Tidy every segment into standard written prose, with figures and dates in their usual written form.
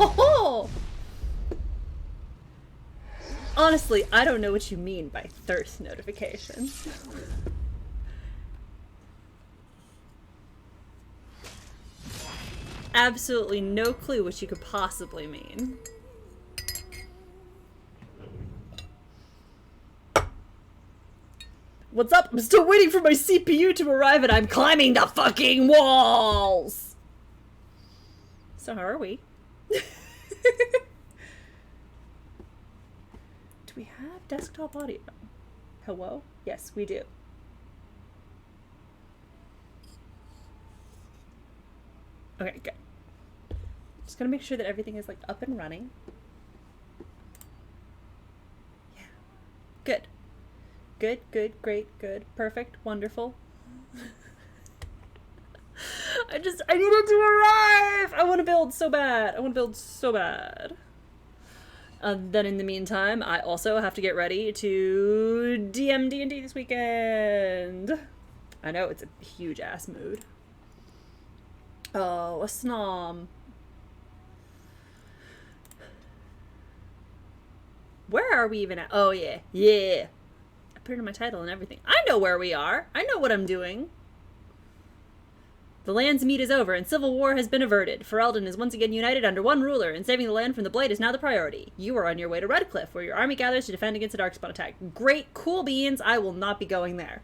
Oh! Honestly, I don't know what you mean by thirst notifications. Absolutely no clue what you could possibly mean. What's up? I'm still waiting for my CPU to arrive and I'm climbing the fucking walls! So how are we? Do we have desktop audio? Hello? Yes, we do. Okay, good. Just gonna make sure that everything is like up and running. Yeah. Good. Good, good, great, good, perfect, wonderful. I need it to arrive! I want to build so bad. I want to build so bad. Then in the meantime, I also have to get ready to DM D&D this weekend. I know, it's a huge ass mood. Oh, a snom. Where are we even at? Oh, yeah. Yeah. I put it in my title and everything. I know where we are. I know what I'm doing. The land's meet is over, and civil war has been averted. Ferelden is once again united under one ruler, and saving the land from the Blade is now the priority. You are on your way to Redcliffe, where your army gathers to defend against a Darkspawn attack. Great, cool beans. I will not be going there.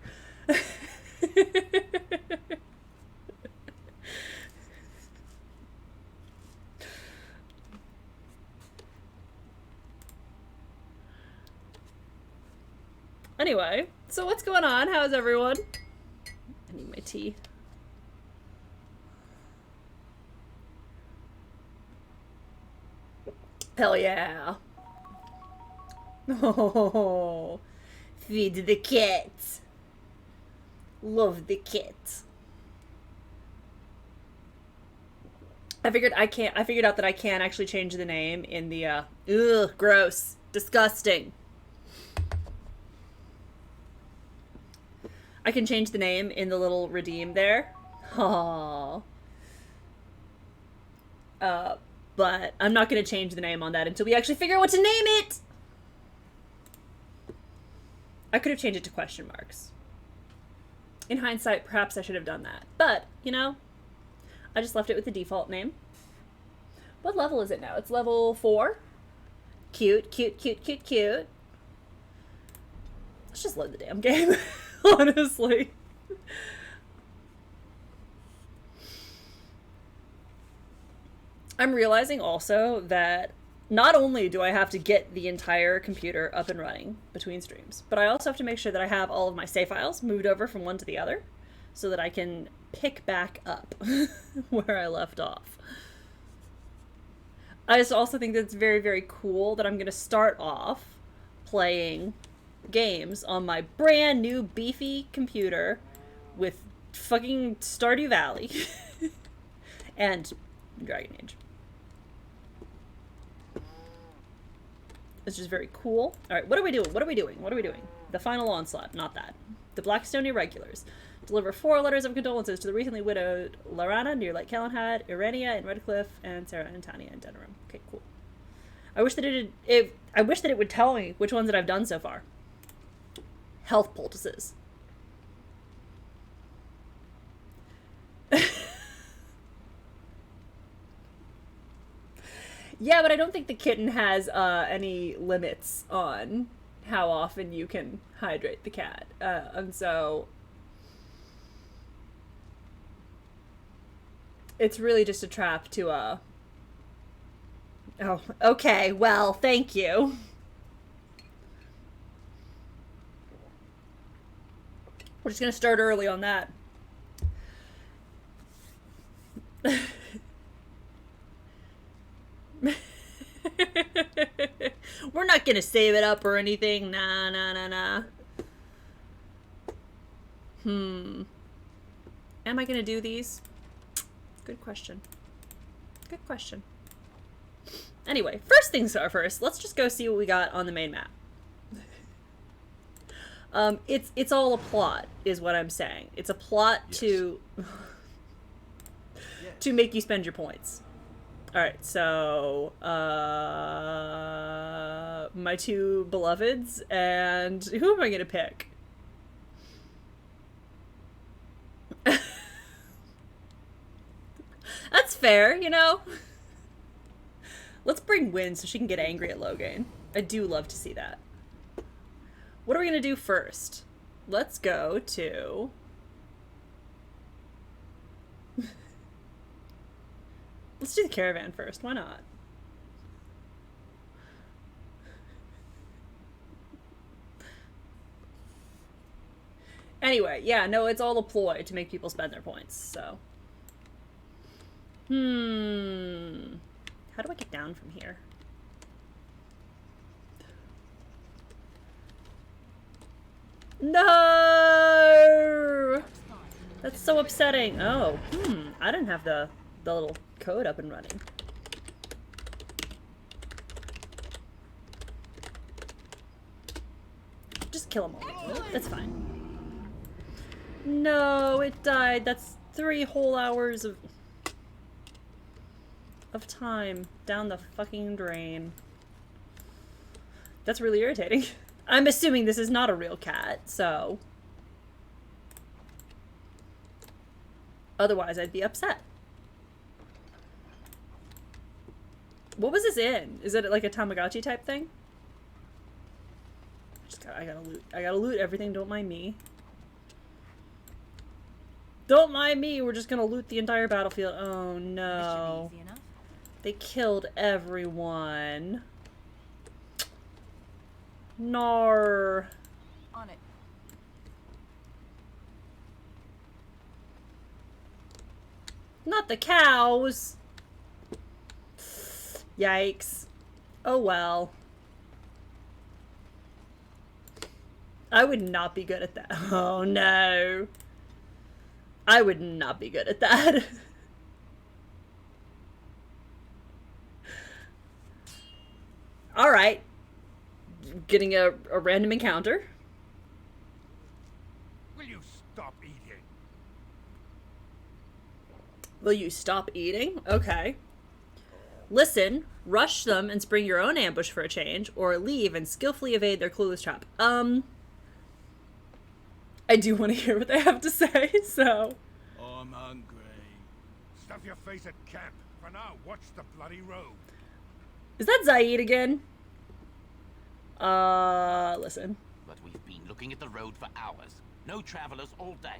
Anyway, so what's going on? How's everyone? I need my tea. Hell yeah. Oh, feed the cat. Love the cat. I figured out that I can actually change the name in the, ugh, gross. Disgusting. I can change the name in the little redeem there. Aww. But I'm not going to change the name on that until we actually figure out what to name it! I could have changed it to question marks. In hindsight, perhaps I should have done that. But, you know, I just left it with the default name. What level is it now? It's level 4. Cute, cute, cute, cute, cute. Let's just load the damn game, honestly. I'm realizing also that not only do I have to get the entire computer up and running between streams, but I also have to make sure that I have all of my save files moved over from one to the other so that I can pick back up where I left off. I just also think that it's very, very cool that I'm going to start off playing games on my brand new beefy computer with fucking Stardew Valley and Dragon Age. It's just very cool. Alright, what are we doing? What are we doing? What are we doing? The final onslaught, not that. The Blackstone Irregulars. Deliver 4 letters of condolences to the recently widowed Laurana near Lake Calenhad, Irenia in Redcliffe, and Sarah and Tanya in Denerim. Okay, cool. I wish that it would tell me which ones that I've done so far. Health poultices. Yeah, but I don't think the kitten has any limits on how often you can hydrate the cat. And so it's really just a trap to oh, okay, well, thank you. We're just gonna start early on that. We're not gonna save it up or anything. Nah, nah, nah, nah. Am I gonna do these? Good question. Good question. Anyway, first things are first. Let's just go see what we got on the main map. It's all a plot, is what I'm saying. It's a plot, yes, to make you spend your points. Alright, so, my two beloveds, and who am I gonna pick? That's fair, you know? Let's bring Win so she can get angry at Logain. I do love to see that. What are we gonna do first? Let's go to... Let's do the caravan first. Why not? Anyway, yeah, no, it's all a ploy to make people spend their points, so... How do I get down from here? No! That's so upsetting. Oh, I didn't have the little code up and running. Just kill them all. That's fine. No, it died. That's 3 whole hours of time down the fucking drain. That's really irritating. I'm assuming this is not a real cat, so... Otherwise, I'd be upset. What was this in? Is it like a Tamagotchi type thing? I gotta loot. I gotta loot everything, don't mind me. Don't mind me, we're just gonna loot the entire battlefield. Oh no. They killed everyone. Nar. On it. Not the cows. Yikes. Oh well. I would not be good at that. Oh no. I would not be good at that. Alright. Getting a random encounter. Will you stop eating? Will you stop eating? Okay. Listen, rush them and spring your own ambush for a change, or leave and skillfully evade their clueless trap. I do want to hear what they have to say, so... I'm hungry. Stuff your face at camp. For now, watch the bloody road. Is that Zaid again? Listen. But we've been looking at the road for hours. No travelers all day.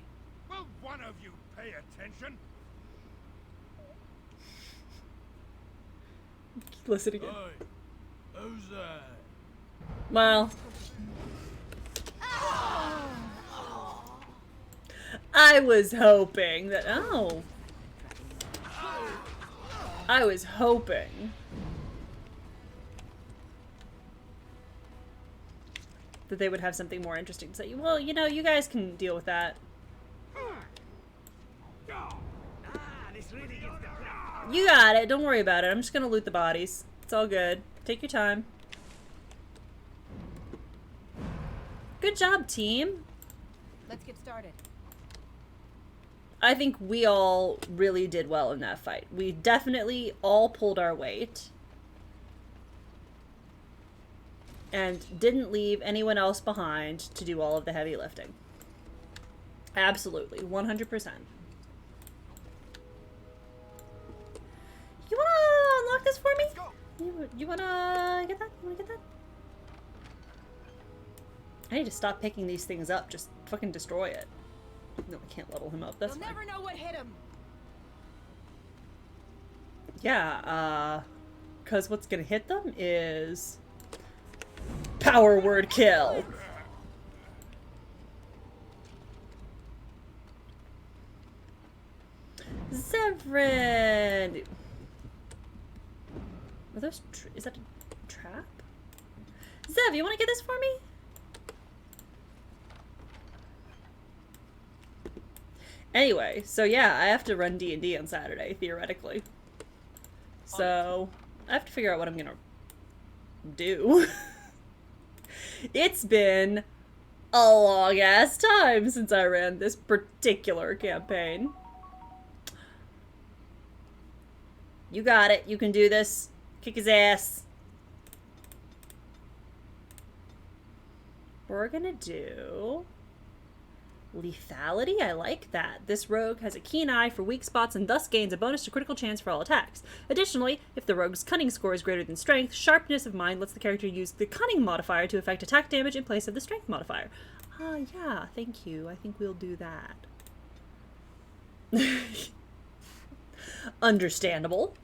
Will one of you pay attention? Listen again. Hey, who's that? Well... I was hoping that... Oh. I was hoping... that they would have something more interesting to say. Well, you know, you guys can deal with that. You got it. Don't worry about it. I'm just gonna loot the bodies. It's all good. Take your time. Good job, team. Let's get started. I think we all really did well in that fight. We definitely all pulled our weight. And didn't leave anyone else behind to do all of the heavy lifting. Absolutely. 100%. You wanna unlock this for me? You wanna get that? You wanna get that? I need to stop picking these things up. Just fucking destroy it. No, I can't level him up. That's You'll fine. never know what hit him. Yeah, because what's gonna hit them is... power word kill. Zevran! Are those... is that a trap? Zev, you wanna get this for me? Anyway, so yeah, I have to run D&D on Saturday, theoretically. So, I have to figure out what I'm gonna do. It's been a long-ass time since I ran this particular campaign. You got it. You can do this. Kick his ass. We're gonna do lethality. I like that. This rogue has a keen eye for weak spots and thus gains a bonus to critical chance for all attacks. Additionally, if the rogue's cunning score is greater than strength, sharpness of mind lets the character use the cunning modifier to affect attack damage in place of the strength modifier. Yeah, thank you. I think we'll do that. Understandable.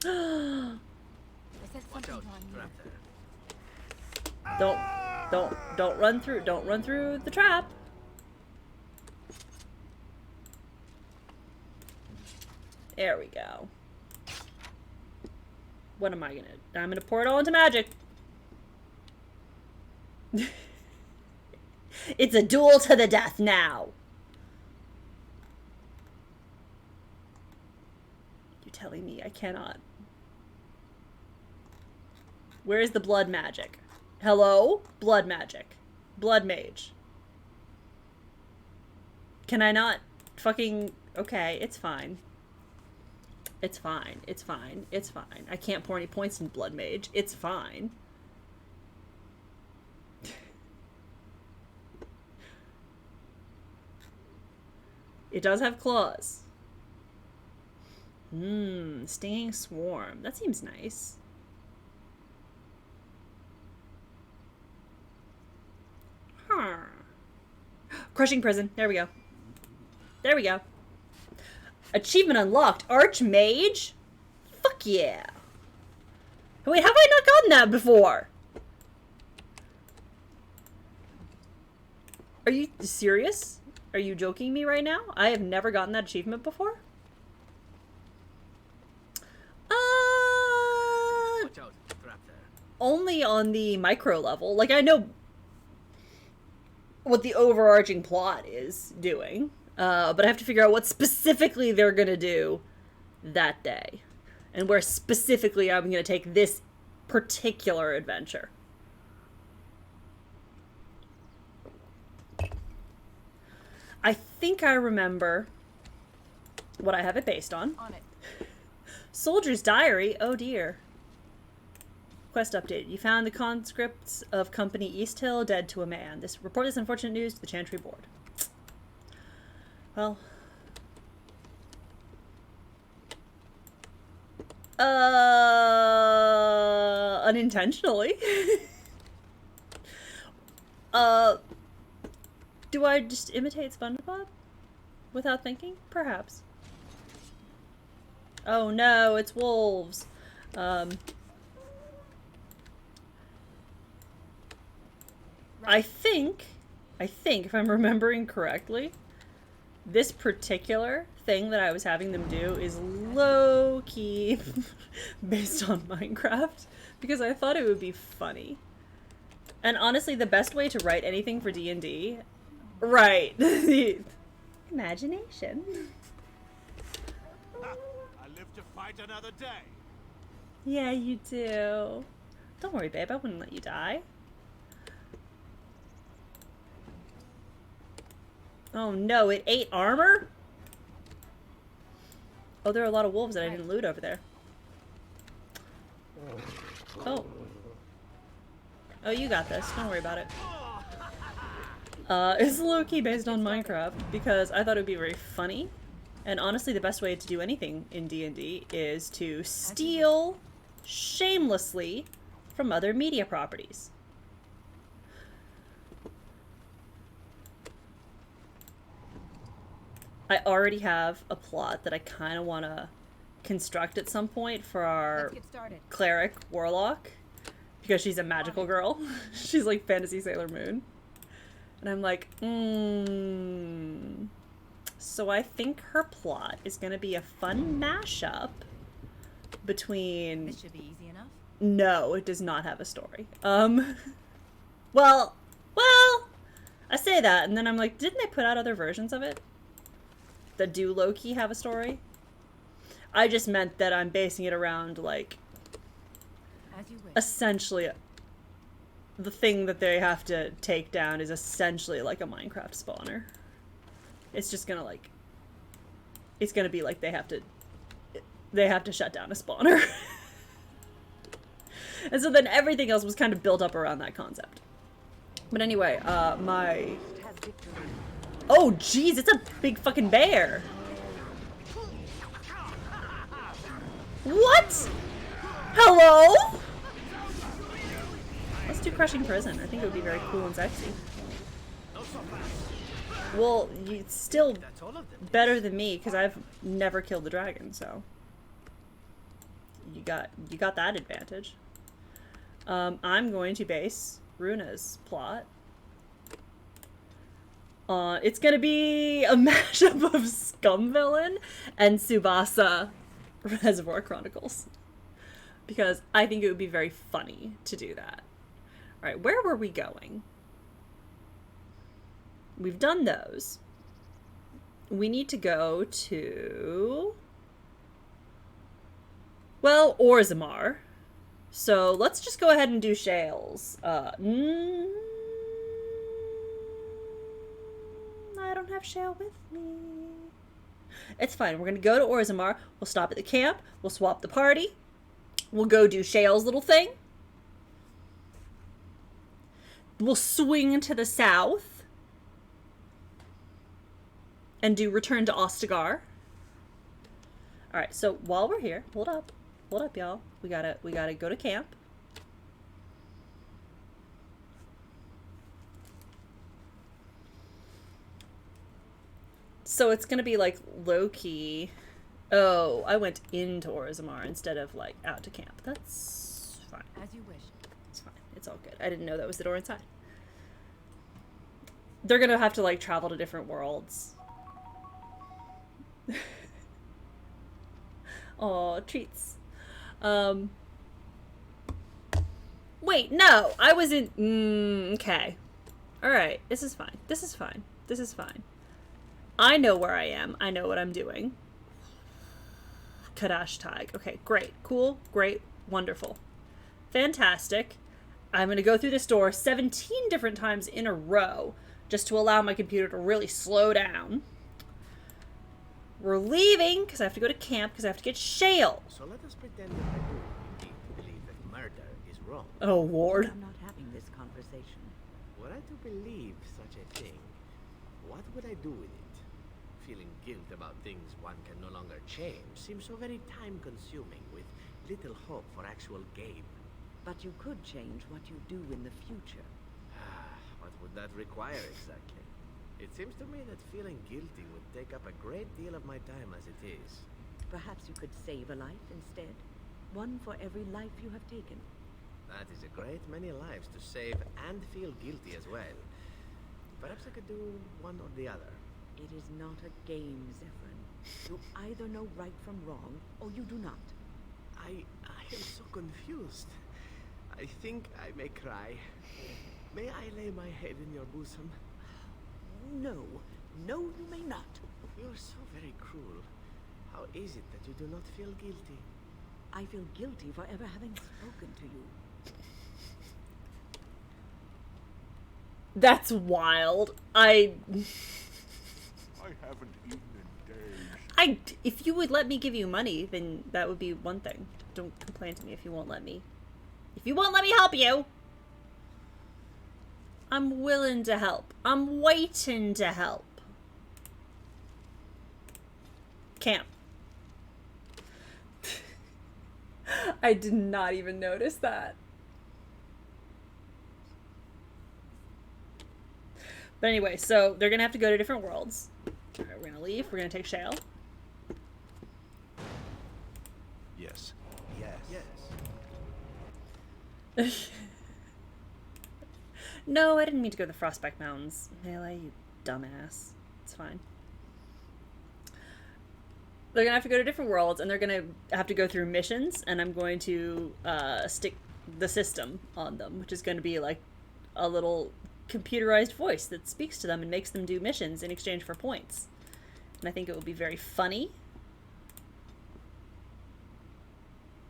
I said something wrong here. Don't run through the trap. There we go. What am I gonna? I'm gonna pour it all into magic. It's a duel to the death now. You're telling me I cannot? Where is the blood magic? Hello? Blood magic. Blood mage. Can I not fucking... Okay, it's fine. It's fine. It's fine. It's fine. I can't pour any points in blood mage. It's fine. It does have claws. Stinging swarm. That seems nice. Crushing prison. There we go. There we go. Achievement unlocked. Archmage? Fuck yeah. Wait, have I not gotten that before? Are you serious? Are you joking me right now? I have never gotten that achievement before? Watch out, trap there. Only on the micro level. Like, I know what the overarching plot is doing, but I have to figure out what specifically they're gonna do that day, and where specifically I'm gonna take this particular adventure. I think I remember what I have it based on. On it. Soldier's Diary. Oh dear. Quest update. You found the conscripts of Company East Hill dead to a man. Report this unfortunate news to the Chantry Board. Well. Unintentionally. Do I just imitate SpongeBob? Without thinking? Perhaps. Oh no, it's wolves. I think, if I'm remembering correctly, this particular thing that I was having them do is low-key based on Minecraft, because I thought it would be funny. And honestly, the best way to write anything for D&D... Right. Imagination. I live to fight another day. Yeah, you do. Don't worry, babe. I wouldn't let you die. Oh no, it ate armor? Oh, there are a lot of wolves that I didn't loot over there. Oh. Oh, you got this. Don't worry about it. It's low-key based on Minecraft because I thought it would be very funny. And honestly, the best way to do anything in D&D is to steal shamelessly from other media properties. I already have a plot that I kind of want to construct at some point for our Let's get started. cleric warlock, because she's a magical girl. She's like fantasy Sailor Moon. And I'm like, So I think her plot is going to be a fun mashup between... This should be easy enough. No, it does not have a story. Well, I say that, and then I'm like, didn't they put out other versions of it that do low-key have a story? I just meant that I'm basing it around, like, As you wish. essentially, the thing that they have to take down is essentially like a Minecraft spawner. It's just gonna, like, it's gonna be like they have to shut down a spawner. And so then everything else was kind of built up around that concept. But anyway, oh jeez, it's a big fucking bear. What? Hello? Let's do Crushing Prison. I think it would be very cool and sexy. Well, it's still better than me because I've never killed the dragon, so you got that advantage. I'm going to base Runa's plot. It's gonna be a mashup of Scum Villain and Tsubasa Reservoir Chronicles. Because I think it would be very funny to do that. Alright, where were we going? We've done those. We need to go to... well, Orzammar. So let's just go ahead and do Shales. I don't have Shale with me. It's fine. We're going to go to Orzammar. We'll stop at the camp. We'll swap the party. We'll go do Shale's little thing. We'll swing to the south. And do Return to Ostagar. Alright, so while we're here, hold up, y'all. We gotta go to camp. So it's gonna be like low-key. Oh, I went into Orzammar instead of like out to camp. That's fine. As you wish. It's fine. It's all good. I didn't know that was the door inside. They're gonna have to like travel to different worlds. Oh, treats. Wait, no, I was in, okay. Alright, this is fine. This is fine. This is fine. I know where I am. I know what I'm doing. Kadash Tag. Okay, great. Cool. Great. Wonderful. Fantastic. I'm going to go through this door 17 different times in a row just to allow my computer to really slow down. We're leaving because I have to go to camp because I have to get Shale. So let us pretend that I do indeed believe that murder is wrong. Oh, Ward. I'm not having this conversation. Were I to believe such a thing, what would I do with it? Feeling guilt about things one can no longer change seems so very time-consuming with little hope for actual gain. But you could change what you do in the future. What would that require exactly? It seems to me that feeling guilty would take up a great deal of my time as it is. Perhaps you could save a life instead. One for every life you have taken. That is a great many lives to save and feel guilty as well. Perhaps I could do one or the other. It is not a game, Zephyrin. You either know right from wrong, or you do not. I am so confused. I think I may cry. May I lay my head in your bosom? No. No, you may not. You're so very cruel. How is it that you do not feel guilty? I feel guilty for ever having spoken to you. That's wild. I haven't eaten in days. If you would let me give you money, then that would be one thing. Don't complain to me if you won't let me. If you won't let me help you, I'm willing to help. I'm waiting to help. Camp. I did not even notice that. But anyway, so they're gonna have to go to different worlds. Alright, we're gonna leave. We're gonna take Shale. Yes. Yes. No, I didn't mean to go to the Frostback Mountains. Melee, you dumbass. It's fine. They're gonna have to go to different worlds, and they're gonna have to go through missions, and I'm going to stick the system on them, which is going to be like a little computerized voice that speaks to them and makes them do missions in exchange for points. And I think it will be very funny.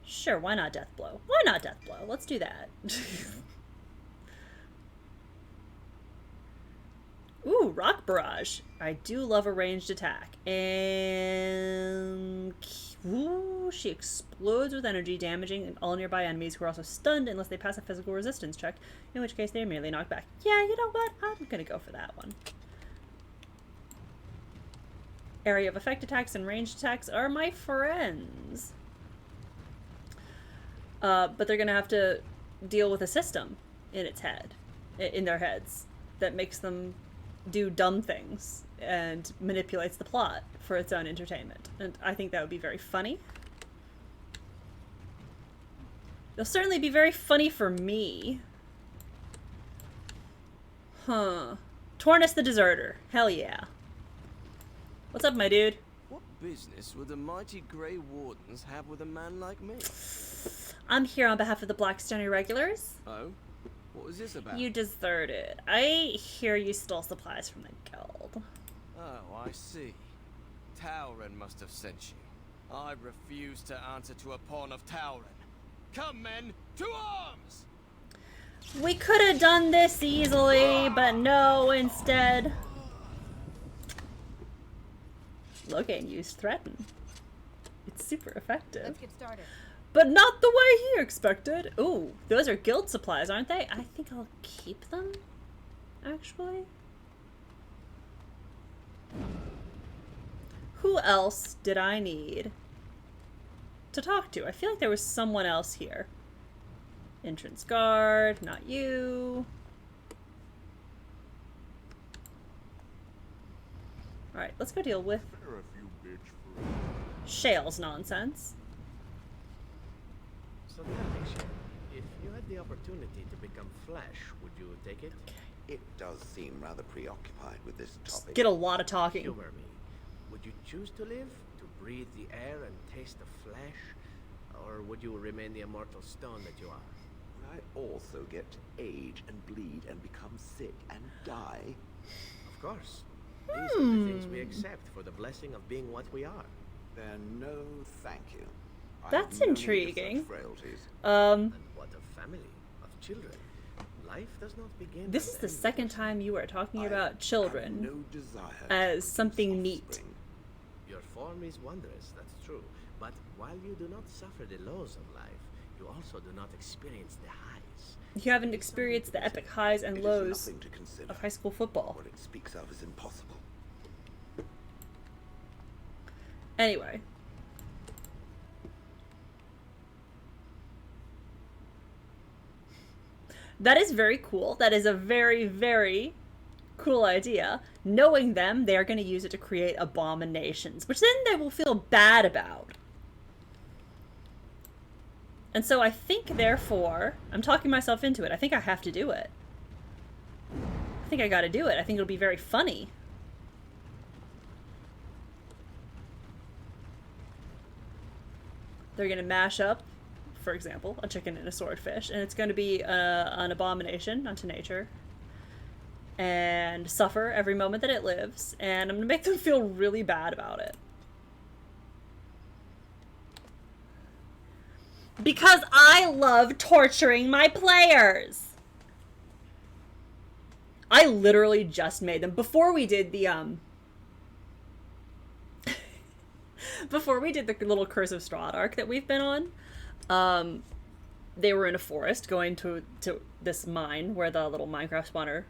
Sure, why not Deathblow? Why not Deathblow? Let's do that. Ooh, rock barrage. I do love a ranged attack. And ooh, she explodes with energy, damaging all nearby enemies who are also stunned unless they pass a physical resistance check, in which case they are merely knocked back. Yeah, you know what? I'm gonna go for that one. Area of effect attacks and ranged attacks are my friends. But they're gonna have to deal with a system in its head, in their heads, that makes them do dumb things and manipulates the plot for its own entertainment. And I think that would be very funny. They'll certainly be very funny for me. Huh. Tornus the Deserter. Hell yeah. What's up, my dude? What business would the mighty Grey Wardens have with a man like me? I'm here on behalf of the Blackstone Irregulars. Oh? What was this about? You deserted. I hear you stole supplies from the guild. Oh, I see. Tauren must have sent you. I refuse to answer to a pawn of Tauren. Come, men, to arms! We could have done this easily, but no, instead. Logan used Threaten. It's super effective. Let's get started. But not the way he expected. Ooh, those are guild supplies, aren't they? I think I'll keep them, actually. Who else did I need to talk to? I feel like there was someone else here. Entrance guard, not you. Alright, let's go deal with Shale's nonsense. So tell me, Shale, if you had the opportunity to become flesh, would you take it? It does seem rather preoccupied with this topic. Get a lot of talking. Humor me. Would you choose to live, to breathe the air and taste the flesh? Or would you remain the immortal stone that you are? Would I also get to age and bleed and become sick and die? Of course. These are the things we accept for the blessing of being what we are. Then no, thank you. I That's have no need of such intriguing. frailties. And what of family, of children? Life does not begin. This is and the end second with time you are talking I about have children no desire to as produce something neat. offspring. Your form is wondrous, that's true. But while you do not suffer the lows of life, you also do not experience the highs. You haven't experienced the epic highs and It is lows nothing to consider. of high school football. What it speaks of is impossible. Anyway. That is very cool. That is a very, very cool idea. Knowing them, they are going to use it to create abominations, which then they will feel bad about. And so I think, therefore, I'm talking myself into it. I think I have to do it. I think I gotta do it. I think it'll be very funny. They're gonna mash up, for example, a chicken and a swordfish, and it's gonna be an abomination unto nature. And suffer every moment that it lives, and I'm gonna make them feel really bad about it. Because I love torturing my players! I literally just made them. Before we did the, before we did the little Curse of Strahd arc that we've been on, they were in a forest going to this mine where the little Minecraft spawner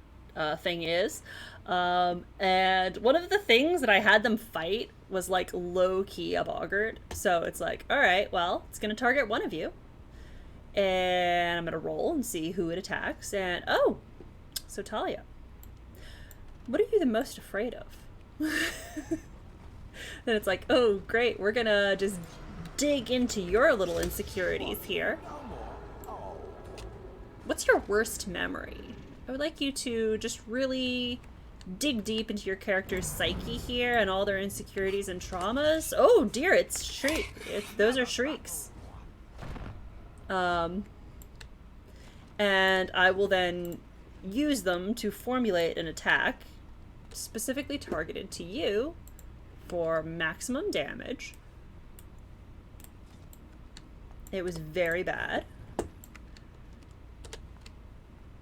thing is. And one of the things that I had them fight was like low-key a boggart. So it's like, alright, well, it's gonna target one of you. And I'm gonna roll and see who it attacks. And, oh! So Talia. What are you the most afraid of? Then it's like, oh, great, we're gonna just dig into your little insecurities here. What's your worst memory? I would like you to just really dig deep into your character's psyche here and all their insecurities and traumas. Oh dear, it's shriek. Those are shrieks. And I will then use them to formulate an attack specifically targeted to you for maximum damage. It was very bad.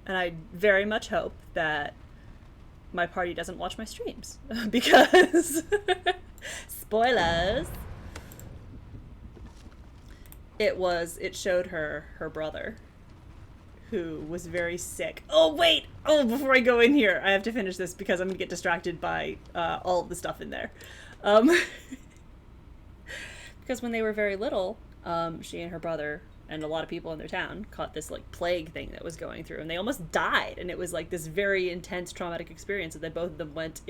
And I very much hope that my party doesn't watch my streams because spoilers. It showed her brother, who was very sick. Oh wait! Oh, before I go in here, I have to finish this because I'm gonna get distracted by all of the stuff in there. Because when they were very little, she and her brother and a lot of people in their town caught this like plague thing that was going through, and they almost died. And it was like this very intense traumatic experience that they both of them went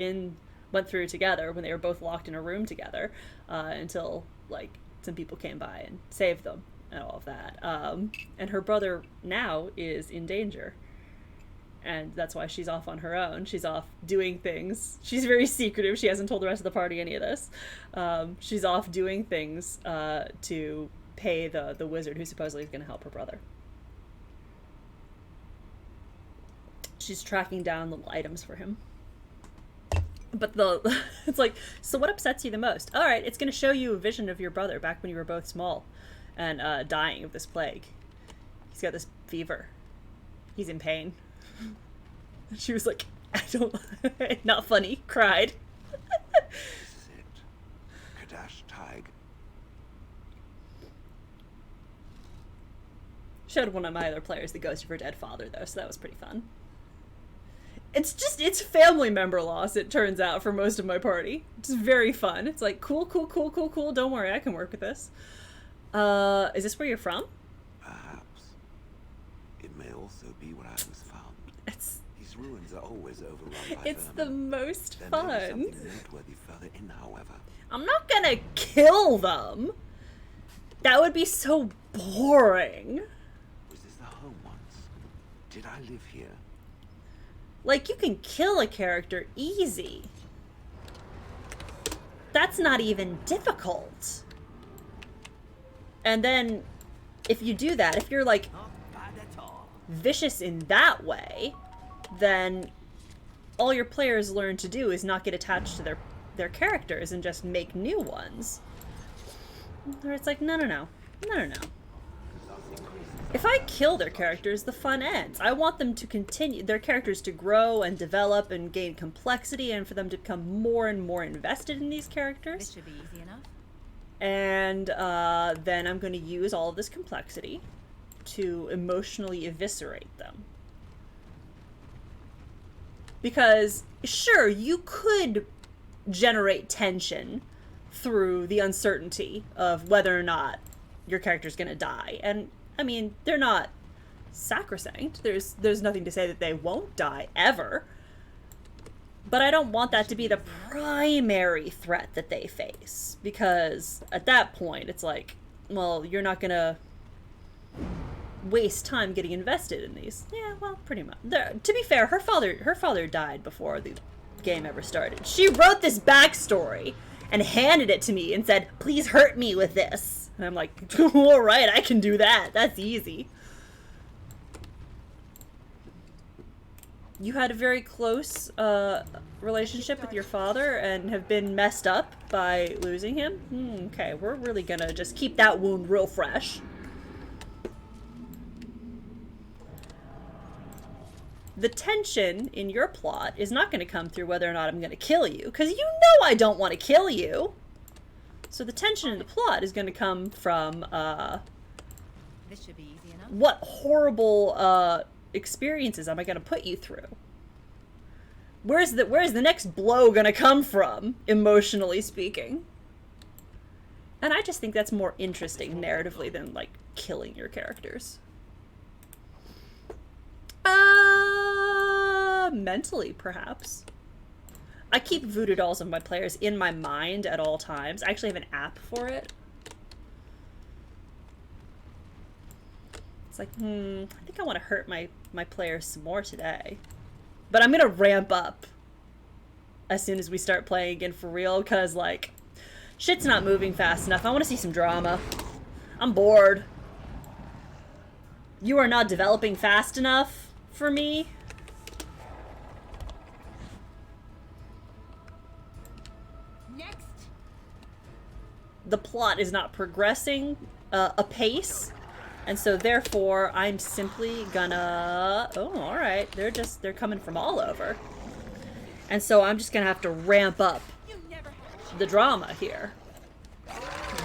through together when they were both locked in a room together, until like some people came by and saved them and all of that. And her brother now is in danger, and that's why she's off on her own. She's off doing things. She's very secretive. She hasn't told the rest of the party any of this. She's off doing things to pay the wizard who supposedly is going to help her brother. She's tracking down little items for him. But it's like, so what upsets you the most? All right, it's going to show you a vision of your brother back when you were both small and dying of this plague. He's got this fever. He's in pain. She was like, I don't, not funny, cried. This is it. Kadash Tig. Showed one of my other players the ghost of her dead father, though, so that was pretty fun. It's family member loss, it turns out, for most of my party. It's very fun. It's like, cool. Don't worry, I can work with this. Is this where you're from? Perhaps. It may also be where I was found. These ruins are always overrun by It's the vermin. most There fun. may be something noteworthy further in, however. I'm not gonna kill them. That would be so boring. Was this the home once? Did I live here? Like, you can kill a character easy. That's not even difficult. And then, if you do that, if you're, like, vicious in that way, then all your players learn to do is not get attached to their characters and just make new ones. Or it's like, no. If I kill their characters, the fun ends. I want them to continue, their characters to grow and develop and gain complexity, and for them to become more and more invested in these characters. This should be easy enough. And then I'm going to use all of this complexity to emotionally eviscerate them. Because, sure, you could generate tension through the uncertainty of whether or not your character's going to die. And I mean, they're not sacrosanct. There's nothing to say that they won't die, ever. But I don't want that to be the primary threat that they face. Because at that point, it's like, well, you're not gonna waste time getting invested in these. Yeah, well, pretty much. To be fair, her father died before the game ever started. She wrote this backstory and handed it to me and said, please hurt me with this. And I'm like, all right, I can do that. That's easy. You had a very close relationship with your father and have been messed up by losing him? Okay, we're really gonna just keep that wound real fresh. The tension in your plot is not going to come through whether or not I'm going to kill you, because you know I don't want to kill you. So the tension in the plot is going to come from, This should be easy enough. what horrible experiences am I going to put you through? Where's the next blow going to come from, emotionally speaking? And I just think that's more interesting narratively than, like, killing your characters. Mentally, perhaps. I keep voodoo dolls of my players in my mind at all times. I actually have an app for it. It's like, I think I want to hurt my players some more today. But I'm gonna ramp up as soon as we start playing again for real, because, like, shit's not moving fast enough. I want to see some drama. I'm bored. You are not developing fast enough for me. Next. The plot is not progressing apace, and so therefore I'm simply gonna... Oh, alright. They're coming from all over. And so I'm just gonna have to ramp up the drama here.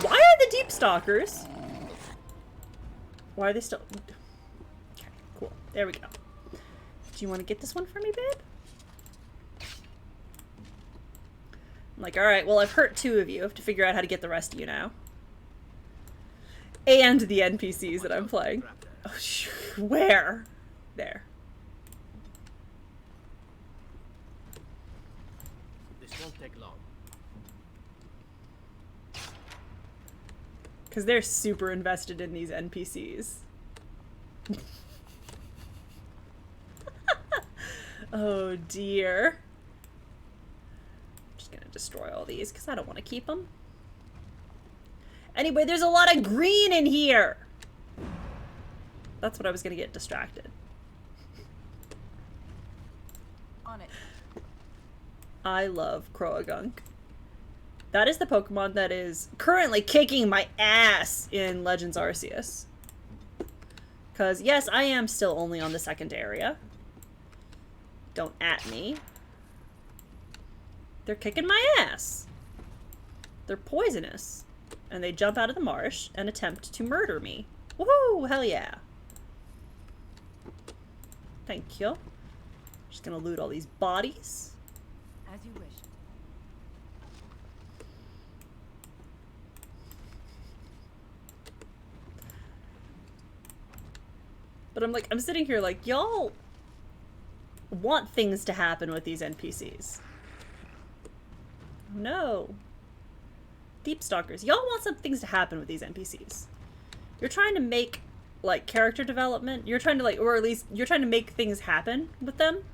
Why are the deep stalkers? Why are they still... Okay, cool. There we go. Do you want to get this one for me, babe? I'm like, alright, well, I've hurt 2 of you. I have to figure out how to get the rest of you now. And the NPCs that I'm playing. Oh, where? There. This won't take long. Because they're super invested in these NPCs. Oh dear. I'm just gonna destroy all these because I don't want to keep them. Anyway, there's a lot of green in here! That's what I was gonna get distracted. On it. I love Croagunk. That is the Pokemon that is currently kicking my ass in Legends Arceus. Because, yes, I am still only on the 2nd area. Don't at me. They're kicking my ass. They're poisonous. And they jump out of the marsh and attempt to murder me. Woohoo! Hell yeah. Thank you. Just gonna loot all these bodies. As you wish. But I'm like, I'm sitting here like, y'all want things to happen with these NPCs. No. Deep Stalkers, y'all want some things to happen with these NPCs. You're trying to make, like, character development. You're trying to, like, or at least, you're trying to make things happen with them.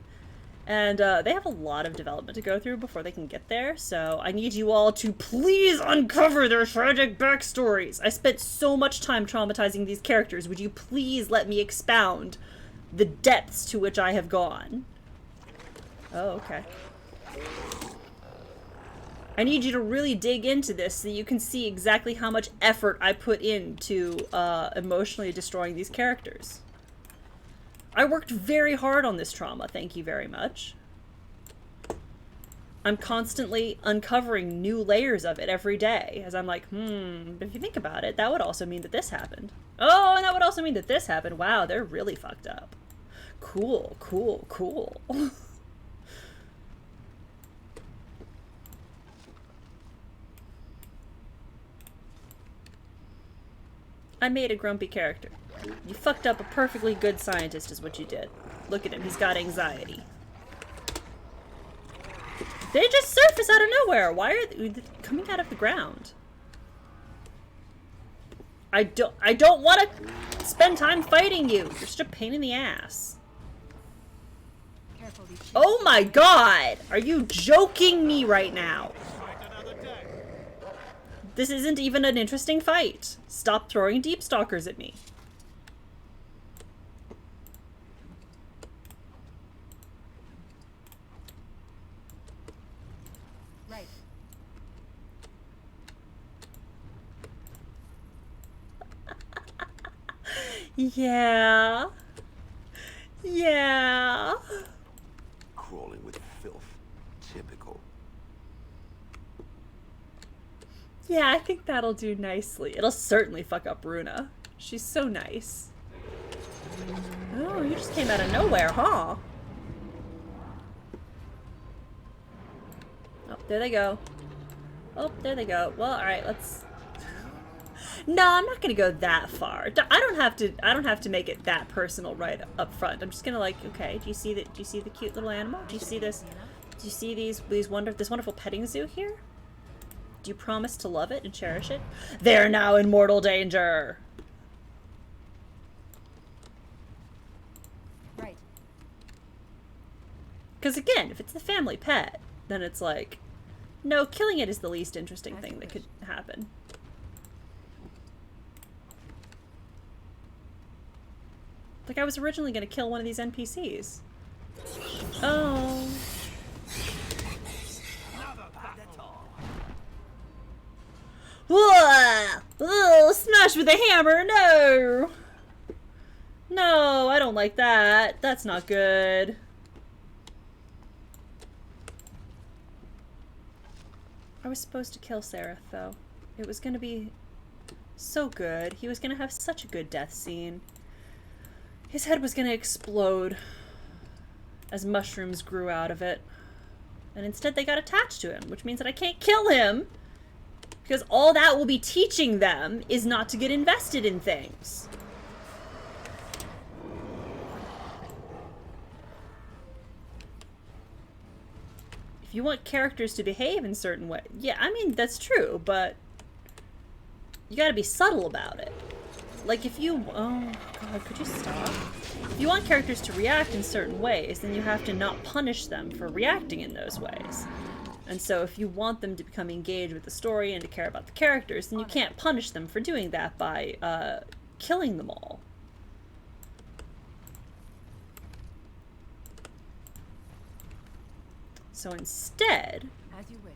And, they have a lot of development to go through before they can get there, so I need you all to please uncover their tragic backstories. I spent so much time traumatizing these characters. Would you please let me expound the depths to which I have gone? Oh, okay. I need you to really dig into this so you can see exactly how much effort I put into emotionally destroying these characters. I worked very hard on this trauma, thank you very much. I'm constantly uncovering new layers of it every day, as I'm like, but if you think about it, that would also mean that this happened. Oh, and that would also mean that this happened. Wow, they're really fucked up. Cool, cool, cool. I made a grumpy character. You fucked up a perfectly good scientist is what you did. Look at him, he's got anxiety. They just surface out of nowhere. Why are they coming out of the ground? I don't want to spend time fighting you. You're just a pain in the ass. Careful, these Oh my god! Are you joking me right now? This isn't even an interesting fight. Stop throwing deep stalkers at me. Right. Yeah. Yeah. Crawling with filth. Typical. Yeah, I think that'll do nicely. It'll certainly fuck up Runa. She's so nice. Oh, you just came out of nowhere, huh? Oh, there they go. Oh, there they go. Well, alright, let's... No, I'm not gonna go that far. I don't have to make it that personal right up front. I'm just gonna like, okay, do you see the cute little animal? Do you see this? Do you see this wonderful petting zoo here? Do you promise to love it and cherish it? They're now in mortal danger! Right. Because again, if it's the family pet, then it's like, no, killing it is the least interesting thing that could happen. Like, I was originally going to kill one of these NPCs. Oh. Ugh, smash with a hammer, no! No, I don't like that. That's not good. I was supposed to kill Seraph, though. It was gonna be so good. He was gonna have such a good death scene. His head was gonna explode as mushrooms grew out of it. And instead they got attached to him, which means that I can't kill him, because all that will be teaching them is not to get invested in things. If you want characters to behave in certain ways, yeah, I mean, that's true, but you gotta be subtle about it. Like if you, oh god, could you stop? If you want characters to react in certain ways, then you have to not punish them for reacting in those ways. And so if you want them to become engaged with the story and to care about the characters, then you can't punish them for doing that by killing them all. So instead, As you wish.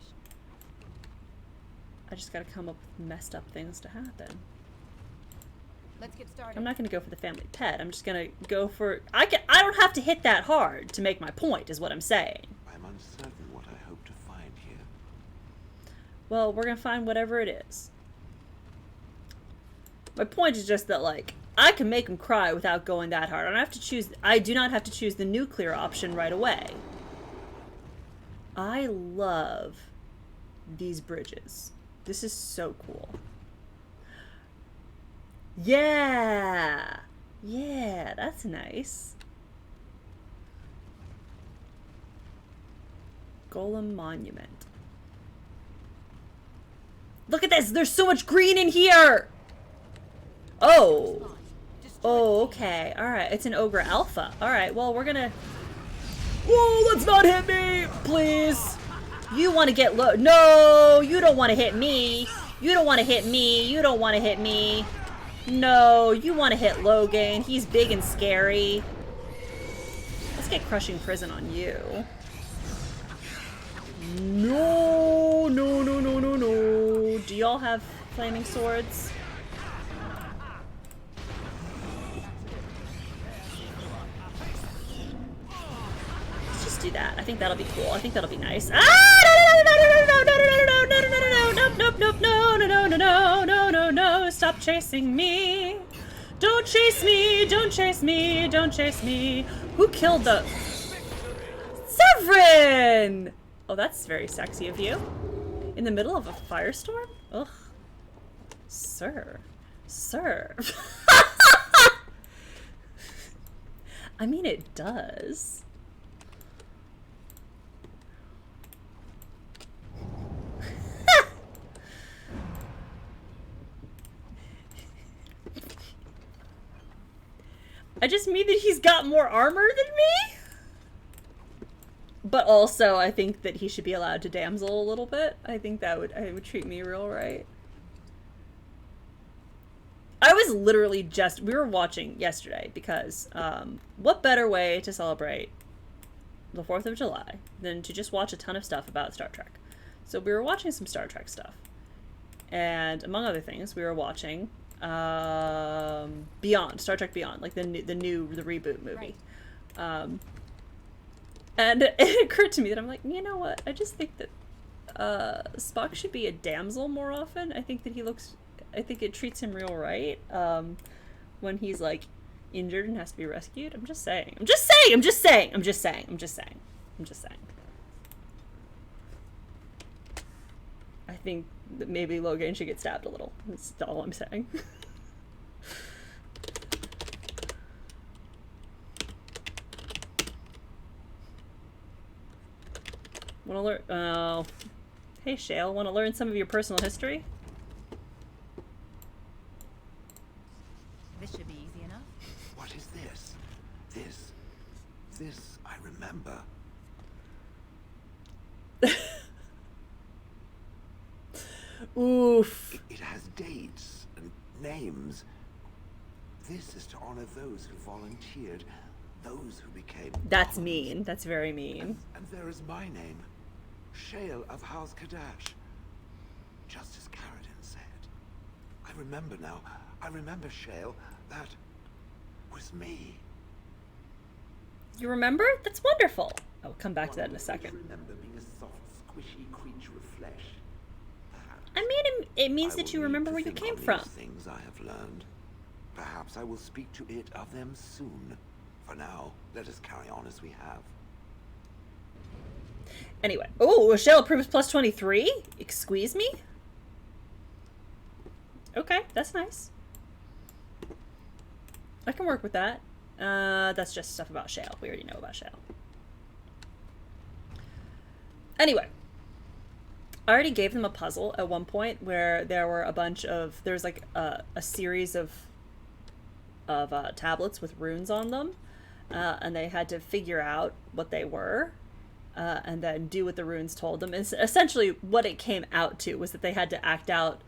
I just gotta come up with messed up things to happen. Let's get started. I'm not gonna go for the family pet. I'm just gonna go for... I don't have to hit that hard to make my point, is what I'm saying. I'm uncertain what I hope to find here. Well, we're gonna find whatever it is. My point is just that, like, I can make him cry without going that hard. I do not have to choose the nuclear option right away. I love these bridges. This is so cool. Yeah! Yeah, that's nice. Golem Monument. Look at this! There's so much green in here! Oh. Oh, okay. Alright, it's an Ogre Alpha. Alright, well, we're gonna... Whoa, let's not hit me! Please! You want to get low... No! You don't want to hit me! You don't want to hit me! You don't want to hit me! No, you want to hit Logan. He's big and scary. Let's get Crushing Prison on you. No, no, no, no, no, no. Do y'all have flaming swords? Let's just do that. I think that'll be cool. I think that'll be nice. Ah! No, no, no, no, no, no, no, no, no, no, no, no, no, no, no, no, no, no, no, no, stop chasing me. Don't chase me, don't chase me, don't chase me. Who killed the... Severin! Oh, that's very sexy of you. In the middle of a firestorm? Ugh. Sir. Sir. I mean, it does. I just mean that he's got more armor than me. But also, I think that he should be allowed to damsel a little bit. I think that would treat me real right. I was literally just... We were watching yesterday because what better way to celebrate the 4th of July than to just watch a ton of stuff about Star Trek. So we were watching some Star Trek stuff. And among other things, we were watching... Beyond, Star Trek Beyond, like the reboot movie. Right. And it occurred to me that I'm like, you know what? I just think that Spock should be a damsel more often. I think that I think it treats him real right when he's like injured and has to be rescued. I'm just saying. I'm just saying. I'm just saying. I'm just saying. I'm just saying. I'm just saying. I think that maybe Logan should get stabbed a little. That's all I'm saying. Wanna learn? Oh, hey Shale. Want to learn some of your personal history? This should be easy enough. What is this? This I remember. Oof. It has dates and names. This is to honor those who volunteered, those who became... That's mean. That's very mean. And there is my name. Shale of House Kadash. Just as Carradine said. I remember now. I remember, Shale. That was me. You remember? That's wonderful. I'll come back to that in a second. I remember being a soft, squishy creature of flesh. It means I that will you need remember to where you think came on from. these things I have learned. Perhaps I will speak to it of them soon. For now, let us carry on as we have. Anyway. Oh, Shale approves plus 23? Squeeze me? Okay, that's nice. I can work with that. That's just stuff about Shale. We already know about Shale. Anyway. I already gave them a puzzle at one point where there were a bunch of... There's like a series of tablets with runes on them. And they had to figure out what they were. And then do what the runes told them. And essentially what it came out to was that they had to act out...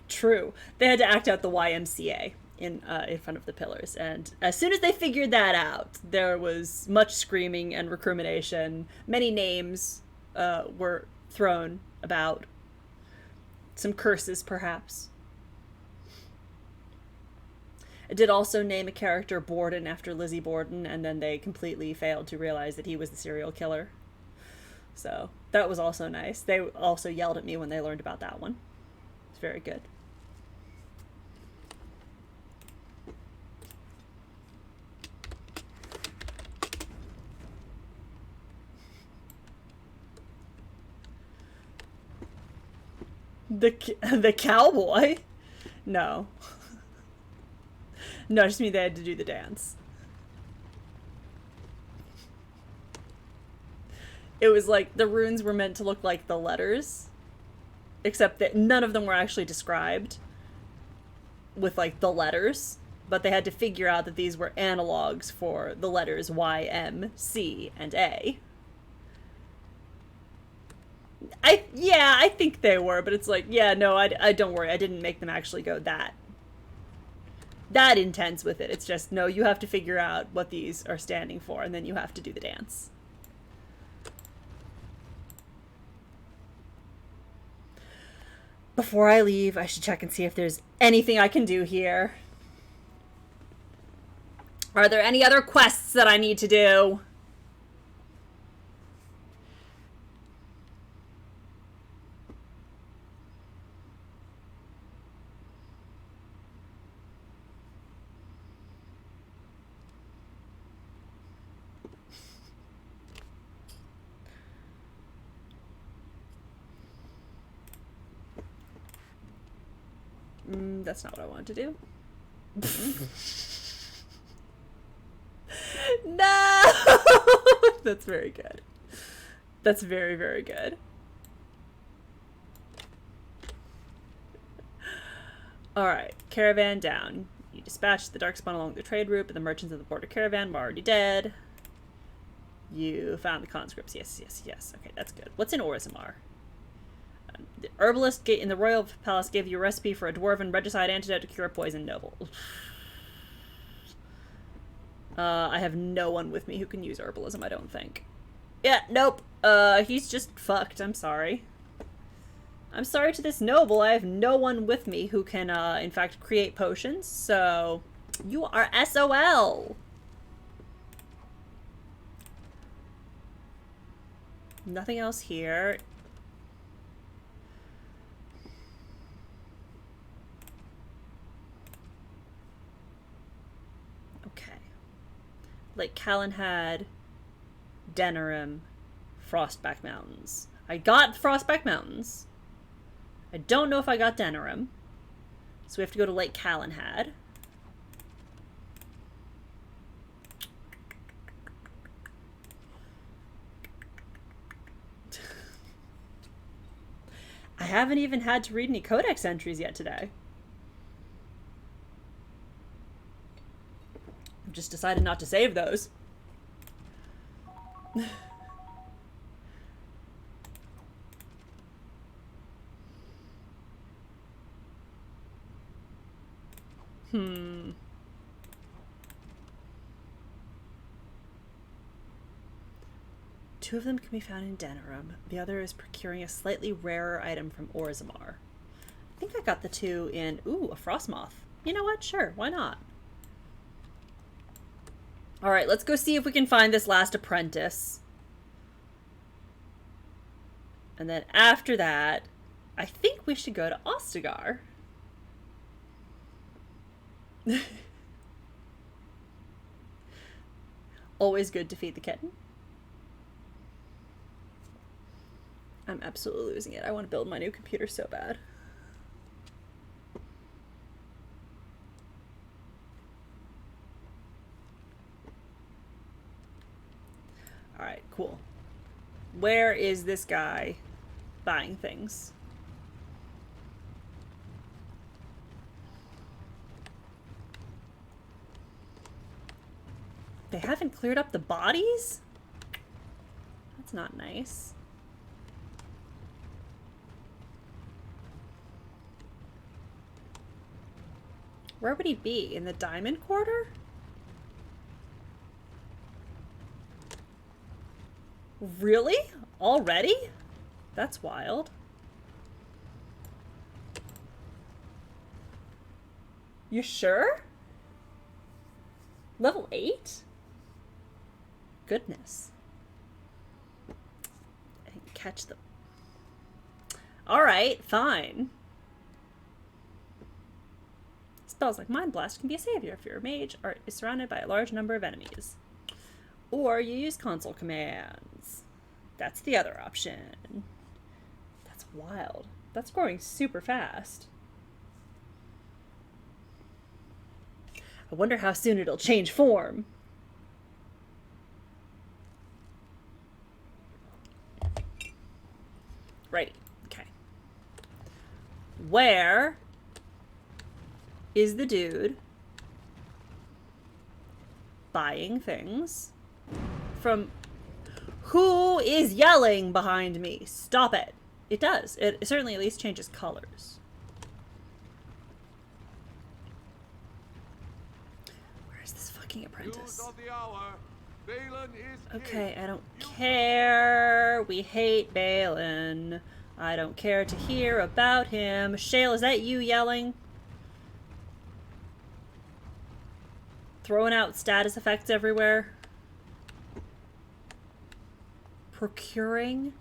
True. They had to act out the YMCA in front of the pillars. And as soon as they figured that out, there was much screaming and recrimination. Many names were thrown about. Some curses, perhaps. It did also name a character Borden after Lizzie Borden, and then they completely failed to realize that he was the serial killer. So that was also nice. They also yelled at me when they learned about that one. It's very good. The cowboy? No. No, just mean they had to do the dance. It was like the runes were meant to look like the letters, except that none of them were actually described with like the letters, but they had to figure out that these were analogs for the letters Y, M, C, and A. I think they were, but it's like, yeah, no, I don't worry, I didn't make them actually go that intense with it. It's just, no, you have to figure out what these are standing for, and then you have to do the dance. Before I leave, I should check and see if there's anything I can do here. Are there any other quests that I need to do? That's not what I wanted to do. No! That's very good. That's very, very good. Alright, caravan down. You dispatched the darkspawn along the trade route, but the merchants of the border caravan were already dead. You found the conscripts. Yes, yes, yes. Okay, that's good. What's in Orzammar? The herbalist in the royal palace gave you a recipe for a dwarven regicide antidote to cure poison noble. I have no one with me who can use herbalism, I don't think. Yeah, nope. He's just fucked. I'm sorry. I'm sorry to this noble. I have no one with me who can, in fact, create potions. So, you are SOL. Nothing else here. Lake Callanhad, Denerim, Frostback Mountains. I got Frostback Mountains. I don't know if I got Denerim. So we have to go to Lake Callanhad. I haven't even had to read any codex entries yet today. I've just decided not to save those. Two of them can be found in Denerim. The other is procuring a slightly rarer item from Orzammar. I think I got the two in... Ooh, a Frostmoth. You know what? Sure, why not? Alright, let's go see if we can find this last apprentice. And then after that, I think we should go to Ostagar. Always good to feed the kitten. I'm absolutely losing it. I want to build my new computer so bad. Alright, cool. Where is this guy buying things? They haven't cleared up the bodies? That's not nice. Where would he be? In the Diamond Quarter? Really? Already? That's wild. You sure? Level 8? Goodness. I didn't catch them. Alright, fine. Spells like Mind Blast can be a savior if you're a mage or is surrounded by a large number of enemies. Or you use console commands. That's the other option. That's wild. That's growing super fast. I wonder how soon it'll change form. Right. Okay. Where is the dude buying things from? Who is yelling behind me? Stop it. It does. It certainly at least changes colors. Where's this fucking apprentice? Okay, I don't care. We hate Balin. I don't care to hear about him. Shale, is that you yelling? Throwing out status effects everywhere? Procuring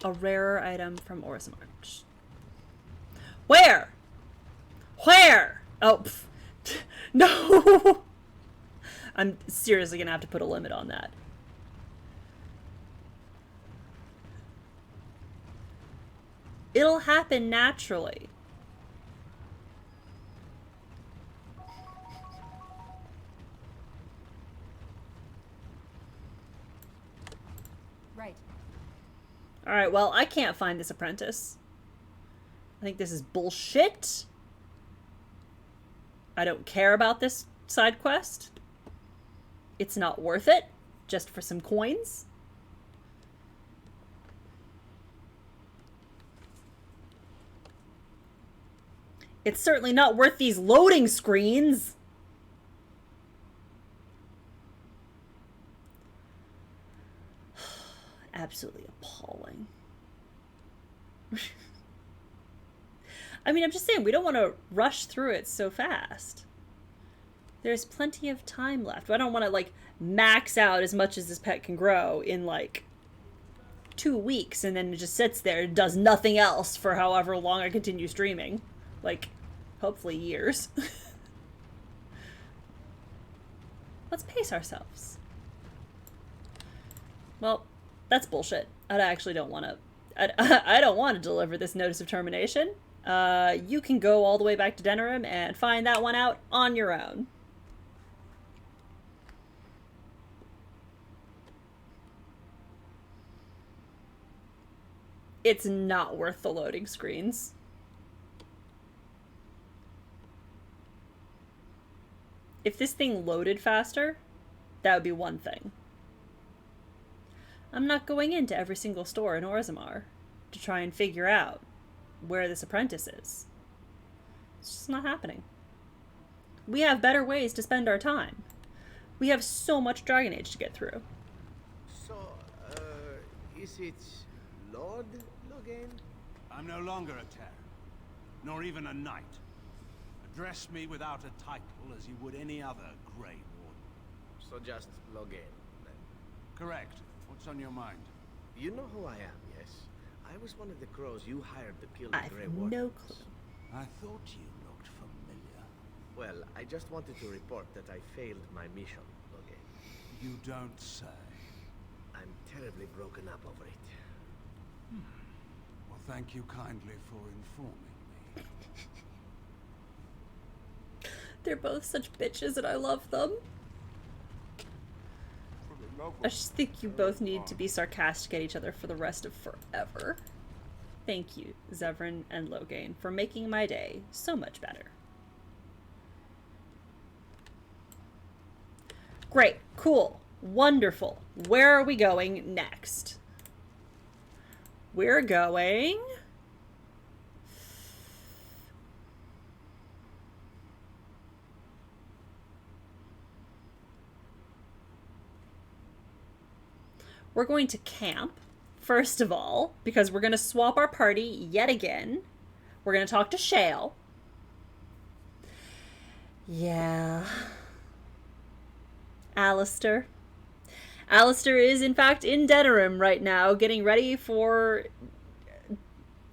a rarer item from Orzamarch. Where? Where? Oh, pff. No! I'm seriously gonna have to put a limit on that. It'll happen naturally. Right. Alright, well, I can't find this apprentice. I think this is bullshit. I don't care about this side quest. It's not worth it, just for some coins. It's certainly not worth these loading screens. Absolutely appalling. I mean, I'm just saying, we don't want to rush through it so fast. There's plenty of time left. I don't want to, like, max out as much as this pet can grow in, like, 2 weeks, and then it just sits there and does nothing else for however long I continue streaming. Like, hopefully years. Let's pace ourselves. Well, that's bullshit. I actually don't want to... I don't want to deliver this notice of termination. You can go all the way back to Denerim and find that one out on your own. It's not worth the loading screens. If this thing loaded faster, that would be one thing. I'm not going into every single store in Orzammar to try and figure out where this apprentice is. It's just not happening. We have better ways to spend our time. We have so much Dragon Age to get through. So, is it Lord Logain? I'm no longer a Terran, nor even a knight. Address me without a title as you would any other Grey Warden. So just Logain, then. Correct. What's on your mind? You know who I am, yes? I was one of the crows you hired to kill the I have Grey no Wardens. clue. I thought you looked familiar. Well, I just wanted to report that I failed my mission, okay? You don't say. I'm terribly broken up over it. Well, thank you kindly for informing me. They're both such bitches and I love them. I just think you both need to be sarcastic at each other for the rest of forever. Thank you, Zevran and Loghain, for making my day so much better. Great, cool, wonderful. Where are we going next? We're going... We're going to camp, first of all, because we're going to swap our party yet again. We're going to talk to Shale. Yeah. Alistair. Alistair is, in fact, in Denerim right now, getting ready for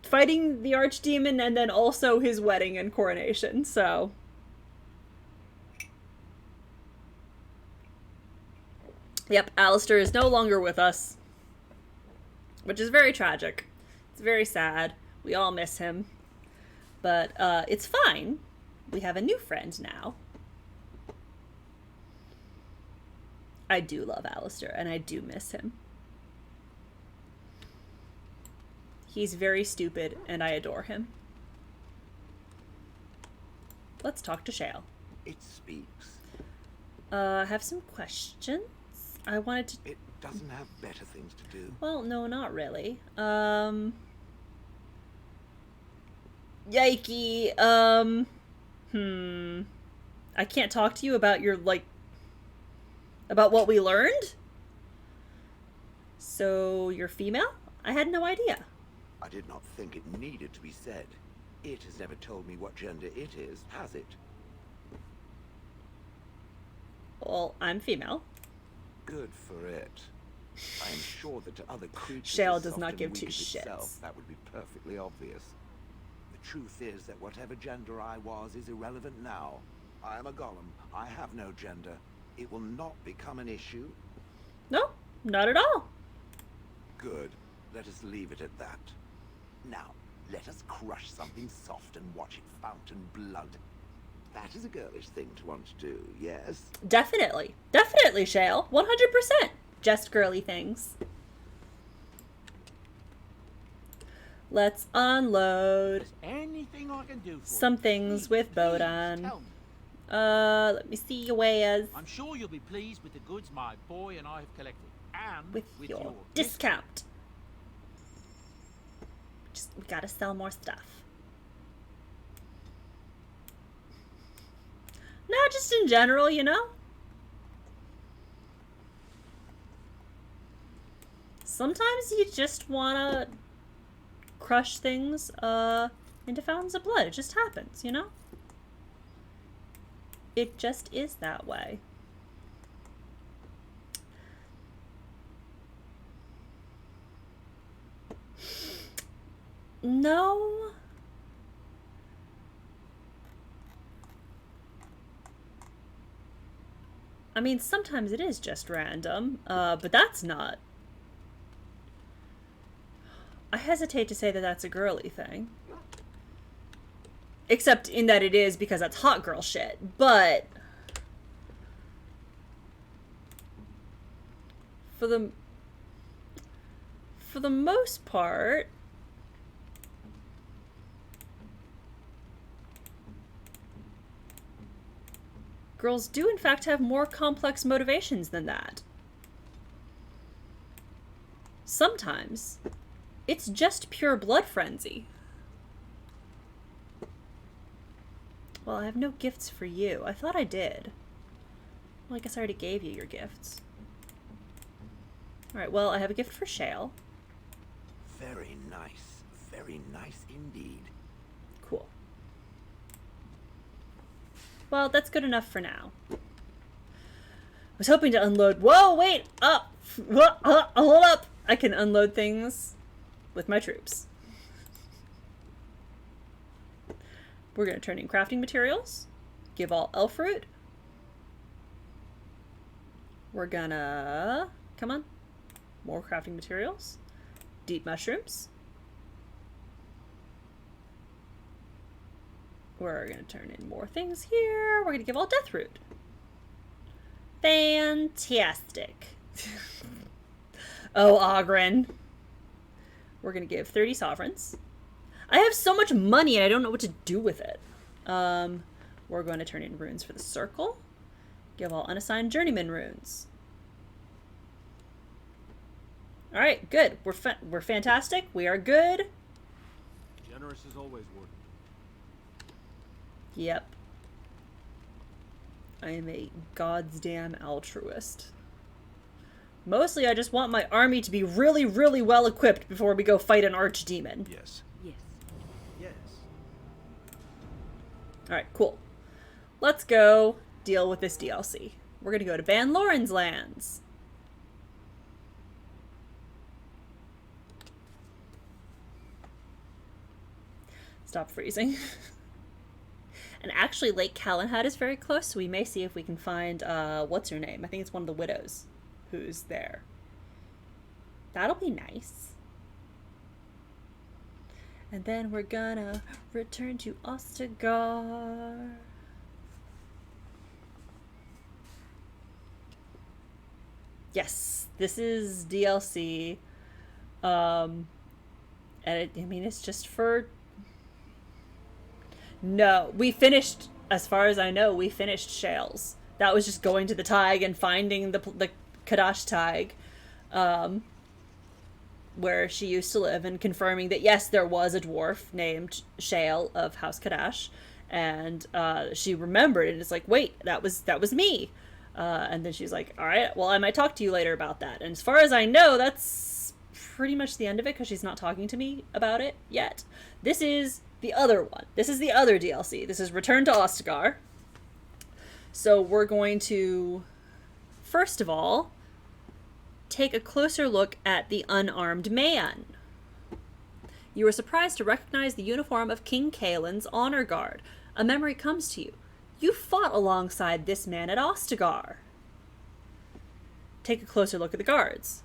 fighting the Archdemon and then also his wedding and coronation, so... Yep, Alistair is no longer with us, which is very tragic. It's very sad. We all miss him. But it's fine. We have a new friend now. I do love Alistair, and I do miss him. He's very stupid, and I adore him. Let's talk to Shale. It speaks. I have some questions. I wanted to... It doesn't have better things to do. Well, no, not really. Yikey. I can't talk to you about your, like... about what we learned? So, you're female? I had no idea. I did not think it needed to be said. It has never told me what gender it is, has it? Well, I'm female. Good for it. I am sure that to other creatures Shale as does soft not and give weak two as itself, shits. that would be perfectly obvious. The truth is that whatever gender I was is irrelevant now. I am a golem. I have no gender. It will not become an issue. No, not at all. Good. Let us leave it at that. Now, let us crush something soft and watch it fountain blood. That is a girlish thing to want to do, yes? Definitely. Definitely, Shale. 100%. Just girly things. Let's unload Anything I can do for some you, things please, with please Bodan. tell me. Let me see your wares. I'm sure you'll be pleased with the goods my boy and I have collected, and With your discount. Just, we gotta sell more stuff. No, just in general, you know? Sometimes you just wanna crush things into fountains of blood. It just happens, you know? It just is that way. No. I mean, sometimes it is just random, but that's not. I hesitate to say that that's a girly thing. Except in that it is, because that's hot girl shit, but... For the most part... Girls do in fact have more complex motivations than that. Sometimes, it's just pure blood frenzy. Well, I have no gifts for you. I thought I did. Well, I guess I already gave you your gifts. Alright, well, I have a gift for Shale. Very nice indeed. Cool. Well, that's good enough for now. I was hoping to unload... Whoa, wait! Up! Hold up! I can unload things with my troops. We're going to turn in crafting materials. Give all elf fruit. We're gonna... Come on. More crafting materials. Deep mushrooms. We're gonna turn in more things here. We're gonna give all death root. Fantastic. Oh, Ogren. We're gonna give 30 sovereigns. I have so much money and I don't know what to do with it. We're going to turn in runes for the circle. Give all unassigned journeyman runes. All right, good. We're fantastic. We are good. Generous as always, Warden. Yep. I am a goddamn altruist. Mostly, I just want my army to be really, really well equipped before we go fight an archdemon. Yes. Yes. Yes. All right, cool. Let's go deal with this DLC. We're gonna go to Ban Loren's lands. Stop freezing. And actually, Lake Calenhad is very close, so we may see if we can find, what's her name? I think it's one of the widows who's there. That'll be nice. And then we're gonna return to Ostagar. Yes, this is DLC. And I mean, it's just for... No, we finished, as far as I know, we finished Shales. That was just going to the Tig and finding the Kadash Tig, where she used to live, and confirming that, yes, there was a dwarf named Shale of House Kadash, and she remembered, and it's like, wait, that was me. And then she's like, all right, well, I might talk to you later about that. And as far as I know, that's pretty much the end of it, because she's not talking to me about it yet. This is the other one. This is the other DLC. This is Return to Ostagar. So we're going to, first of all, take a closer look at the unarmed man. You are surprised to recognize the uniform of King Kaelin's honor guard. A memory comes to you. You fought alongside this man at Ostagar. Take a closer look at the guards.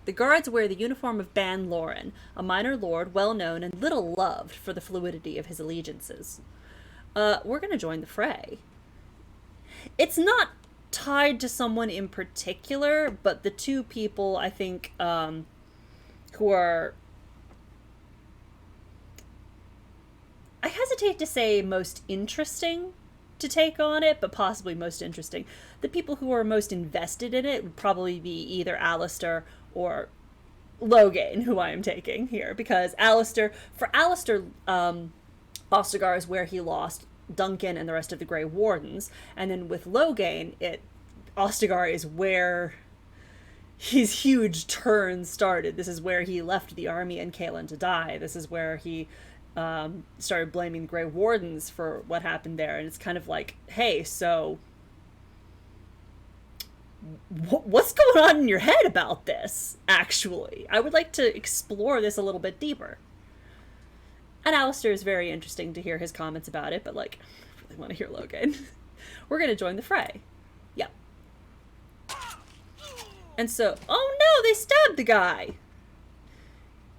The guards wear the uniform of Ban Loren, a minor lord well known and little loved for the fluidity of his allegiances. We're going to join the fray. It's not tied to someone in particular, but the two people, I think, who are... I hesitate to say most interesting to take on it, but possibly most interesting. The people who are most invested in it would probably be either Alistair or Logain, who I am taking here, because Alistair, Ostagar is where he lost Duncan and the rest of the Grey Wardens, and then with Logain, Ostagar is where his huge turn started. This is where he left the army in Kaelin to die. This is where he started blaming the Grey Wardens for what happened there, and it's kind of like, hey, so what's going on in your head about this, actually? I would like to explore this a little bit deeper. And Alistair is very interesting to hear his comments about it, but, like, I really want to hear Logan. We're going to join the fray. Yep. And so, oh no, they stabbed the guy!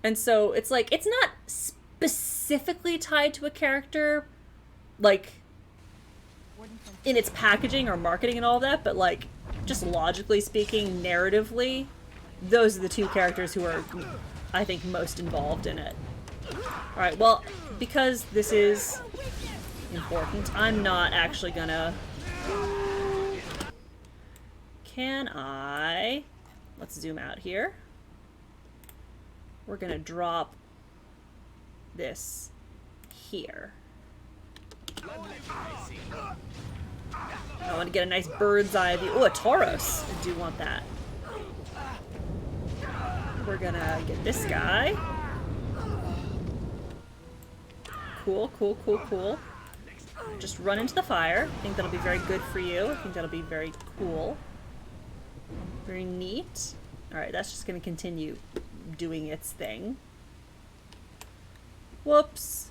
And so, it's like, it's not specifically tied to a character, like, in its packaging or marketing and all that, but, like, just logically speaking, narratively, those are the two characters who are, I think, most involved in it. Alright, well, because this is important, I'm not actually gonna... Can I... Let's zoom out here. We're gonna drop this here. I want to get a nice bird's eye view. Oh, a Tauros. I do want that. We're gonna get this guy. Cool, cool, cool, cool. Just run into the fire. I think that'll be very good for you. I think that'll be very cool. Very neat. Alright, that's just gonna continue doing its thing. Whoops.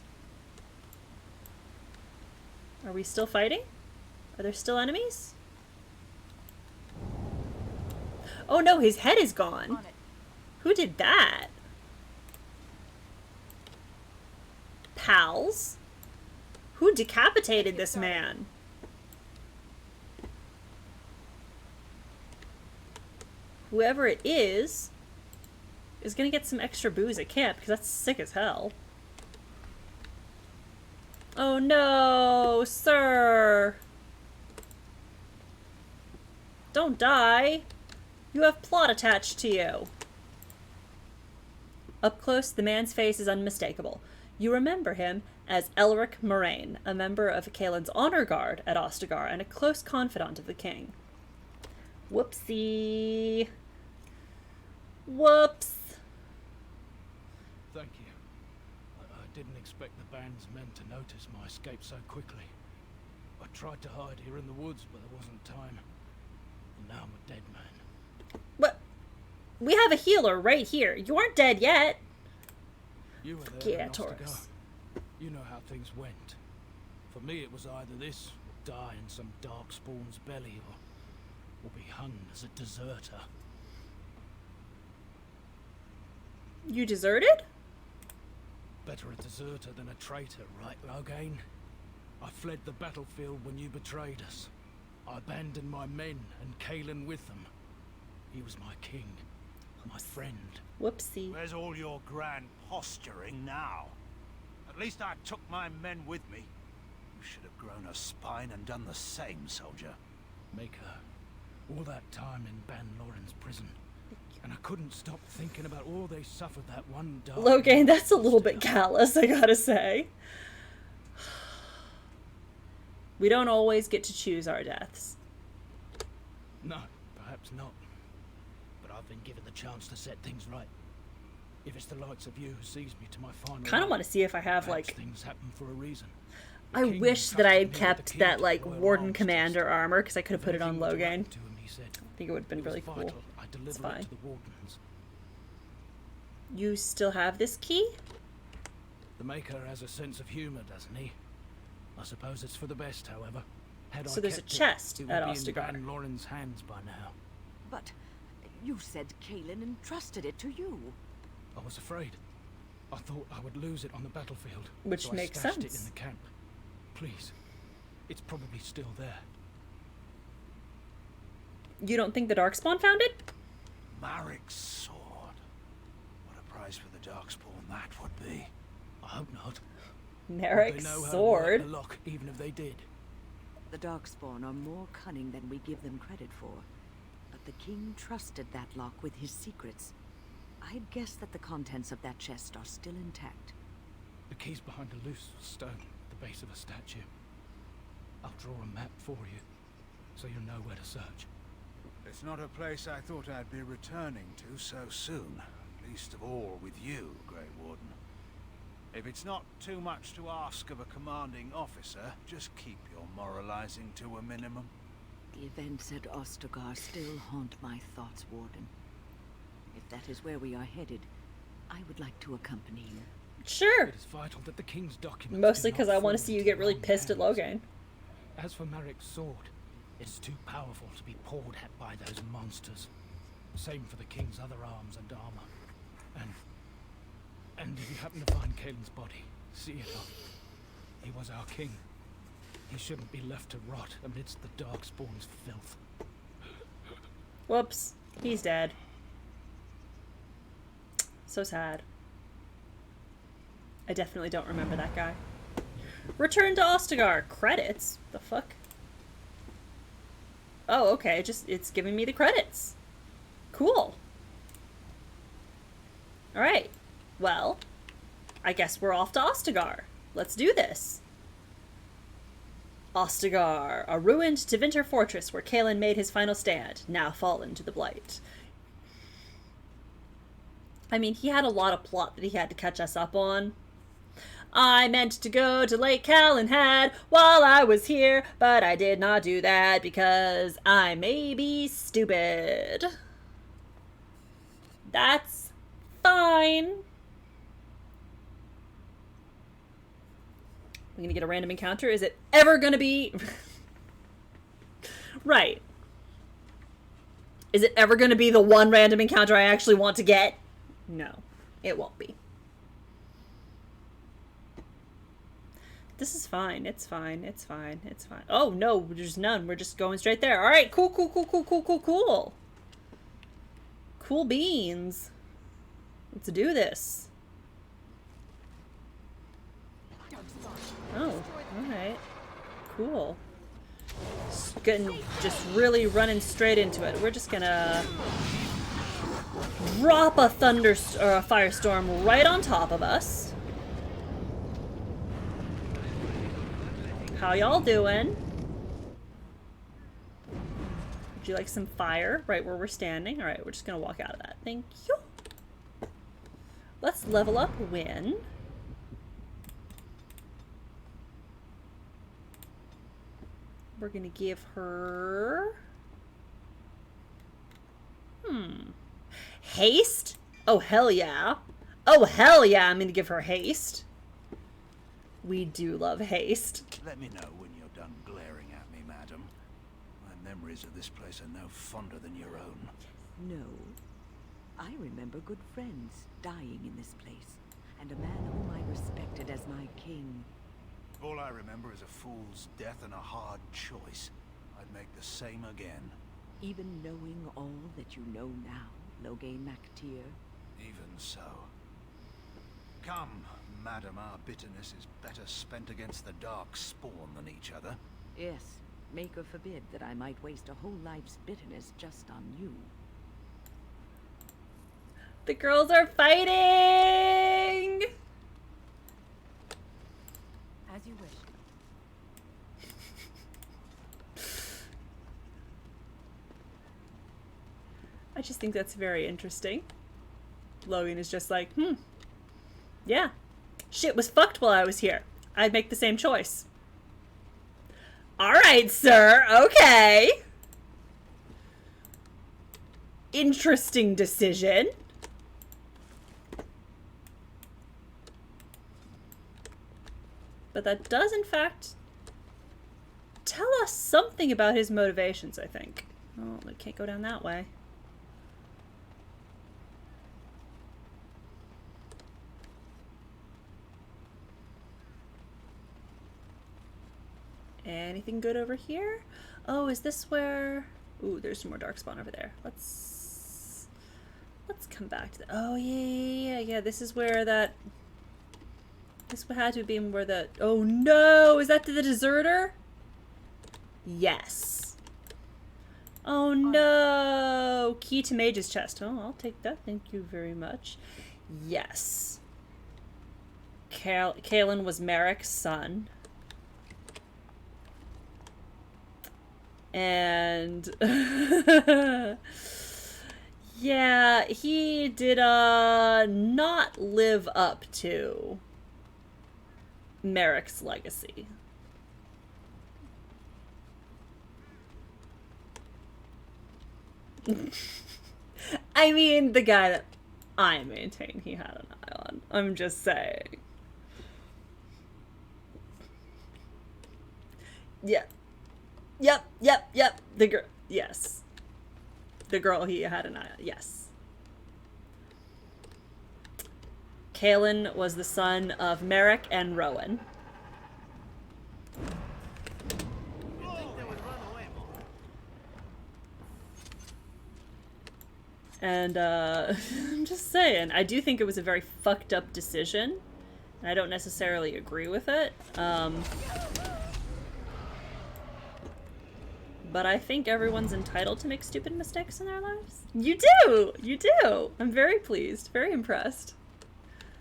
Are we still fighting? Are there still enemies? Oh no, his head is gone. On it. Who did that? Pals? Who decapitated this man? Whoever it is gonna get some extra booze at camp, because that's sick as hell. Oh no, sir! Don't die! You have plot attached to you. Up close, the man's face is unmistakable. You remember him as Elric Moraine, a member of Kaelin's honor guard at Ostagar and a close confidant of the king. Whoopsie. Whoops. Thank you. I didn't expect the band's men to notice my escape so quickly. I tried to hide here in the woods, but there wasn't time. And now I'm a dead man. What? We have a healer right here. You aren't dead yet. You were there Yeah, in Ostagar. Taurus. You know how things went. For me, it was either this, or die in some darkspawn's belly, or be hung as a deserter. You deserted? Better a deserter than a traitor, right, Loghain? I fled the battlefield when you betrayed us. I abandoned my men, and Kaelin with them. He was my king, my friend. Whoopsie. Where's all your grand posturing now? At least I took my men with me. You should have grown a spine and done the same, soldier. Maker, all that time in Ban Loren's prison, and I couldn't stop thinking about all they suffered that one dark Loghain, night. that's a little bit callous, I gotta say. We don't always get to choose our deaths. No, perhaps not. But I've been given the chance to set things right. If it's the likes of you who sees me to my final Kind of night, want to see if I have, perhaps like... things happen for a reason. The I king wish that I had entrusted me with the kept key that, to like, royal Warden arms Commander chest. armor, because I could have If put it on anything were to Loghain. happen to him, he said, I think it would have been it was really cool. vital I deliver fine. it to the wardens. You still have this key? The Maker has a sense of humor, doesn't he? I suppose it's for the best, however. Had So I there's a kept it, chest it at would be in Ostagar. Ban Loren's hands by now. But you said Kaelin entrusted it to you. I was afraid. I thought I would lose it on the battlefield. Which so makes I stashed sense. it in the camp. Please. It's probably still there. You don't think the Darkspawn found it? Marik's sword. What a prize for the Darkspawn that would be. I hope not. Merrick's They know how to sword. work the lock, even if they did. The Darkspawn are more cunning than we give them credit for. But the king trusted that lock with his secrets. I'd guess that the contents of that chest are still intact. The key's behind a loose stone at the base of a statue. I'll draw a map for you, so you'll know where to search. It's not a place I thought I'd be returning to so soon. Least of all with you, Grey Warden. If it's not too much to ask of a commanding officer, just keep your moralizing to a minimum. The events at Ostagar still haunt my thoughts, Warden. If that is where we are headed, I would like to accompany you. Sure. It is vital that the king's documents Mostly do not because I want to fall see you into get really wrong pissed at hands. Loghain. As for Marik's sword, it's too powerful to be pawed at by those monsters. Same for the king's other arms and armor. And if you happen to find Kaelin's body, see it off. He was our king. He shouldn't be left to rot amidst the Darkspawn's filth. Whoops. He's dead. So sad. I definitely don't remember that guy. Return to Ostagar. Credits? The fuck? Oh, okay. It's giving me the credits. Cool. Alright. Well, I guess we're off to Ostagar. Let's do this. Ostagar, a ruined Tevinter fortress where Kaelin made his final stand, now fallen to the Blight. I mean, he had a lot of plot that he had to catch us up on. I meant to go to Lake Calenhad while I was here, but I did not do that because I may be stupid. That's fine. I'm gonna get a random encounter. Is it ever gonna be... Right. Is it ever gonna be the one random encounter I actually want to get? No, it won't be. This is fine. It's fine. It's fine. It's fine. Oh, no, there's none. We're just going straight there. All right, cool, cool, cool, cool, cool, cool, cool. Cool beans. Let's do this. Oh, alright. Cool. Just really running straight into it. We're just gonna drop a or a firestorm right on top of us. How y'all doing? Would you like some fire right where we're standing? Alright, we're just gonna walk out of that. Thank you. Let's level up Win. We're gonna give her... Haste? Oh, hell yeah. Oh, hell yeah, I'm gonna give her haste. We do love haste. Let me know when you're done glaring at me, madam. My memories of this place are no fonder than your own. No. I remember good friends dying in this place, and a man whom I respected as my king. All I remember is a fool's death and a hard choice. I'd make the same again. Even knowing all that you know now, Loghain MacTier? Even so. Come, madam, our bitterness is better spent against the dark spawn than each other. Yes, Maker forbid that I might waste a whole life's bitterness just on you. The girls are fighting! As you wish. I just think that's very interesting. Logan is just like, yeah. Shit was fucked while I was here. I'd make the same choice. Alright, sir. Okay. Interesting decision. But that does, in fact, tell us something about his motivations, I think. Oh, we can't go down that way. Anything good over here? Oh, is this where... Ooh, there's some more darkspawn over there. Let's come back to that. Oh, yeah. This is where that... This had to be where the... Oh, no! Is that the deserter? Yes. Oh, no! Key to Mage's chest. Oh, I'll take that. Thank you very much. Yes. Kalen was Merrick's son. And... yeah, he did, not live up to Merrick's legacy. I mean, the guy that I maintain he had an eye on. I'm just saying. Yeah. Yep. The girl. Yes. The girl he had an eye on. Yes. Kalen was the son of Merrick and Rowan. And, I'm just saying, I do think it was a very fucked up decision. And I don't necessarily agree with it. But I think everyone's entitled to make stupid mistakes in their lives. You do! You do! I'm very pleased, very impressed.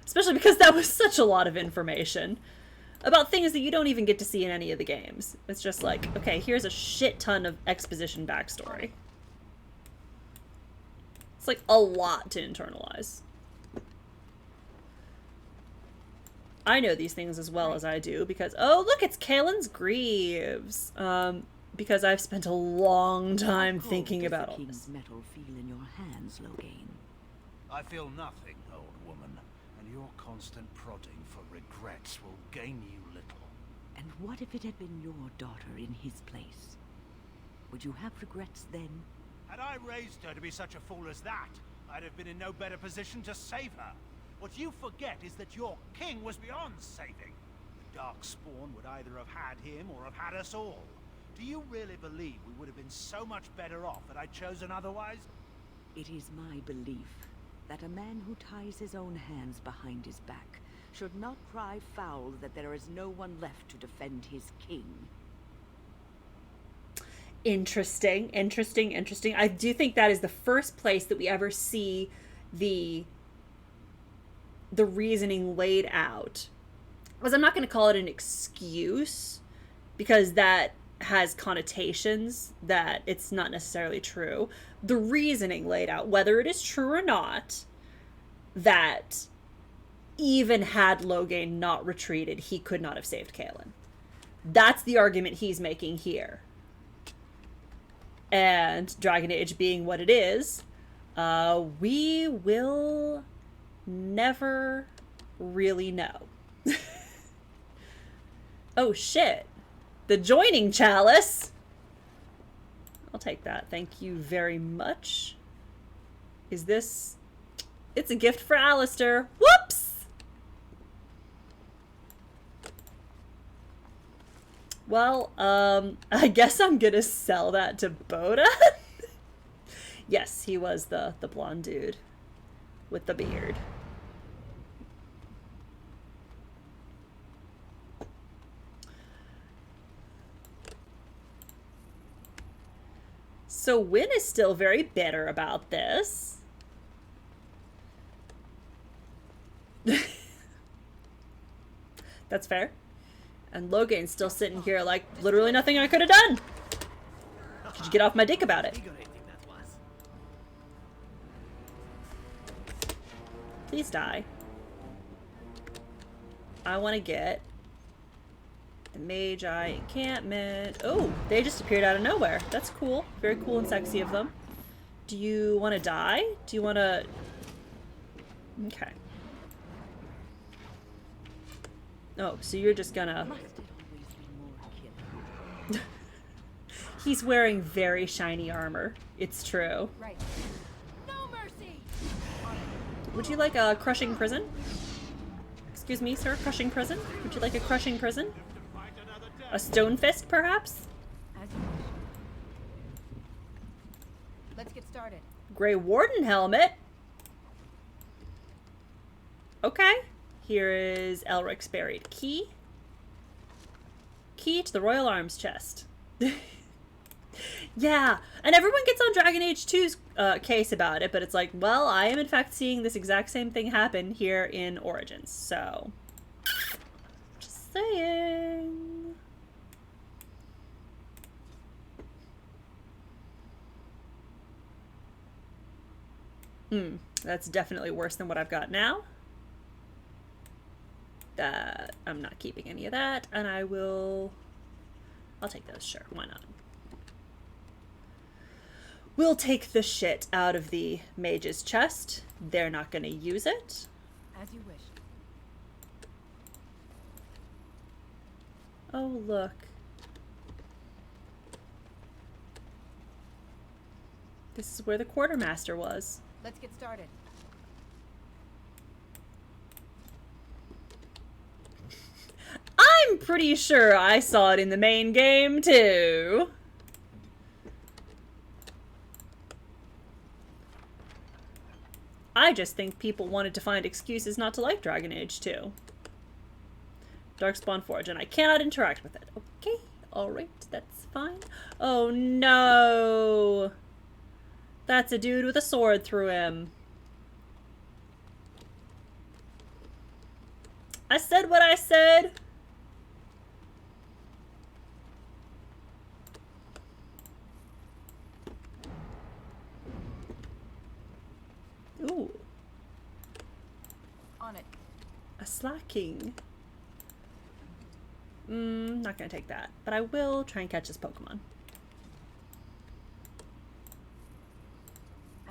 Especially because that was such a lot of information about things that you don't even get to see in any of the games. It's just like, okay, here's a shit ton of exposition backstory. It's like a lot to internalize. I know these things as well as I do because, oh look, it's Kalen's Greaves. Because I've spent a long time thinking about all this. Metal feel in your hands, Loghain? I feel nothing, old woman, and your constant prodding for regrets will gain you little. And what if it had been your daughter in his place? Would you have regrets then? Had I raised her to be such a fool as that, I'd have been in no better position to save her. What you forget is that your king was beyond saving. The Darkspawn would either have had him or have had us all. Do you really believe we would have been so much better off had I chosen otherwise? It is my belief that a man who ties his own hands behind his back should not cry foul that there is no one left to defend his king. Interesting, interesting, interesting. I do think that is the first place that we ever see the reasoning laid out. Because I'm not going to call it an excuse, because that has connotations that it's not necessarily true. The reasoning laid out, whether it is true or not, that even had Loghain not retreated, he could not have saved Kaelin. That's the argument he's making here. And Dragon Age being what it is, we will never really know. Oh shit. The joining chalice. I'll take that. Thank you very much. Is this... It's a gift for Alistair. Whoops! Well, I guess I'm gonna sell that to Boda. Yes, he was the blonde dude with the beard. So Wynn is still very bitter about this. That's fair. And Loghain's still sitting here like, literally nothing I could have done. Did you get off my dick about it? Please die. I want to get the Magi encampment. Oh, they just appeared out of nowhere. That's cool. Very cool and sexy of them. Do you want to die? Do you want to... Okay. Oh, so you're just gonna... He's wearing very shiny armor. It's true. Right. No mercy. Would you like a crushing prison? Excuse me, sir. Crushing prison? Would you like a crushing prison? A stone fist, perhaps? As you wish. Let's get started. Grey Warden helmet. Okay. Here is Elric's buried key. Key to the Royal Arms chest. Yeah, and everyone gets on Dragon Age 2's case about it, but it's like, well, I am in fact seeing this exact same thing happen here in Origins, so... Just saying... That's definitely worse than what I've got now. That I'm not keeping any of that, and I'll take those, sure, why not? We'll take the shit out of the mage's chest. They're not gonna use it. As you wish. Oh, look. This is where the quartermaster was. Let's get started. I'm pretty sure I saw it in the main game, too. I just think people wanted to find excuses not to like Dragon Age 2. Darkspawn Forge, and I cannot interact with it. Okay, alright, that's fine. Oh no! That's a dude with a sword through him. I said what I said! Ooh. On it. A slacking. Not gonna take that, but I will try and catch this Pokemon.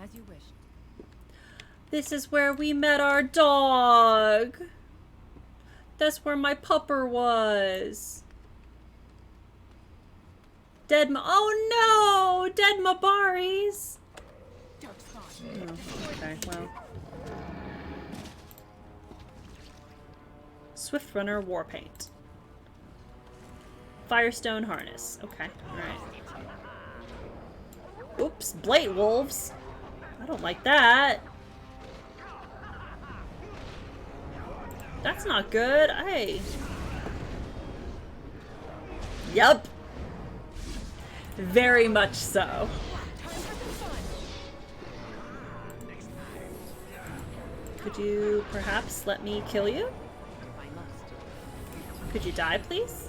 As you wish. This is where we met our dog. That's where my pupper was. Oh no! Dead Mabaris! Darkspawn. Oh, okay, well. Swift Runner Warpaint. Firestone Harness. Okay, alright. Oops, Blight Wolves. I don't like that. That's not good. Hey. Yup. Very much so. Could you perhaps let me kill you? I must. Could you die, please?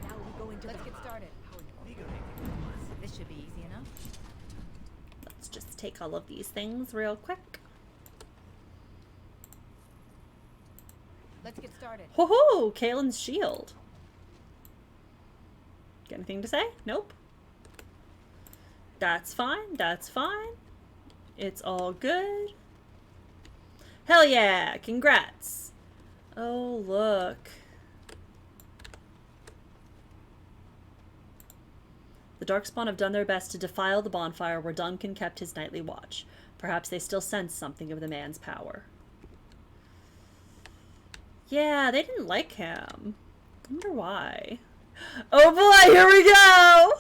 Now we go into Let's get started. This should be easy enough. Let's just take all of these things real quick. Let's get started. Ho ho! Kalen's shield. Got anything to say? Nope. That's fine. That's fine. It's all good. Hell yeah! Congrats! Oh, look. The Darkspawn have done their best to defile the bonfire where Duncan kept his nightly watch. Perhaps they still sense something of the man's power. Yeah, they didn't like him. I wonder why. Oh boy, here we go!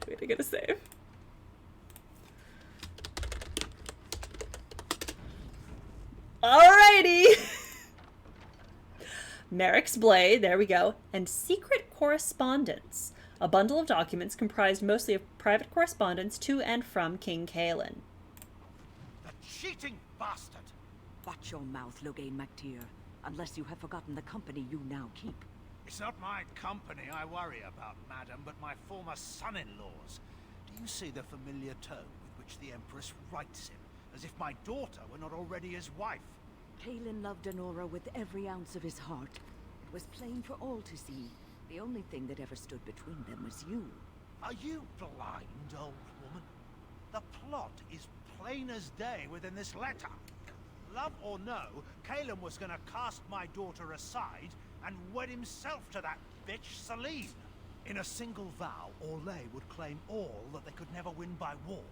Wait, I gotta save. Alrighty! Merrick's Blade, there we go. And Secret Correspondence. A bundle of documents comprised mostly of private correspondence to and from King Kalen. The cheating bastard! Watch your mouth, Logain MacTier, unless you have forgotten the company you now keep. It's not my company I worry about, madam, but my former son-in-law's. Do you see the familiar tone with which the Empress writes him? As if my daughter were not already his wife. Kalen loved Anora with every ounce of his heart. It was plain for all to see. The only thing that ever stood between them was you. Are you blind, old woman? The plot is plain as day within this letter. Love or no, Kalen was gonna cast my daughter aside and wed himself to that bitch Celine. In a single vow, Orlais would claim all that they could never win by war.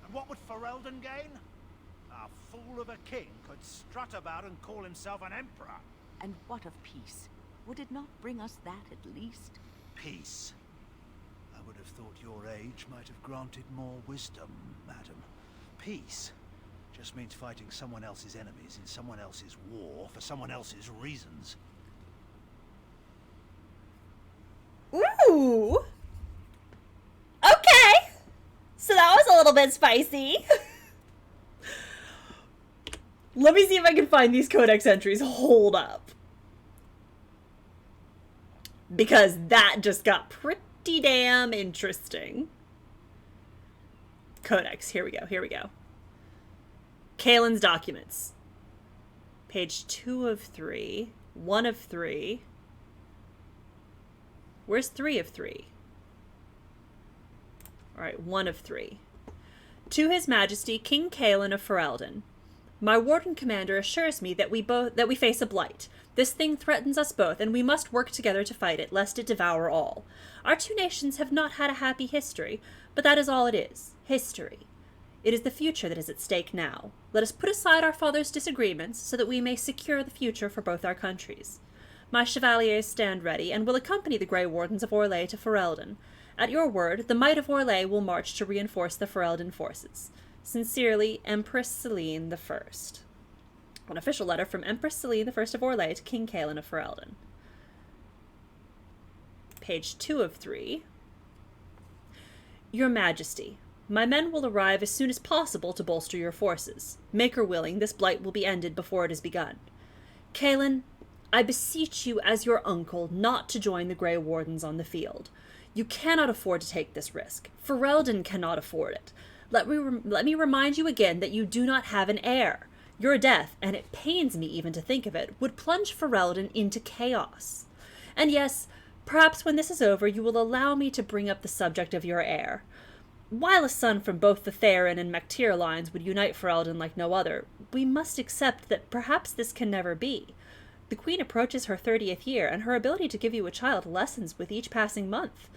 And what would Ferelden gain? A fool of a king could strut about and call himself an emperor. And what of peace? Would it not bring us that at least? Peace. I would have thought your age might have granted more wisdom, madam. Peace just means fighting someone else's enemies in someone else's war for someone else's reasons. Ooh! Okay! So that was a little bit spicy. Let me see if I can find these codex entries. Hold up. Because that just got pretty damn interesting. Codex, here we go, here we go. Kalen's documents. Page 2 of 3. 1 of 3. Where's 3 of 3? Alright, 1 of 3. To His Majesty, King Kalen of Ferelden. My warden commander assures me that we face a blight. This thing threatens us both, and we must work together to fight it, lest it devour all. Our two nations have not had a happy history, but that is all it is. History. It is the future that is at stake now. Let us put aside our father's disagreements, so that we may secure the future for both our countries. My chevaliers stand ready, and will accompany the Grey Wardens of Orlais to Ferelden. At your word, the might of Orlais will march to reinforce the Ferelden forces. Sincerely, Empress Celine I. An official letter from Empress Celine I of Orlais to King Kalen of Ferelden. Page 2 of 3. Your Majesty, my men will arrive as soon as possible to bolster your forces. Maker willing, this blight will be ended before it has begun. Kalen, I beseech you as your uncle not to join the Grey Wardens on the field. You cannot afford to take this risk. Ferelden cannot afford it. Let me remind you again that you do not have an heir. Your death, and it pains me even to think of it, would plunge Ferelden into chaos. And yes, perhaps when this is over you will allow me to bring up the subject of your heir. while a son from both the Theron and Mactyr lines would unite Ferelden like no other, we must accept that perhaps this can never be. The Queen approaches her 30th year, and her ability to give you a child lessens with each passing month.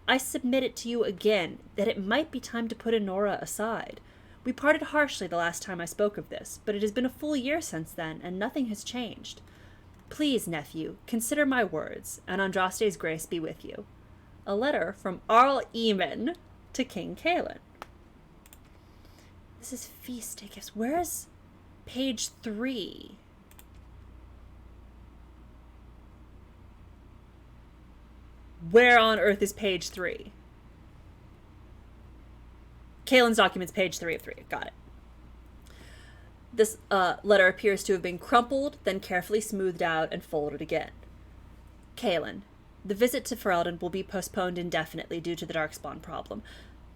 I submit it to you again that it might be time to put Enora aside. We parted harshly the last time I spoke of this, but it has been a full year since then, and nothing has changed. Please, nephew, consider my words, and Andraste's grace be with you. A letter from Arl Eamon to King Cailan. This is feast day gifts. Where's page 3? Where on earth is page 3? Cailan's documents, page 3 of 3. Got it. This letter appears to have been crumpled, then carefully smoothed out and folded again. Cailan, the visit to Ferelden will be postponed indefinitely due to the Darkspawn problem.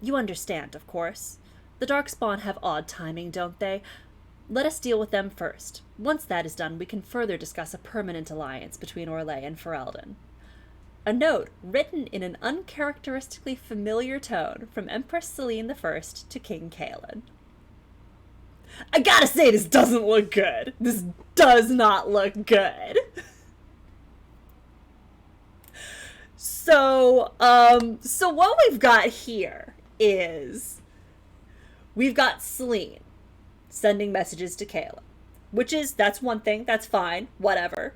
You understand, of course. The Darkspawn have odd timing, don't they? Let us deal with them first. Once that is done, we can further discuss a permanent alliance between Orlais and Ferelden. A note written in an uncharacteristically familiar tone from Empress Selene I to King Cailan. I gotta say, this doesn't look good. This does not look good. So what we've got here is we've got Selene sending messages to Cailan, that's one thing, that's fine, whatever.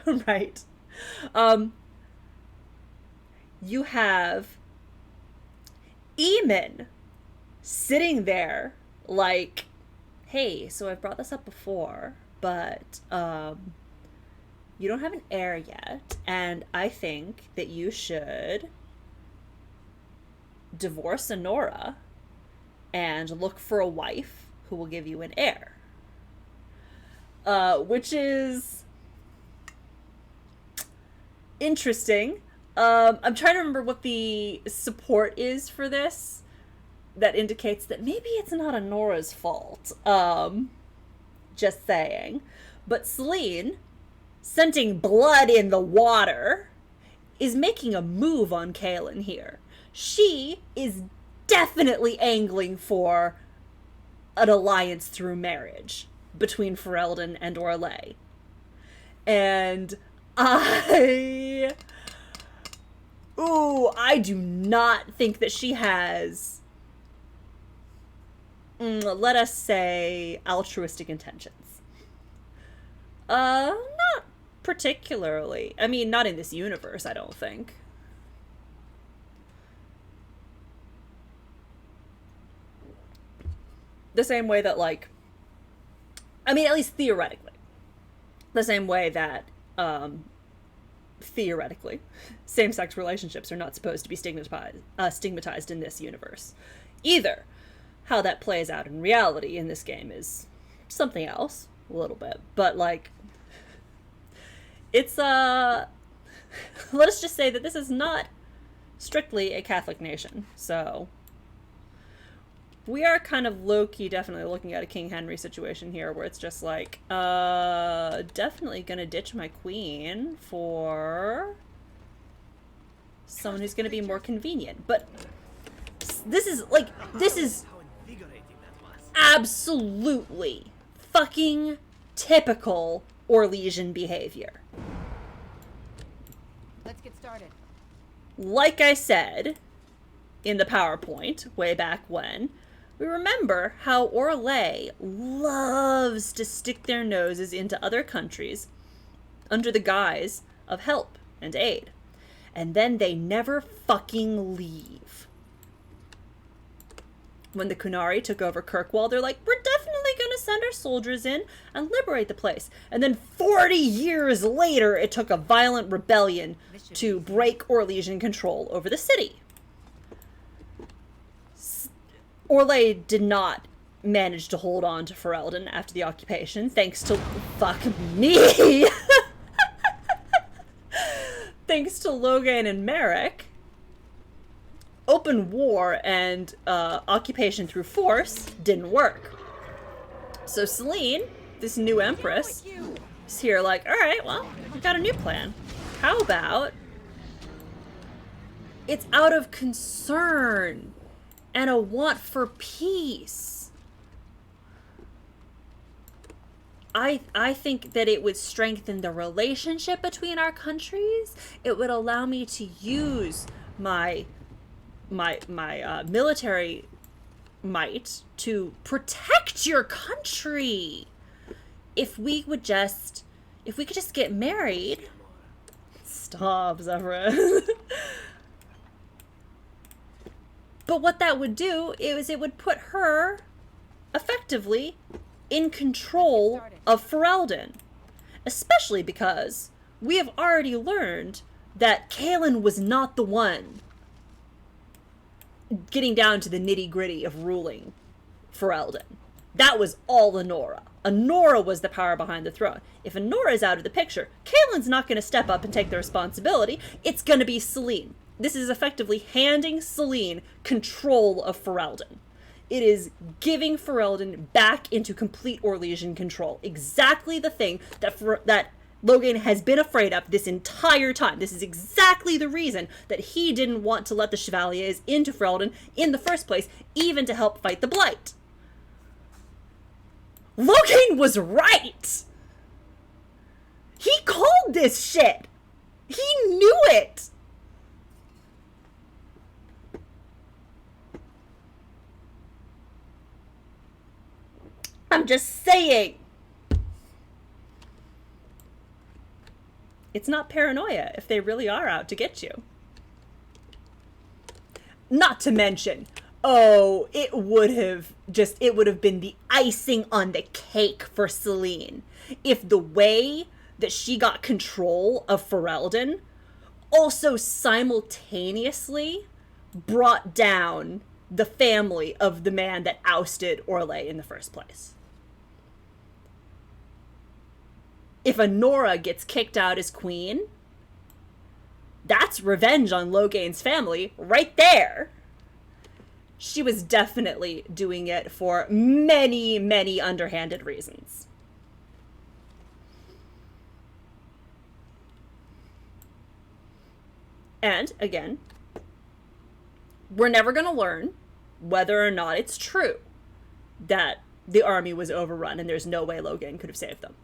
Right. You have Eamon sitting there like, hey, so I've brought this up before, but you don't have an heir yet, and I think that you should divorce Enora and look for a wife who will give you an heir. Which is interesting. I'm trying to remember what the support is for this that indicates that maybe it's not Enora's fault. Just saying. But Selene, scenting blood in the water, is making a move on Cailan here. She is definitely angling for an alliance through marriage between Ferelden and Orlais. And I do not think that she has, let us say, altruistic intentions. Not particularly. I mean, not in this universe, I don't think. The same way that, like, I mean, at least theoretically. The same way that, theoretically, same-sex relationships are not supposed to be stigmatized in this universe. Either. How that plays out in reality in this game is something else, a little bit. But, like, it's, let us just say that this is not strictly a Catholic nation, so we are kind of low-key definitely looking at a King Henry situation here where it's just like, definitely gonna ditch my queen for someone who's gonna be more convenient. But this is absolutely fucking typical Orlesian behavior. Let's get started. Like I said in the PowerPoint way back when, we remember how Orlais loves to stick their noses into other countries under the guise of help and aid. And then they never fucking leave. When the Kunari took over Kirkwall, they're like, we're definitely gonna send our soldiers in and liberate the place. And then 40 years later, it took a violent rebellion to break Orlesian control over the city. Orlais did not manage to hold on to Ferelden after the occupation, thanks to, fuck me, thanks to Logain and Merrick. Open war and occupation through force didn't work. So Selene, this new empress, is here like, alright, well, we got a new plan. How about It's out of concern and a want for peace. I think that it would strengthen the relationship between our countries. It would allow me to use my military might to protect your country. If we could just get married. Stop, Zephyr. But what that would do is it would put her effectively in control of Ferelden. Especially because we have already learned that Kaelin was not the one getting down to the nitty-gritty of ruling Ferelden. That was all Anora. Anora was the power behind the throne. If Anora is out of the picture, Kaelin's not going to step up and take the responsibility. It's going to be Selene. This is effectively handing Selene control of Ferelden. It is giving Ferelden back into complete Orlesian control. Exactly the thing that Logain has been afraid of this entire time. This is exactly the reason that he didn't want to let the Chevaliers into Ferelden in the first place, even to help fight the Blight. Logain was right! He called this shit! He knew it! I'm just saying. It's not paranoia if they really are out to get you. Not to mention, oh, it would have been the icing on the cake for Selene if the way that she got control of Ferelden also simultaneously brought down the family of the man that ousted Orlais in the first place. If Anora gets kicked out as queen, that's revenge on Logain's family right there. She was definitely doing it for many, many underhanded reasons. And, again, we're never going to learn whether or not it's true that the army was overrun and there's no way Logain could have saved them.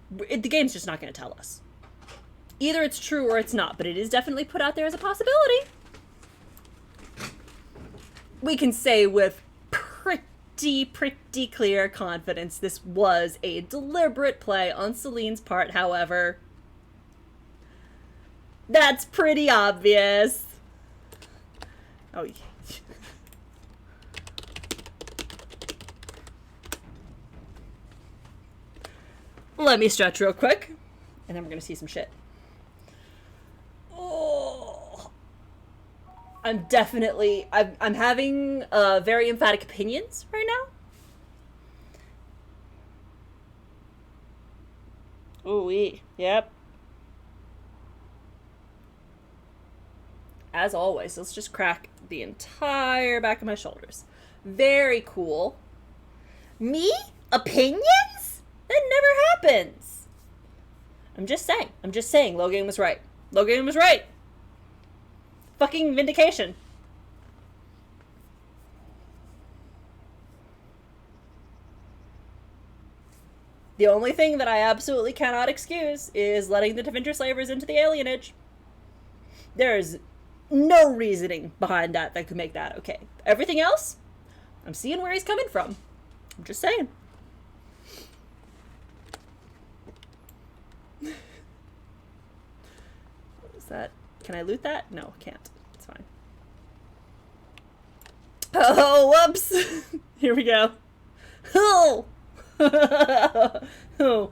The game's just not going to tell us. Either it's true or it's not, but it is definitely put out there as a possibility. We can say with pretty clear confidence this was a deliberate play on Selene's part, however. That's pretty obvious. Oh, yeah. Let me stretch real quick, and then we're gonna see some shit. Oh, I'm having very emphatic opinions right now. Ooh-wee, yep. As always, let's just crack the entire back of my shoulders. Very cool. Me? Opinions? That never happens. I'm just saying, Logain was right. Logain was right. Fucking vindication. The only thing that I absolutely cannot excuse is letting the Tevinter slavers into the alienage. There's no reasoning behind that could make that okay. Everything else, I'm seeing where he's coming from. I'm just saying. That, can I loot that? No, I can't. It's fine. Oh, whoops! Here we go. Oh! Oh,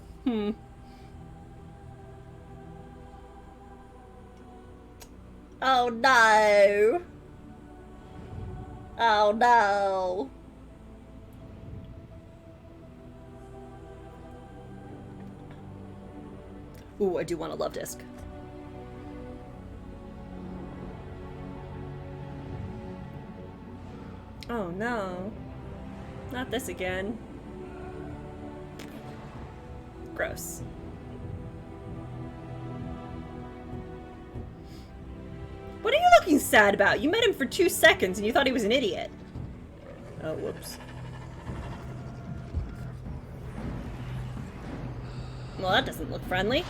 Oh no! Oh no! Ooh, I do want a love disc. Oh no. Not this again. Gross. looking sad about? You met him for 2 seconds and you thought he was an idiot. Oh, whoops. Well, that doesn't look friendly.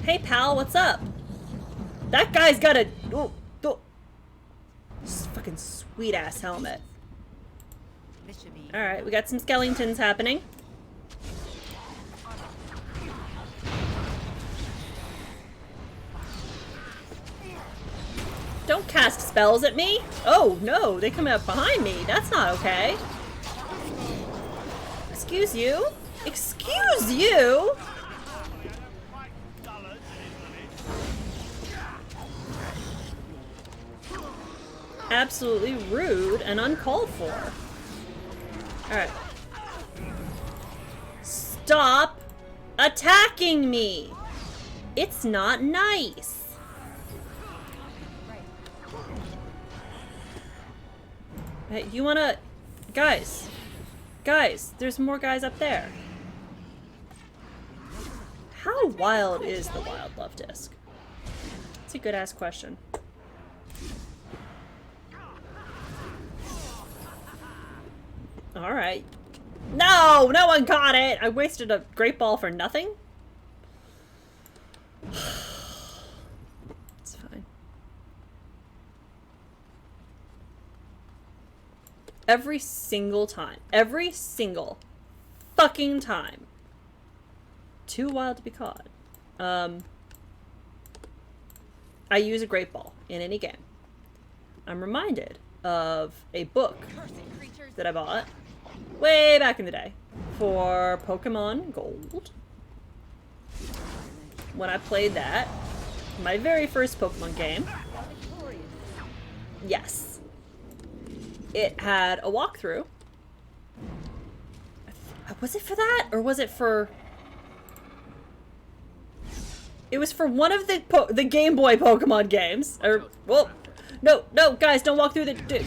Hey, pal, what's up? That guy's got a... Oh, oh. Fucking sweet-ass helmet. This should be Alright, we got some skeletons happening. Don't cast spells at me! Oh, no, they come up behind me. That's not okay. Excuse you? Excuse you? Absolutely rude and uncalled for. Alright. Stop attacking me! It's not nice. Hey, you wanna... Guys. Guys, there's more guys up there. How wild is the Wild Love Disc? It's a good-ass question. Alright. No! No one caught it! I wasted a great ball for nothing? It's fine. Every single time. Every single fucking time. Too wild to be caught. I use a great ball in any game. I'm reminded of a book that I bought way back in the day for Pokemon Gold. When I played that, my very first Pokemon game. Yes. It had a walkthrough. Was it for that? Or was it for... It was for one of the Game Boy Pokemon games. Or, well, no, no, guys, don't walk through the...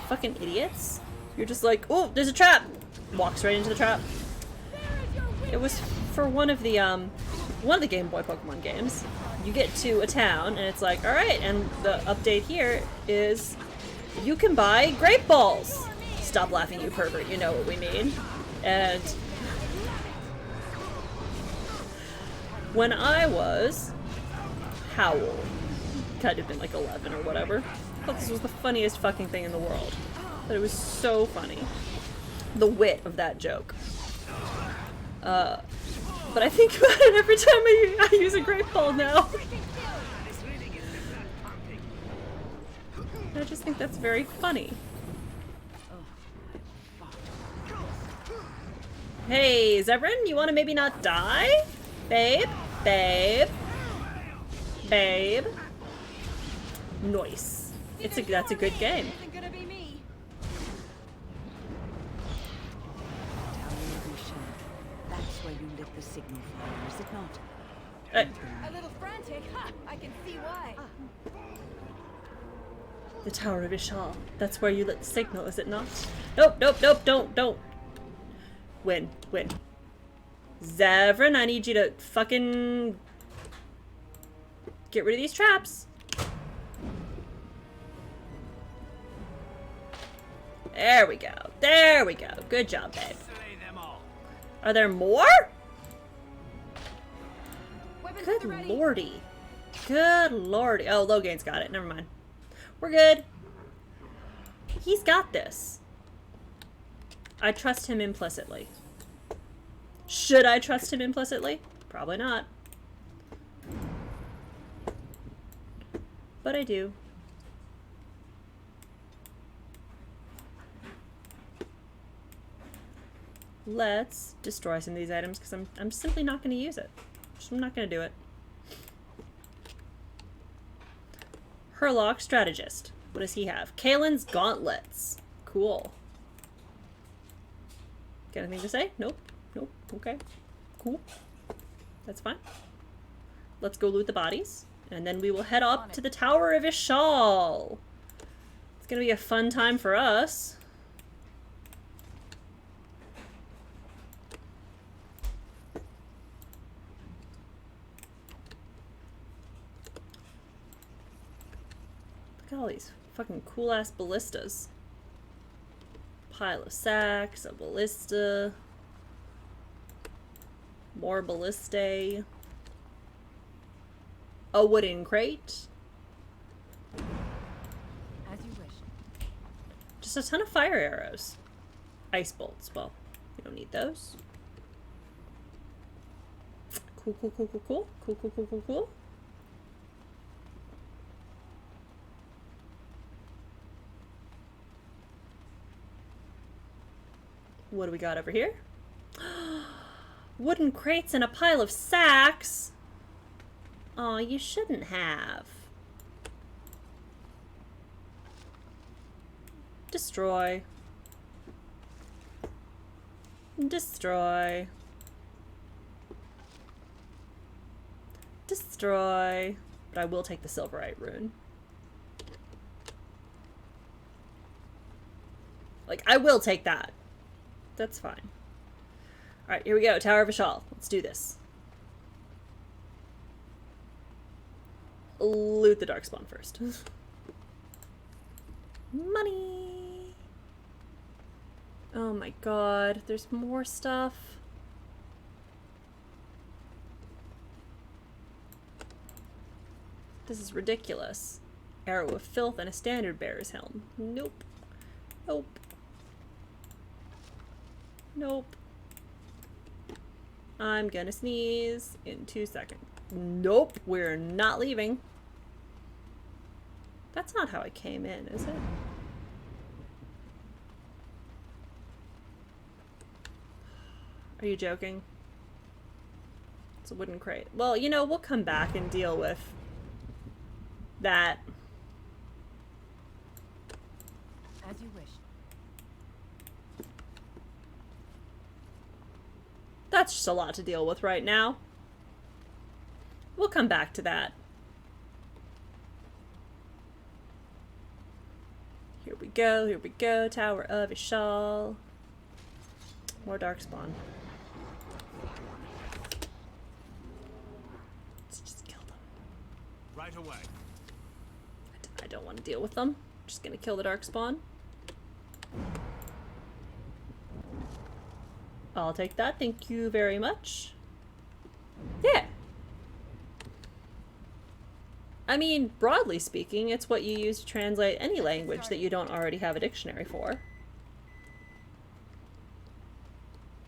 Fucking idiots. You're just like, oh, there's a trap! Walks right into the trap. It was for one of the Game Boy Pokemon games. You get to a town, and it's like, alright, and the update here is you can buy Great Balls! Stop laughing, you pervert, you know what we mean. And when I was how old? Kind of been like 11 or whatever. I thought this was the funniest fucking thing in the world. But it was so funny. The wit of that joke. But I think about it every time I use a great ball now. I just think that's very funny. Hey, Zevran, you want to maybe not die? Babe? Babe? Babe? Nice. That's a good game. That's where you lit the signal fire, is it not? a little frantic. Ha! I can see why. The Tower of Ishal. That's where you lit the signal, is it not? Nope, nope, nope, don't. Win. Zevran, I need you to fucking get rid of these traps. There we go. There we go. Good job, babe. Are there more? Good lordy. Good lordy. Oh, Logain's got it. Never mind. We're good. He's got this. I trust him implicitly. Should I trust him implicitly? Probably not. But I do. Let's destroy some of these items because I'm simply not going to use it. I'm not going to do it. Herlock Strategist. What does he have? Kalen's Gauntlets. Cool. Got anything to say? Nope. Nope. Okay. Cool. That's fine. Let's go loot the bodies. And then we will head up to the Tower of Ishal. It's going to be a fun time for us. Look at all these fucking cool ass ballistas. Pile of sacks, a ballista. More ballistae. A wooden crate. As you wish. Just a ton of fire arrows. Ice bolts. Well, you don't need those. Cool, cool, cool, cool, cool. Cool, cool, cool, cool, cool. What do we got over here? Wooden crates and a pile of sacks. Aw, you shouldn't have. Destroy. Destroy. Destroy. But I will take the silverite rune. Like, I will take that. That's fine. Alright, here we go. Tower of Ashal. Let's do this. Loot the Darkspawn first. Money! Oh my god. There's more stuff. This is ridiculous. Arrow of Filth and a standard bearer's helm. Nope. Nope. Nope. I'm gonna sneeze in 2 seconds. Nope, we're not leaving. That's not how I came in, is it? Are you joking? It's a wooden crate. Well, you know, we'll come back and deal with that. As you wish. That's just a lot to deal with right now. We'll come back to that. Here we go, here we go. Tower of Ishal. More Darkspawn. Let's just kill them. Right away. I don't want to deal with them. Just gonna kill the Darkspawn. I'll take that, thank you very much. Yeah. I mean, broadly speaking, it's what you use to translate any language that you don't already have a dictionary for.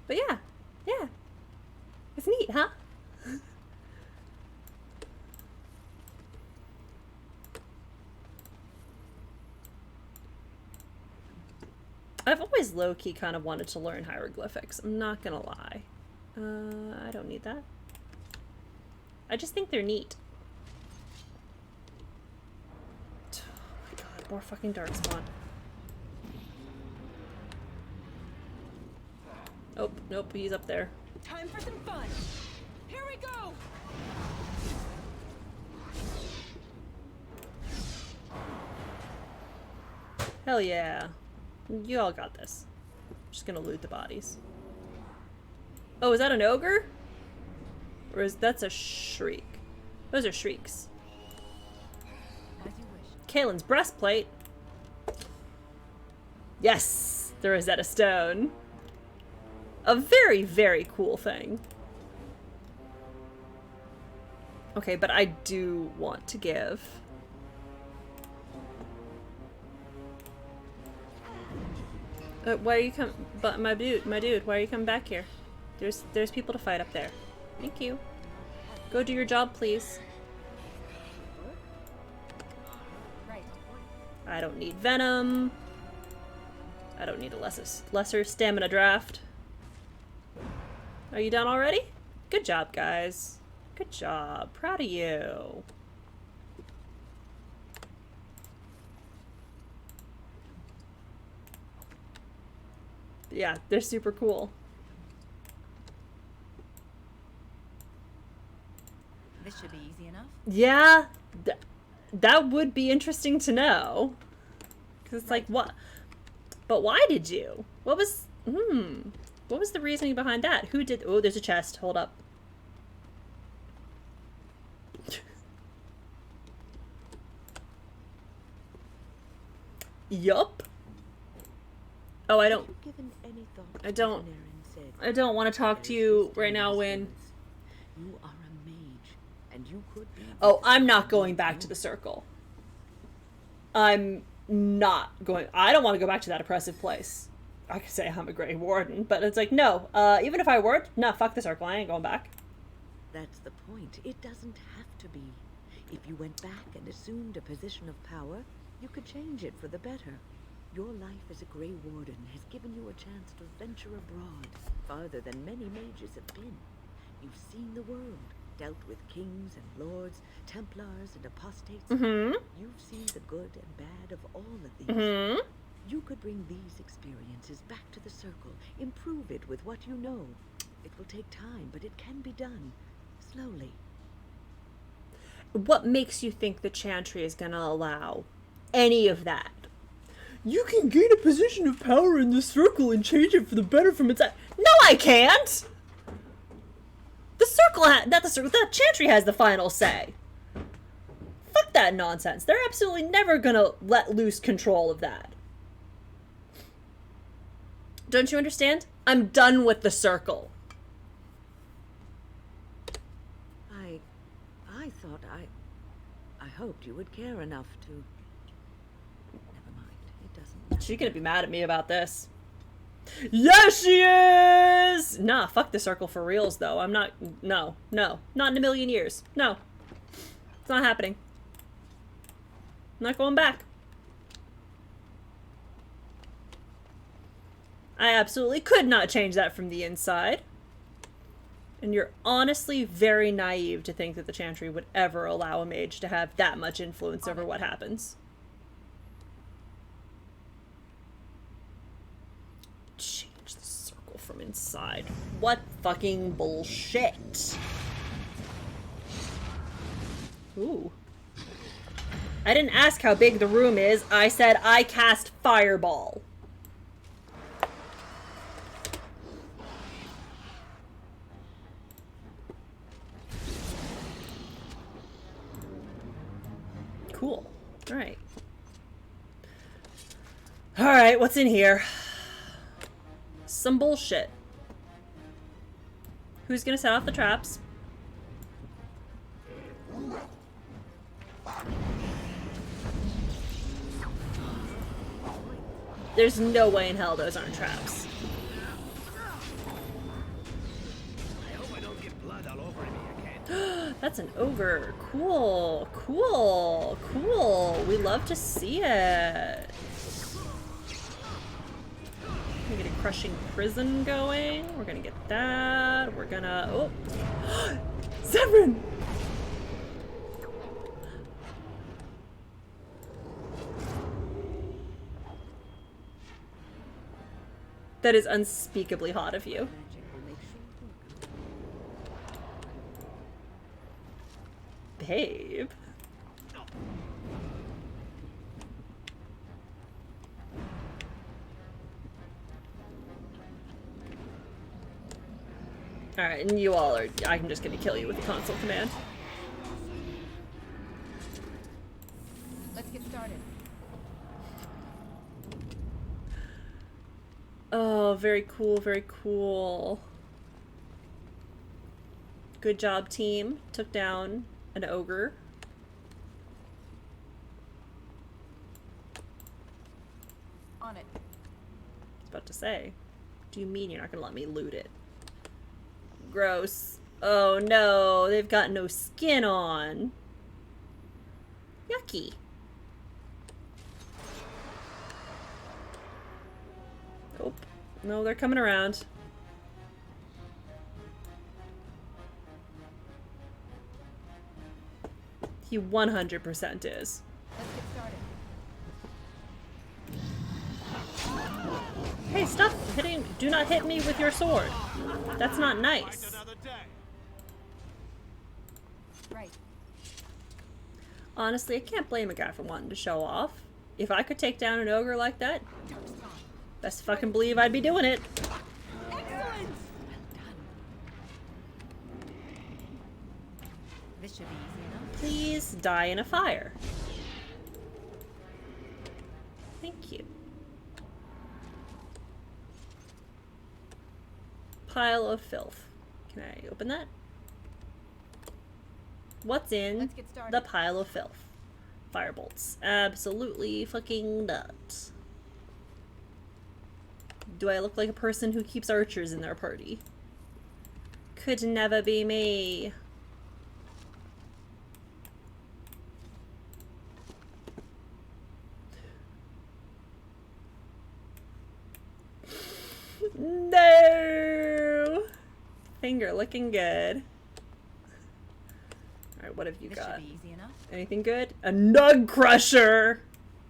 But yeah, yeah. It's neat, huh? I've always low-key kind of wanted to learn hieroglyphics. I'm not gonna lie. I don't need that. I just think they're neat. Oh my god, more fucking Darkspawn. Oh, nope, he's up there. Time for some fun. Here we go. Hell yeah. You all got this. Just gonna loot the bodies. Oh, is that an ogre? Or is that's a shriek? Those are shrieks. As you wish. Kaelin's breastplate. Yes, the Rosetta Stone. A very, very cool thing. Okay, but I do want to give. Why are you coming? But my dude, why are you coming back here? There's people to fight up there. Thank you. Go do your job, please. Right. I don't need venom. I don't need a lesser stamina draft. Are you done already? Good job, guys. Good job. Proud of you. Yeah, they're super cool. This should be easy enough. Yeah, that would be interesting to know. Because it's like, what? But why did you? What was the reasoning behind that? Who did? Oh, there's a chest. Hold up. Yup. Oh, I don't. Have you given any thought to I don't. what Panarin said? I don't want to talk to you right now, Win. You are a mage, and you could be. Oh, I'm not going back to the circle. I'm not going. I don't want to go back to that oppressive place. I could say I'm a Grey Warden, but it's like, no. Even if I weren't, no, fuck the circle. I ain't going back. That's the point. It doesn't have to be. If you went back and assumed a position of power, you could change it for the better. Your life as a Grey Warden has given you a chance to venture abroad, farther than many mages have been. You've seen the world, dealt with kings and lords, Templars and apostates. You've seen the good and bad of all of these. You could bring these experiences back to the circle, improve it with what you know. It will take time, but it can be done. Slowly. What makes you think the Chantry is going to allow any of that? You can gain a position of power in the circle and change it for the better from inside. No, I can't! The circle, the Chantry has the final say. Fuck that nonsense. They're absolutely never going to let loose control of that. Don't you understand? I'm done with the circle. I thought I hoped you would care enough to. Never mind. It doesn't matter. She's gonna be mad at me about this. Yes, she is! Nah, fuck the circle for reals, though. I'm not. No. Not in a million years. No. It's not happening. I'm not going back. I absolutely could not change that from the inside. And you're honestly very naive to think that the Chantry would ever allow a mage to have that much influence over what happens. Change the circle from inside. What fucking bullshit. Ooh. I didn't ask how big the room is. I said I cast Fireball. Cool. Alright. Alright, what's in here? Some bullshit. Who's gonna set off the traps? There's no way in hell those aren't traps. I hope I don't get blood all over me again. That's an ogre. Cool. Cool. Cool. We love to see it. We're gonna get a crushing prison going. We're gonna get that. We're gonna... Oh! Severin! That is unspeakably hot of you. Babe. Alright, and you all are... I'm just gonna kill you with the console command. Let's get started. Oh, very cool, very cool. Good job, team. Took down an ogre. On it. I was about to say, do you mean you're not gonna let me loot it? Gross. Oh no, they've got no skin on. Yucky. Oh, no, they're coming around. He 100% is. Let's get started. Hey, stop hitting. Do not hit me with your sword. That's not nice. Another day. Right. Honestly, I can't blame a guy for wanting to show off. If I could take down an ogre like that, best fucking believe I'd be doing it. Excellent! This should be easy enough. Please die in a fire. Thank pile of filth. Can I open that? What's in Let's get started. the pile of filth? Firebolts. Absolutely fucking nuts. Do I look like a person who keeps archers in their party? Could never be me. No! Finger looking good. Alright, what have you This got? should be easy enough. Anything good? A nug crusher!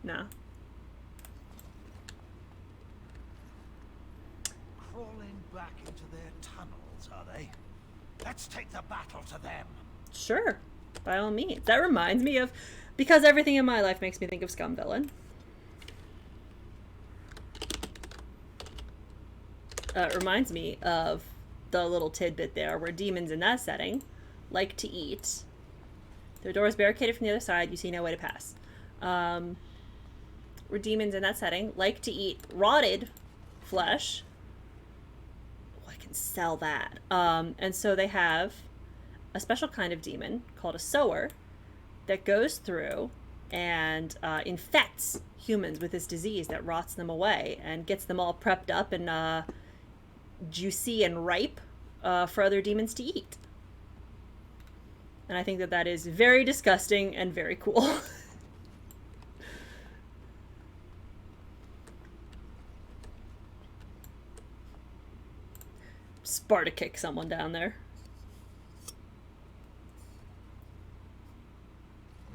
No. Crawling back into their tunnels, are they? Let's take the battle to them. Sure. By all means. That reminds me of... Because everything in my life makes me think of Scum Villain. It reminds me of the little tidbit there where demons in that setting like to eat. Their door is barricaded from the other side. You see no way to pass. Where demons in that setting like to eat rotted flesh. Oh, I can sell that. And so they have a special kind of demon called a sower that goes through and infects humans with this disease that rots them away and gets them all prepped up and juicy and ripe for other demons to eat. And I think that that is very disgusting and very cool. Sparta kick someone down there.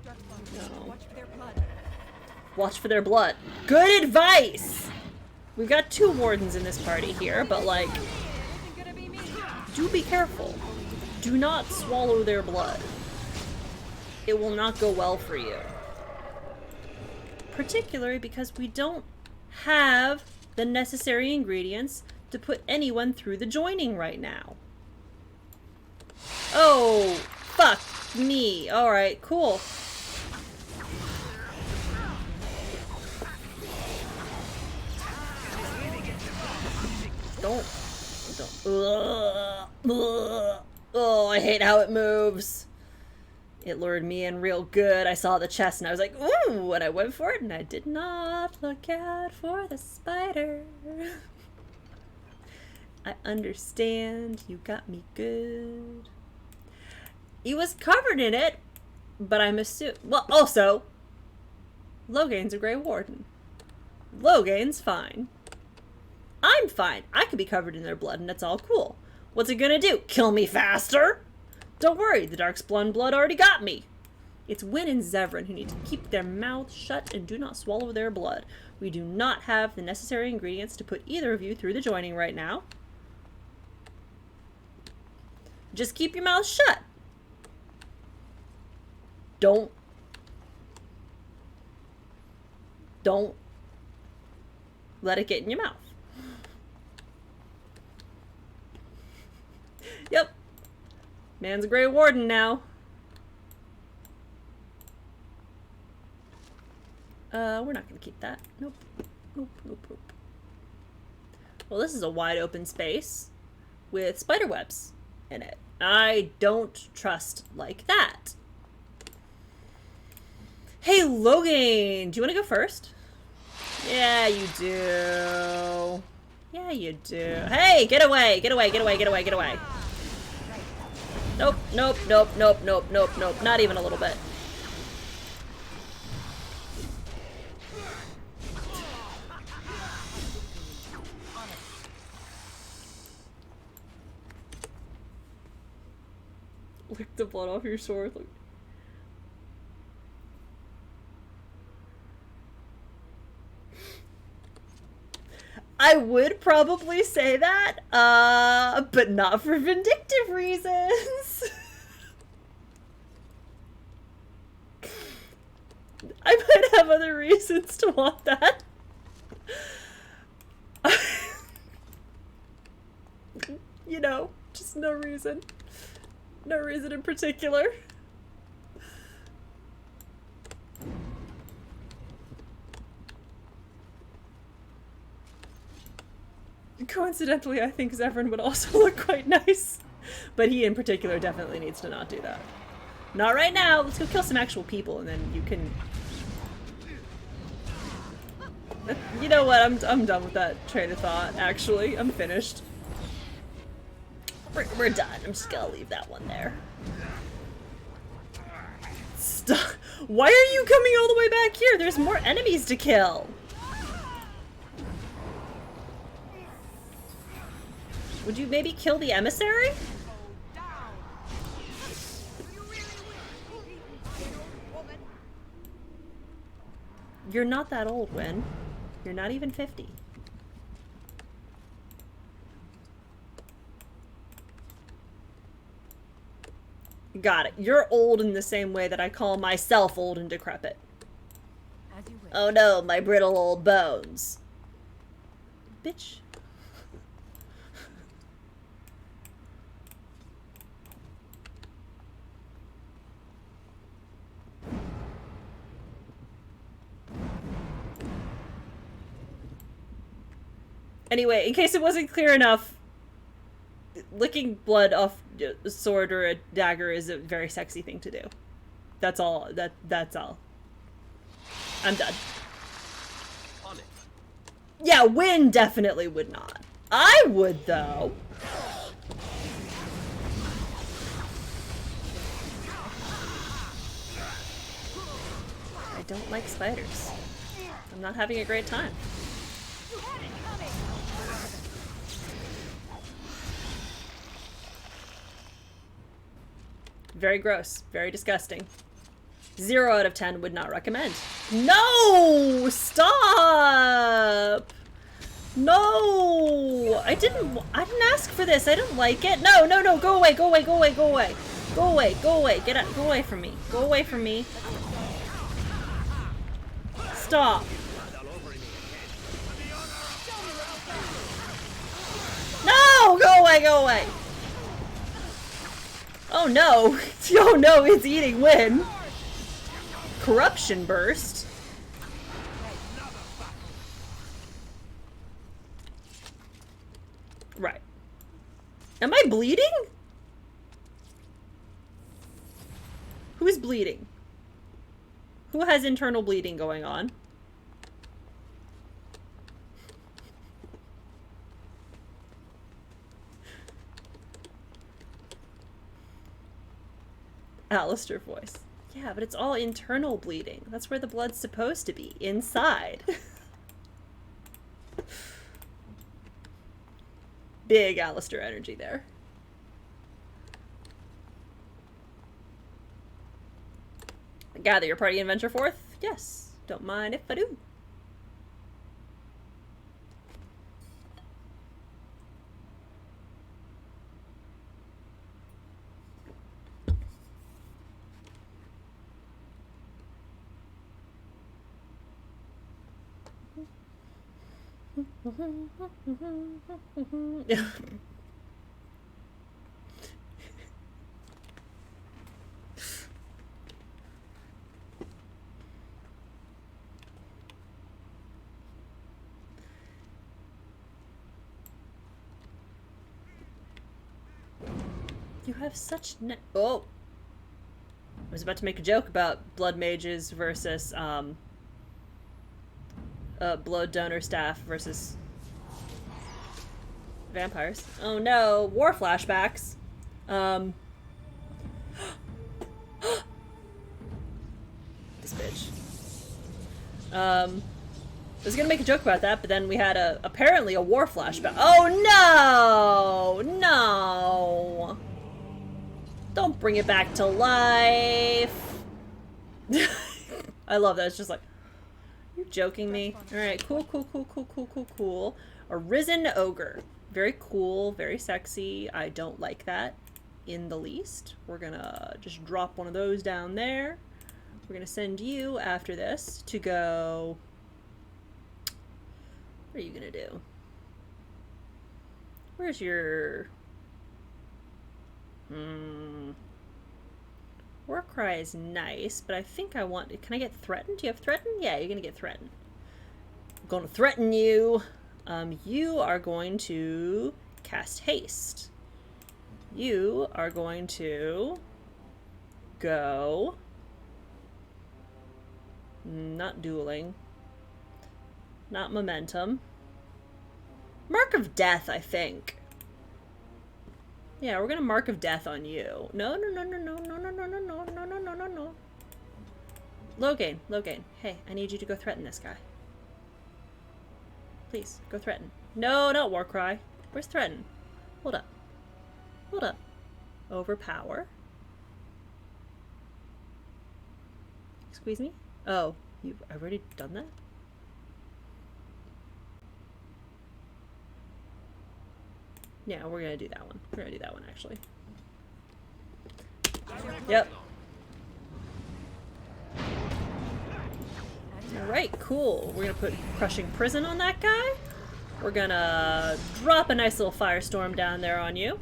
No. Watch for their blood. Watch for their blood. Good advice! We've got 2 wardens in this party here, but like, do be careful. Do not swallow their blood. It will not go well for you. Particularly because we don't have the necessary ingredients to put anyone through the joining right now. Oh, fuck me. Alright, cool. Don't. Oh, I hate how it moves. It lured me in real good. I saw the chest and I was like, ooh, and I went for it and I did not look out for the spider. I understand. You got me good. He was covered in it, but I'm assuming. Well, also, Logain's a Grey Warden. Logain's fine. I'm fine. I could be covered in their blood and it's all cool. What's it gonna do? Kill me faster? Don't worry, the Darkspawn blood already got me. It's Wynn and Zevran who need to keep their mouths shut and do not swallow their blood. We do not have the necessary ingredients to put either of you through the joining right now. Just keep your mouth shut. Don't let it get in your mouth. Yep. Man's a Grey Warden now. We're not gonna keep that. Nope. Nope, nope, nope. Well, this is a wide open space with spider webs in it. I don't trust like that. Hey, Logain! Do you want to go first? Yeah, you do. Yeah, you do. Hey, get away! Get away, get away, get away, get away. Nope, nope, nope, nope, nope, nope, nope. Not even a little bit. Lick the blood off your sword. Look. I would probably say that, but not for vindictive reasons. I might have other reasons to want that. You know, just no reason. No reason in particular. Coincidentally, I think Zevran would also look quite nice. But he in particular definitely needs to not do that. Not right now. Let's go kill some actual people and then you can... You know what? I'm done with that train of thought, actually. I'm finished. We're done. I'm just gonna leave that one there. Stop. Why are you coming all the way back here? There's more enemies to kill. Would you maybe kill the emissary? You're not that old, Wynn. You're not even 50. Got it. You're old in the same way that I call myself old and decrepit. As you wish. Oh no, my brittle old bones. Bitch. Anyway, in case it wasn't clear enough, licking blood off a sword or a dagger is a very sexy thing to do. That's all. That's all. I'm done. On it. Yeah, Wynn definitely would not. I would, though. I don't like spiders. I'm not having a great time. Very gross. Very disgusting. 0 out of 10 would not recommend. No! Stop! No! I didn't ask for this. I didn't like it. No, no, no. Go away, go away, go away, go away. Go away, go away. Get out. Go away from me. Go away from me. Stop. No! Go away, go away. Oh no! Oh no, it's eating Wynn! Corruption burst? Right. Am I bleeding? Who is bleeding? Who has internal bleeding going on? Alistair voice. Yeah, but it's all internal bleeding. That's where the blood's supposed to be. Inside. Big Alistair energy there. Gather your party and venture forth? Yes. Don't mind if I do. You have such oh! I was about to make a joke about blood mages versus blood donor staff versus vampires. Oh no, war flashbacks. This bitch. I was gonna make a joke about that, but then we had apparently a war flashback. Oh no! No! Don't bring it back to life! I love that, it's just like, you're joking me? Alright, cool, cool, cool, cool, cool, cool, cool. A risen ogre. Very cool, very sexy. I don't like that in the least. We're gonna just drop one of those down there. We're gonna send you after this to go... What are you gonna do? Where's your... Warcry is nice, but I think I want... Can I get threatened? Do you have threatened? Yeah, you're gonna get threatened. I'm gonna threaten you. You are going to cast haste. You are going to go... Not dueling. Not momentum. Mark of Death, I think. Yeah, we're gonna Mark of Death on you. No, no, no, no, no, no, no, no, no, no, no, no, no, no, no. Logain, Logain. Hey, I need you to go threaten this guy. Please, go threaten. No, not Warcry. Where's threaten? Hold up. Hold up. Overpower. Excuse me? Oh, I've already done that? Yeah, we're gonna do that one. We're gonna do that one, actually. Yep. Alright, cool. We're gonna put Crushing Prison on that guy. We're gonna drop a nice little firestorm down there on you.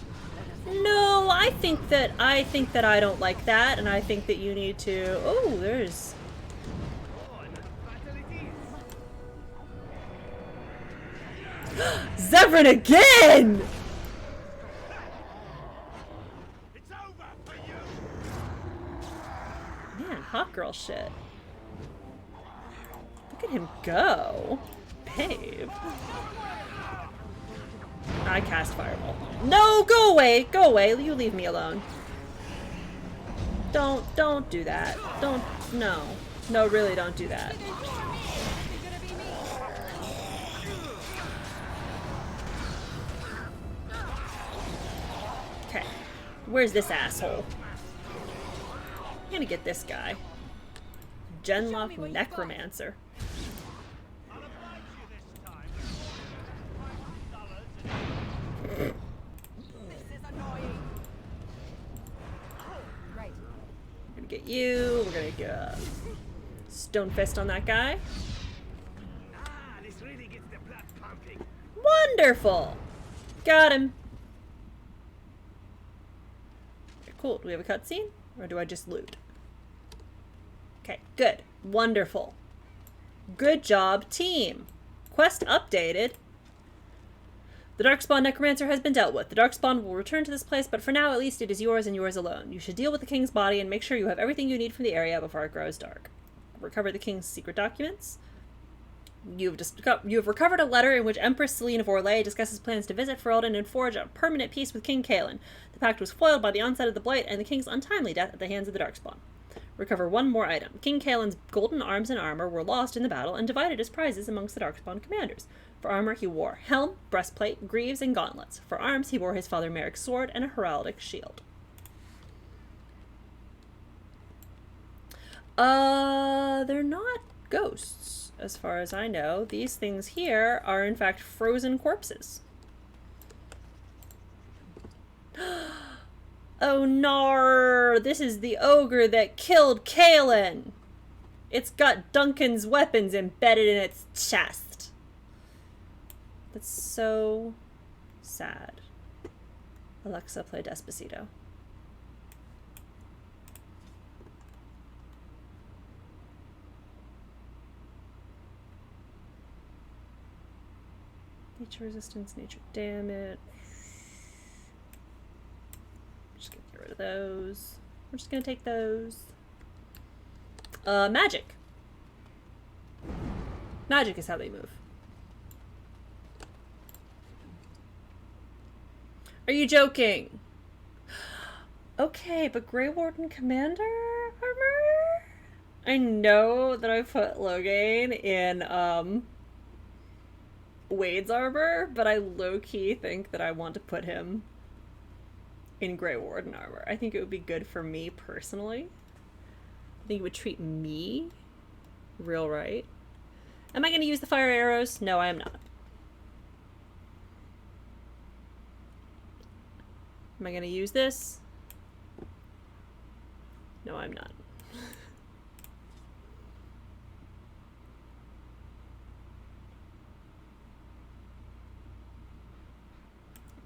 No, I think that I don't like that, and I think that you need to... Oh, there's... Zevran again! Man, hot girl shit. Look at him go. Babe. I cast Fireball. No, go away! Go away. You leave me alone. Don't do that. No. No, really, don't do that. Okay. Where's this asshole? I'm gonna get this guy. Genlock Necromancer. We're gonna get you. We're gonna get Stone Fist on that guy. Wonderful! Got him. Okay, cool. Do we have a cutscene? Or do I just loot? Okay, good. Wonderful. Good job, team. Quest updated. The Darkspawn Necromancer has been dealt with. The Darkspawn will return to this place, but for now, at least, it is yours and yours alone. You should deal with the King's body and make sure you have everything you need from the area before it grows dark. Recover the King's secret documents. You have recovered a letter in which Empress Celine of Orlais discusses plans to visit Ferelden and forge a permanent peace with King Kaelin. The pact was foiled by the onset of the Blight and the King's untimely death at the hands of the Darkspawn. Recover one more item. King Kaelin's golden arms and armor were lost in the battle and divided as prizes amongst the Darkspawn commanders. For armor, he wore helm, breastplate, greaves, and gauntlets. For arms, he wore his father Merrick's sword and a heraldic shield. They're not ghosts, as far as I know. These things here are, in fact, frozen corpses. Oh, no! This is the ogre that killed Kaelin! It's got Duncan's weapons embedded in its chest. That's so sad. Alexa, play Despacito. Nature resistance, nature damage. Just gonna get rid of those. We're just gonna take those. Magic. Magic is how they move. Are you joking? Okay, but Grey Warden Commander armor? I know that I put Logain in, Wade's armor, but I low-key think that I want to put him in Grey Warden armor. I think it would be good for me personally. I think it would treat me real right. Am I going to use the fire arrows? No, I am not. Am I going to use this? No, I'm not.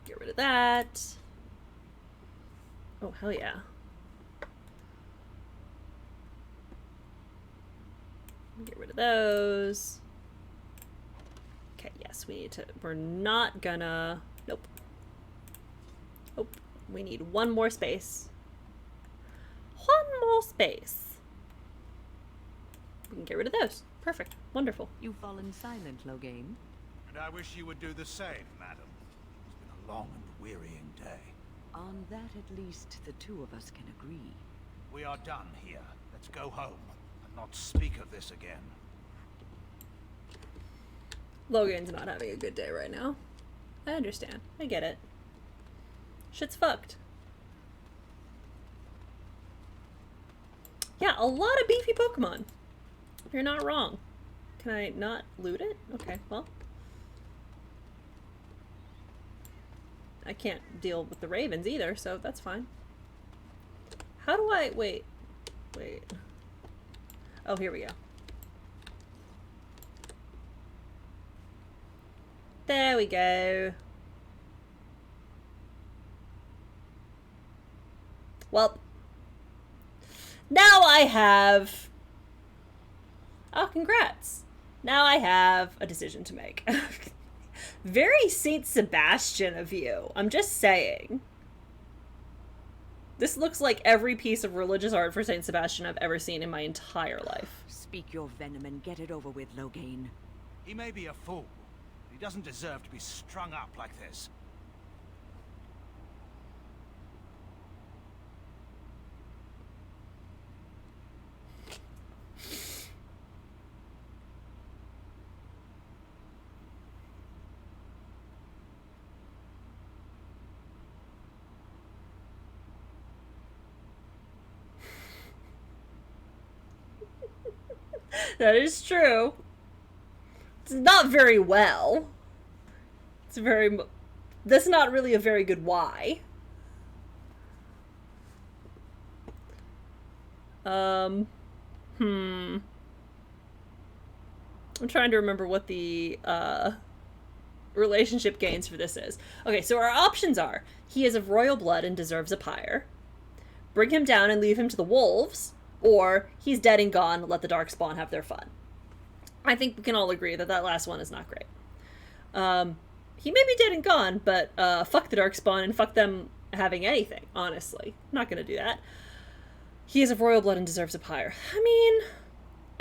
Get rid of that. Oh, hell yeah. Get rid of those. Okay, yeah, Yes, we need to. We're not gonna. Nope. Nope. We need one more space. One more space. We can get rid of those. Perfect. Wonderful. You've fallen silent, Loghain. And I wish you would do the same, madam. It's been a long and wearying day. On that, at least, the two of us can agree. We are done here. Let's go home and not speak of this again. Logan's not having a good day right now. I understand. I get it. Shit's fucked. Yeah, a lot of beefy Pokemon. You're not wrong. Can I not loot it? Okay, well. I can't deal with the ravens either, so that's fine. How do I... Wait. Wait. Oh, here we go. There we go. Well, now I have... Oh, congrats. Now I have a decision to make. Very Saint Sebastian of you. I'm just saying. This looks like every piece of religious art for Saint Sebastian I've ever seen in my entire life. Speak your venom and get it over with, Loghain. He may be a fool. He doesn't deserve to be strung up like this. That is true. It's not very well. It's very... That's not really a very good why. I'm trying to remember what the, relationship gains for this is. Okay, so our options are, he is of royal blood and deserves a pyre. Bring him down and leave him to the wolves. Or, he's dead and gone, let the Darkspawn have their fun. I think we can all agree that that last one is not great. He may be dead and gone, but fuck the Darkspawn and fuck them having anything, honestly. I'm not gonna do that. He is of royal blood and deserves a pyre. I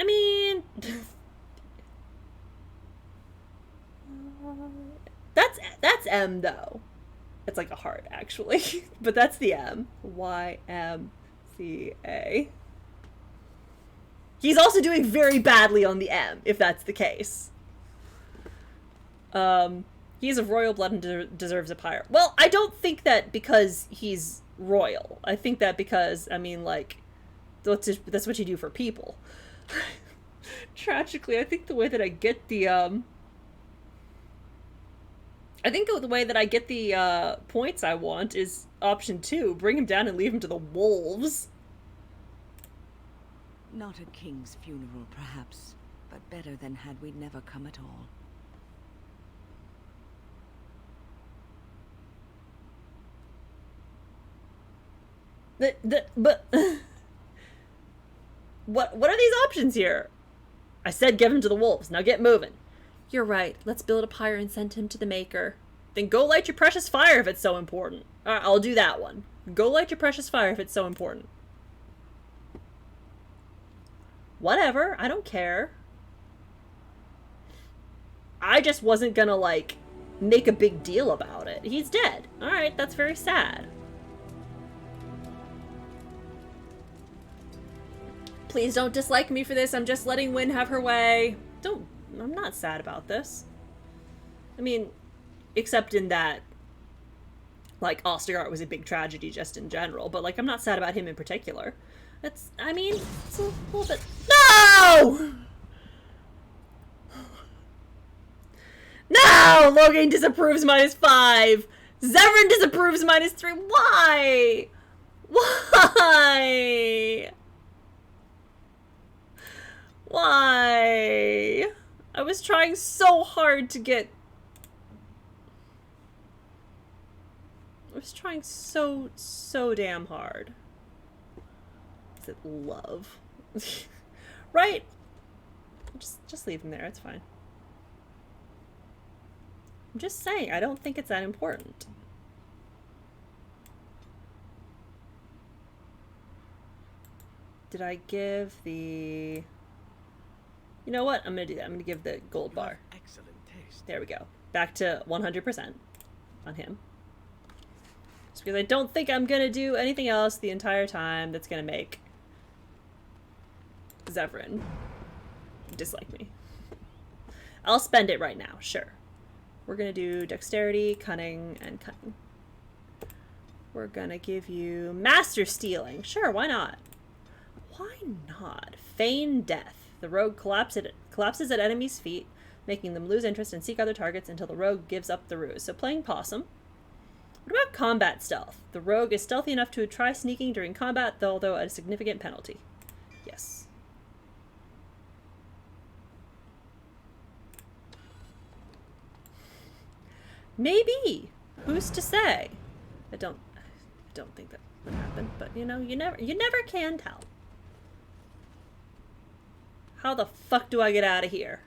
mean... that's M, though. It's like a heart, actually. But that's the M. Y-M-C-A. He's also doing very badly on the M, if that's the case. He's of royal blood and deserves a pyre. Well, I don't think that because he's royal. I think that because, I mean, like, that's what you do for people. Tragically, I think the way that I get the, points I want is option 2. Bring him down and leave him to the wolves. Not a king's funeral, perhaps, but better than had we never come at all. But what are these options here? I said give him to the wolves. Now get moving. You're right. Let's build a pyre and send him to the maker. Then go light your precious fire if it's so important. Alright, I'll do that one. Go light your precious fire if it's so important. Whatever, I don't care. I just wasn't gonna, like, make a big deal about it. He's dead. Alright, that's very sad. Please don't dislike me for this. I'm just letting Wynn have her way. I'm not sad about this. I mean, except in that, like, Ostagar was a big tragedy just in general, but, like, I'm not sad about him in particular. It's a little bit... No! No! Loghain disapproves -5. Zevran disapproves -3. Why? Why? Why? I was trying so hard to get... I was trying so damn hard. Is it love? Right? Just leave him there, it's fine. I'm just saying, I don't think it's that important. Did I give the... You know what? I'm gonna do that. I'm gonna give the gold bar. Excellent taste. There we go. Back to 100% on him. Just because I don't think I'm gonna do anything else the entire time that's gonna make Zevran dislike me. I'll spend it right now, sure. We're gonna do dexterity, cunning, and cunning. We're gonna give you master stealing. Sure, why not? Why not? Feign death. The rogue collapses at enemies' feet, making them lose interest and seek other targets until the rogue gives up the ruse. So playing possum. What about combat stealth? The rogue is stealthy enough to try sneaking during combat, although at a significant penalty. Yes. Maybe. Who's to say? I don't think that would happen, but you know, you never can tell. How the fuck do I get out of here?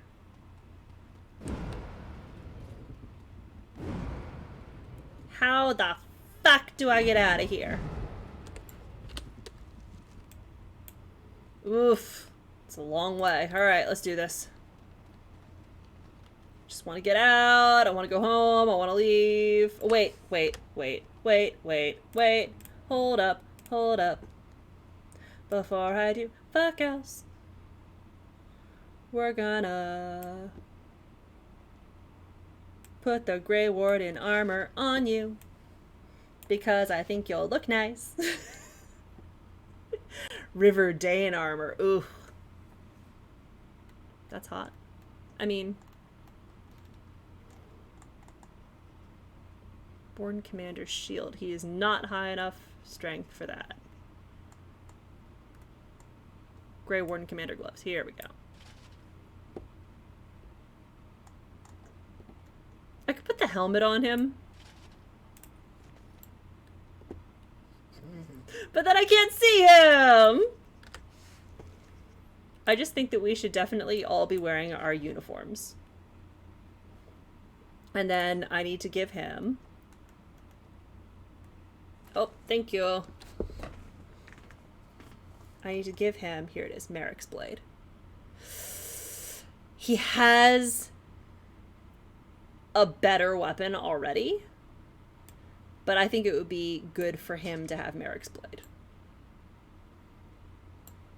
How the fuck do I get out of here? Oof. It's a long way. Alright, let's do this. Just want to get out. I want to go home. I want to leave. Oh, wait. Hold up. Before I do fuck else, we're gonna put the Grey Warden armor on you because I think you'll look nice. River Dane armor. Ooh. That's hot. I mean, Born Commander's shield. He is not high enough strength for that. Grey Warden Commander gloves. Here we go. I could put the helmet on him. But then I can't see him! I just think that we should definitely all be wearing our uniforms. And then I need to give him... Oh, thank you. I need to give him... Here it is, Merrick's Blade. He has a better weapon already, but I think it would be good for him to have Merrick's Blade.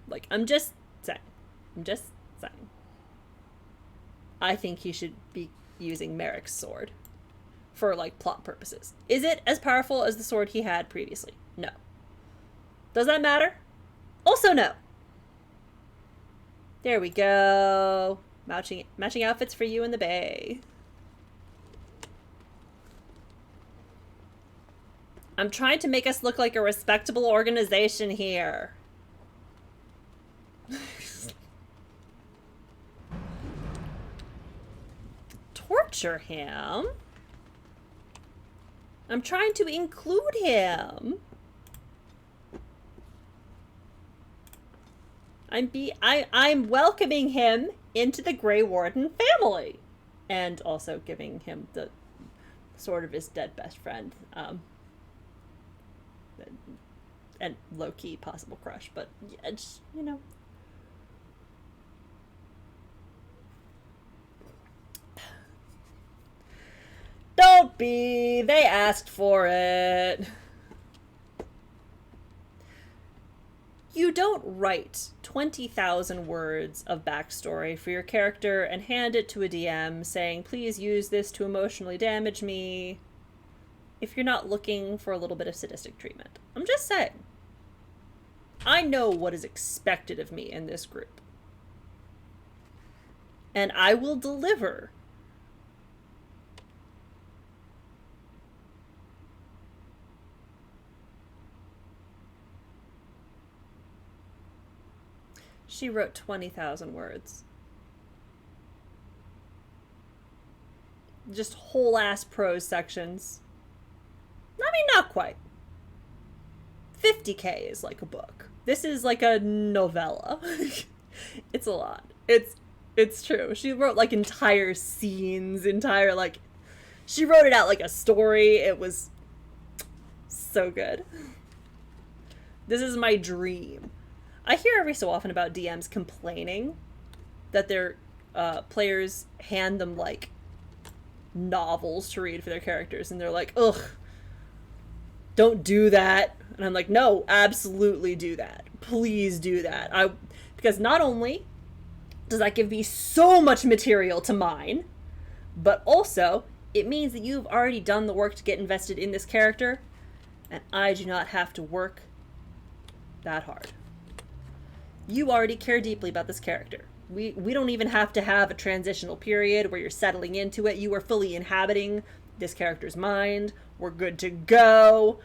Like, I'm just saying. I think he should be using Merrick's sword for, like, plot purposes. Is it as powerful as the sword he had previously? No. Does that matter? Also no. There we go. Matching outfits for you in the bay. I'm trying to make us look like a respectable organization here. Torture him? I'm trying to include him. I'm welcoming him into the Grey Warden family. And also giving him the sword of his dead best friend. And low-key possible crush, but yeah, just, you know. Don't be! They asked for it! You don't write 20,000 words of backstory for your character and hand it to a DM saying, please use this to emotionally damage me, if you're not looking for a little bit of sadistic treatment. I'm just saying. I know what is expected of me in this group. And I will deliver. She wrote 20,000 words. Just whole ass prose sections. I mean, not quite. 50K is like a book. This is like a novella. It's a lot. It's true. She wrote like entire scenes, entire like She wrote it out like a story. It was so good. This is my dream. I hear every so often about DMs complaining that their players hand them like novels to read for their characters, and they're like, ugh, don't do that. And I'm like, no, absolutely do that. Please do that. Because not only does that give me so much material to mine, but also it means that you've already done the work to get invested in this character, and I do not have to work that hard. You already care deeply about this character. We don't even have to have a transitional period where you're settling into it. You are fully inhabiting this character's mind. We're good to go.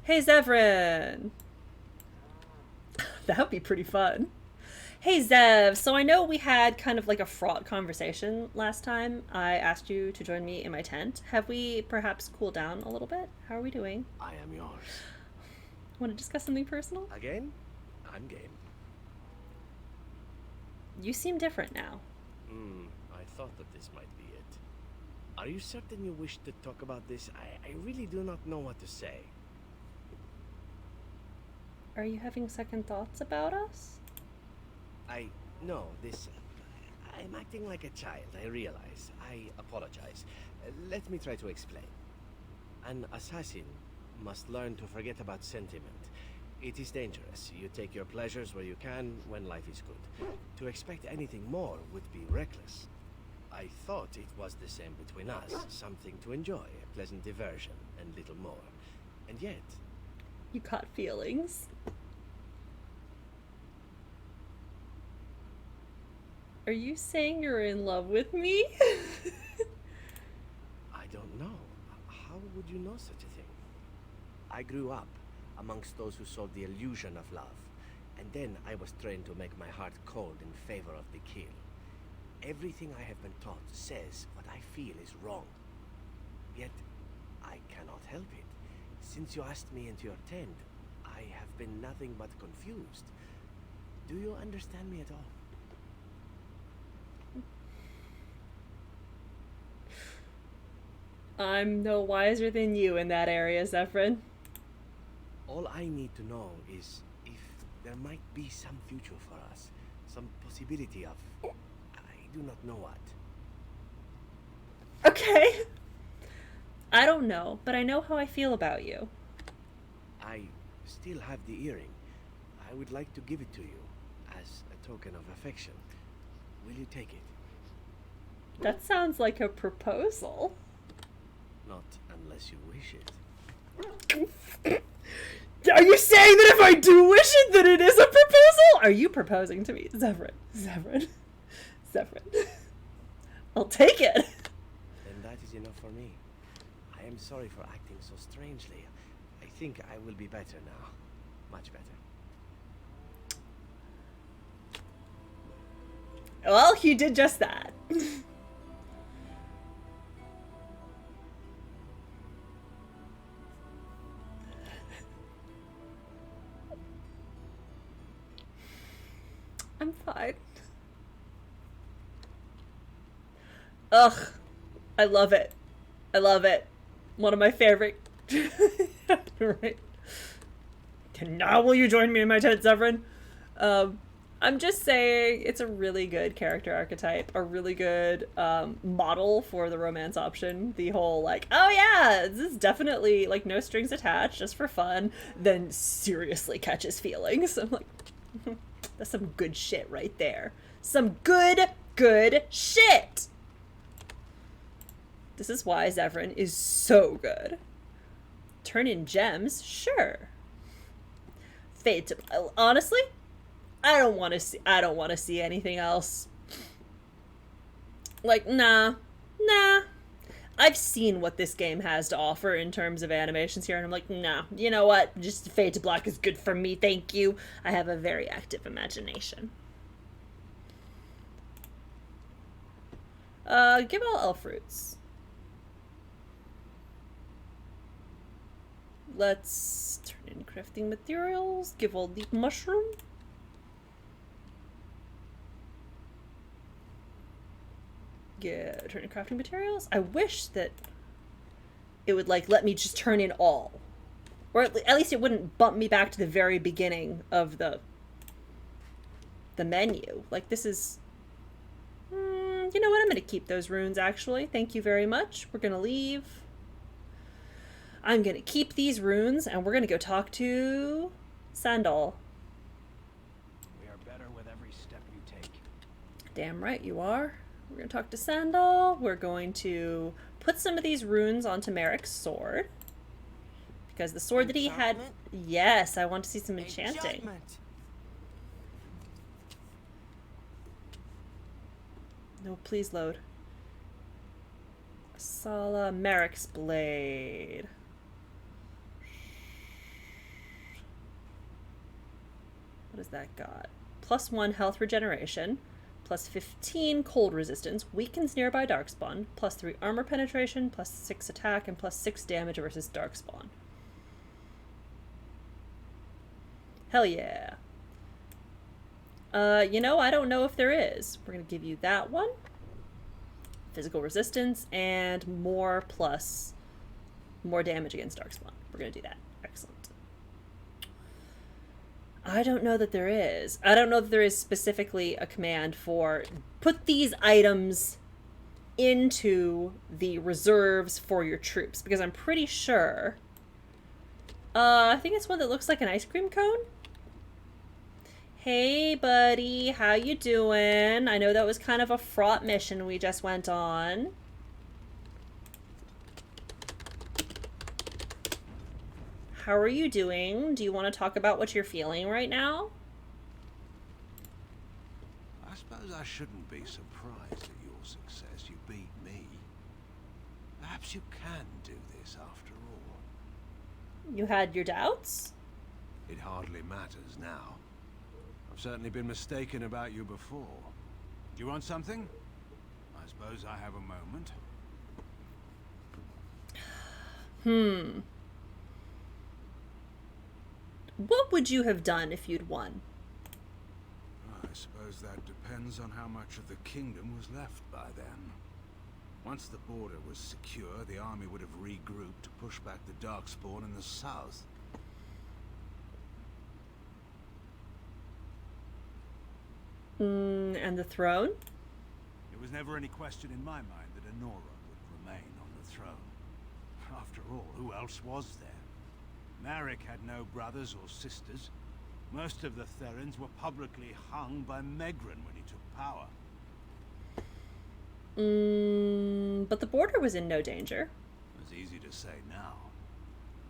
Hey, Zevran! That would be pretty fun. Hey, Zev, so I know we had kind of like a fraught conversation last time. I asked you to join me in my tent. Have we perhaps cooled down a little bit? How are we doing? I am yours. Want to discuss something personal? Again? I'm game. You seem different now. I thought that this might be it. Are you certain you wish to talk about this? I really do not know what to say. Are you having second thoughts about us? No, this... I'm acting like a child, I realize. I apologize. Let me try to explain. An assassin must learn to forget about sentiment. It is dangerous. You take your pleasures where you can, when life is good. To expect anything more would be reckless. I thought it was the same between us. Something to enjoy, a pleasant diversion, and little more. And yet... You caught feelings. Are you saying you're in love with me? I don't know. How would you know such a thing? I grew up amongst those who sold the illusion of love, and then I was trained to make my heart cold in favor of the kill. Everything I have been taught says what I feel is wrong. Yet, I cannot help it. Since you asked me into your tent, I have been nothing but confused. Do you understand me at all? I'm no wiser than you in that area, Zephyrin. All I need to know is if there might be some future for us. Some possibility of... I do not know what. Okay. I don't know, but I know how I feel about you. I still have the earring. I would like to give it to you as a token of affection. Will you take it? That sounds like a proposal. Not unless you wish it. Are you saying that if I do wish it, that it is a proposal? Are you proposing to me? Zephyrin. Zephyrin. Zephyrin. I'll take it. Then that is enough for me. I am sorry for acting so strangely. I think I will be better now. Much better. Well, he did just that. I'm fine. Ugh. I love it. I love it. One of my favorite. Right. Now will you join me in my tent, Zephyrin? I'm just saying it's a really good character archetype, a really good model for the romance option. The whole like, oh yeah, this is definitely like no strings attached, just for fun, then seriously catches feelings. I'm like, that's some good shit right there. Some good shit! This is why Zephyrin is so good. Turn in gems? Sure. Fade to... Honestly, I don't want to see anything else. Like, nah. I've seen what this game has to offer in terms of animations here, and I'm like, nah, you know what? Just fade to black is good for me, thank you. I have a very active imagination. Give all elf roots. Let's turn in crafting materials. Give all deep mushroom. Yeah, turn in crafting materials. I wish that it would like let me just turn in all, or at least it wouldn't bump me back to the very beginning of the menu. Like this is, you know what? I'm gonna keep those runes. Actually, thank you very much. We're gonna leave. I'm gonna keep these runes, and we're gonna go talk to Sandal. We are better with every step you take. Damn right you are. We're gonna talk to Sandal. We're going to put some of these runes onto Merrick's sword. Because the sword that he had... Enchantment? Yes, I want to see some enchanting. Enchantment. No, please load. Sala Merrick's blade. What does that got? +1 health regeneration, +15 cold resistance, weakens nearby darkspawn, +3 armor penetration, +6 attack, and +6 damage versus darkspawn. Hell yeah. You know, I don't know if there is. We're gonna give you that one. Physical resistance and more damage against darkspawn. We're gonna do that. Excellent. I don't know that there is. I don't know that there is specifically a command for put these items into the reserves for your troops, because I'm pretty sure I think it's one that looks like an ice cream cone. Hey buddy, how you doing? I know that was kind of a fraught mission we just went on. How are you doing? Do you want to talk about what you're feeling right now? I suppose I shouldn't be surprised at your success. You beat me. Perhaps you can do this after all. You had your doubts? It hardly matters now. I've certainly been mistaken about you before. Do you want something? I suppose I have a moment. What would you have done if you'd won? I suppose that depends on how much of the kingdom was left by then. Once the border was secure, the army would have regrouped to push back the Darkspawn in the south. And the throne? It was never any question in my mind that Honora would remain on the throne. After all, who else was there? Marek had no brothers or sisters. Most of the Therans were publicly hung by Megran when he took power. But the border was in no danger. It's easy to say now.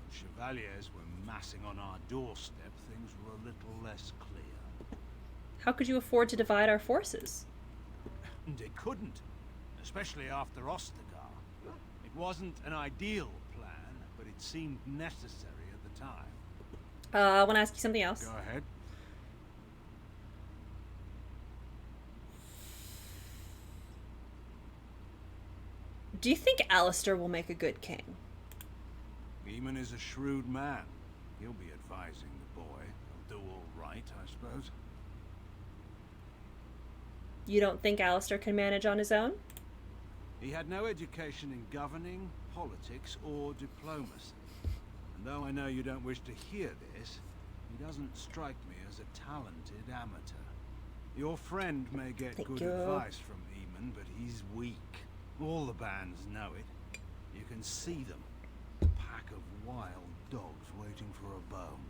When Chevaliers were massing on our doorstep, things were a little less clear. How could you afford to divide our forces? And it couldn't, especially after Ostagar. It wasn't an ideal plan, but it seemed necessary at the time. I want to ask you something else. Go ahead. Do you think Alistair will make a good king? Eamon is a shrewd man. He'll be advising the boy. He'll do all right, I suppose. You don't think Alistair can manage on his own? He had no education in governing, politics, or diplomacy. And though I know you don't wish to hear this, he doesn't strike me as a talented amateur. Your friend may get Thank good you. advice from Eamon, but he's weak. All the bands know it. You can see them. A pack of wild dogs waiting for a bone.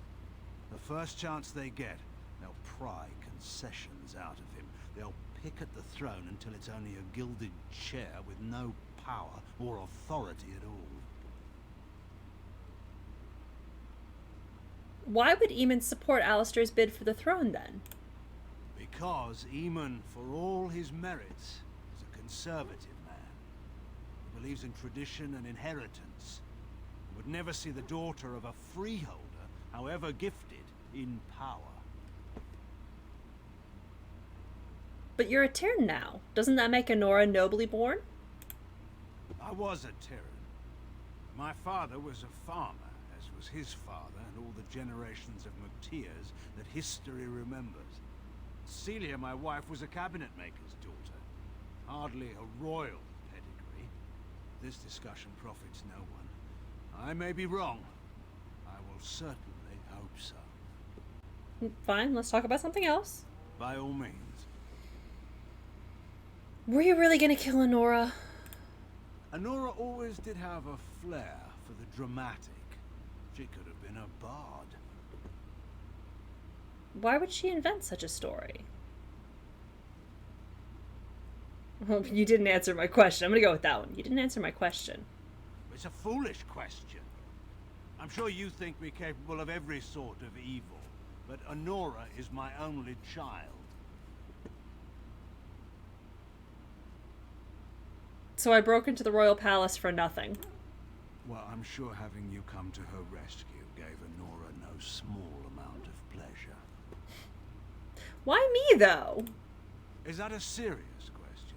The first chance they get, they'll pry concessions out of him. They'll pick at the throne until it's only a gilded chair with no power or authority at all. Why would Eamon support Alistair's bid for the throne then? Because Eamon, for all his merits, is a conservative man. He believes in tradition and inheritance. He would never see the daughter of a freeholder, however gifted, in power. But you're a Tyrn now. Doesn't that make Honora nobly born? I was a Tyrn. My father was a farmer, as was his father and all the generations of Mutiers that history remembers. Celia, my wife, was a cabinet maker's daughter. Hardly a royal pedigree. This discussion profits no one. I may be wrong. I will certainly hope so. Fine, let's talk about something else. By all means. Were you really gonna kill Honora? Honora always did have a flair for the dramatic. She could have been a bard. Why would she invent such a story? Well, you didn't answer my question. I'm gonna go with that one. You didn't answer my question. It's a foolish question. I'm sure you think me capable of every sort of evil, but Honora is my only child. So I broke into the royal palace for nothing. Well, I'm sure having you come to her rescue gave Honora no small amount of pleasure. Why me, though? Is that a serious question?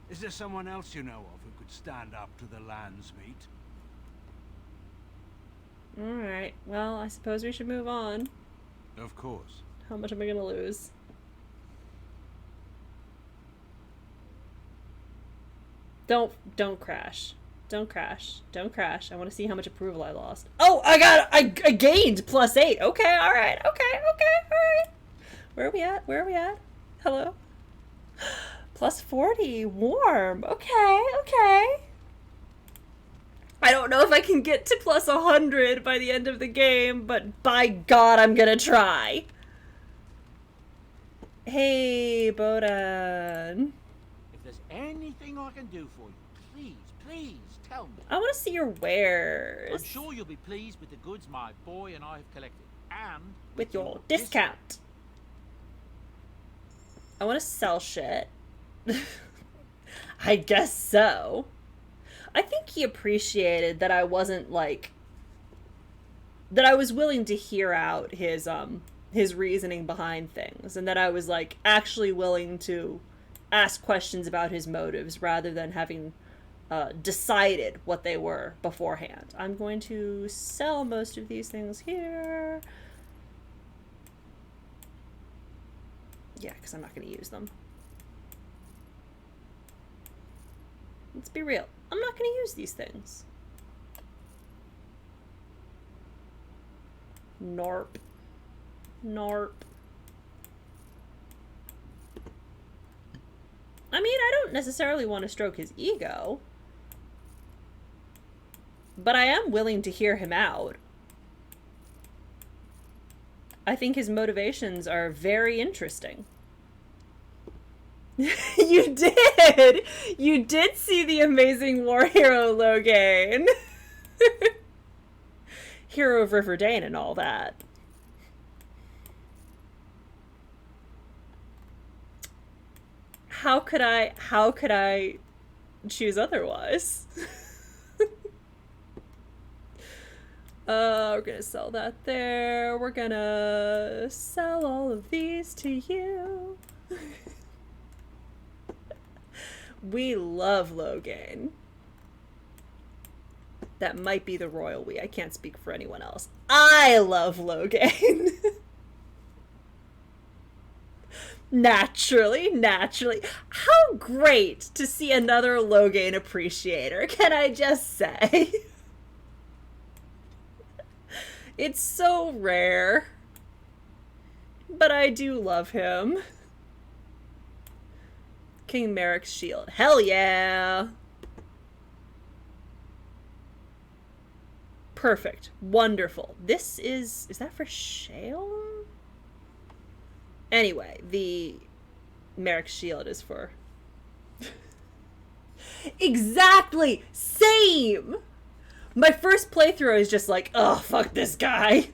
Is there someone else you know of who could stand up to the land's meat? Alright, well, I suppose we should move on. Of course. How much am I gonna lose? Don't crash. Don't crash. Don't crash. I want to see how much approval I lost. Oh, I gained +8. Okay, alright. Okay, alright. Where are we at? Where are we at? Hello? +40. Warm. Okay. I don't know if I can get to +100 by the end of the game, but by God, I'm gonna try. Hey, Bodan. If there's anything I can do for you, please tell me. I want to see your wares. I'm sure you'll be pleased with the goods my boy and I have collected, and with your discount. I want to sell shit. I guess so. I think he appreciated that I wasn't like... that I was willing to hear out his reasoning behind things, and that I was like actually willing to ask questions about his motives rather than having decided what they were beforehand. I'm going to sell most of these things here. Yeah, because I'm not going to use them. Let's be real. I'm not going to use these things. Narp. I mean, I don't necessarily want to stroke his ego, but I am willing to hear him out. I think his motivations are very interesting. You did! You did see the amazing war hero Logain. Hero of Riverdane and all that. How could I choose otherwise? We're gonna sell that there. We're gonna sell all of these to you. We love Logain. That might be the royal we. I can't speak for anyone else. I love Logain. Naturally. How great to see another Logain appreciator, can I just say? It's so rare. But I do love him. King Merrick's shield. Hell yeah! Perfect. Wonderful. This is that for Shale? Anyway, the Merrick's shield is for... Exactly! Same! My first playthrough is just like, oh, fuck this guy.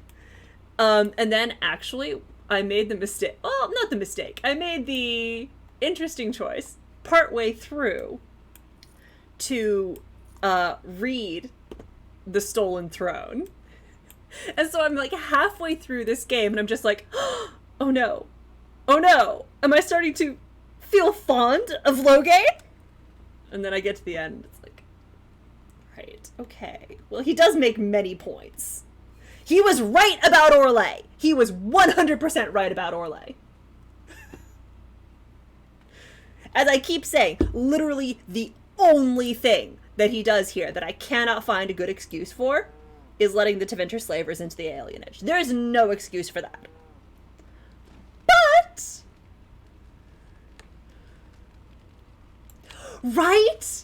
And then actually, I made the mistake. Well, not the mistake. I made the interesting choice partway through to read The Stolen Throne. And so I'm like halfway through this game and I'm just like, oh no. Oh no. Am I starting to feel fond of Logain? And then I get to the end. It's like, right, okay. Well, he does make many points. He was right about Orlais. He was 100% right about Orlais. As I keep saying, literally the only thing that he does here that I cannot find a good excuse for is letting the Tevinter slavers into the alienage. There is no excuse for that. But... right?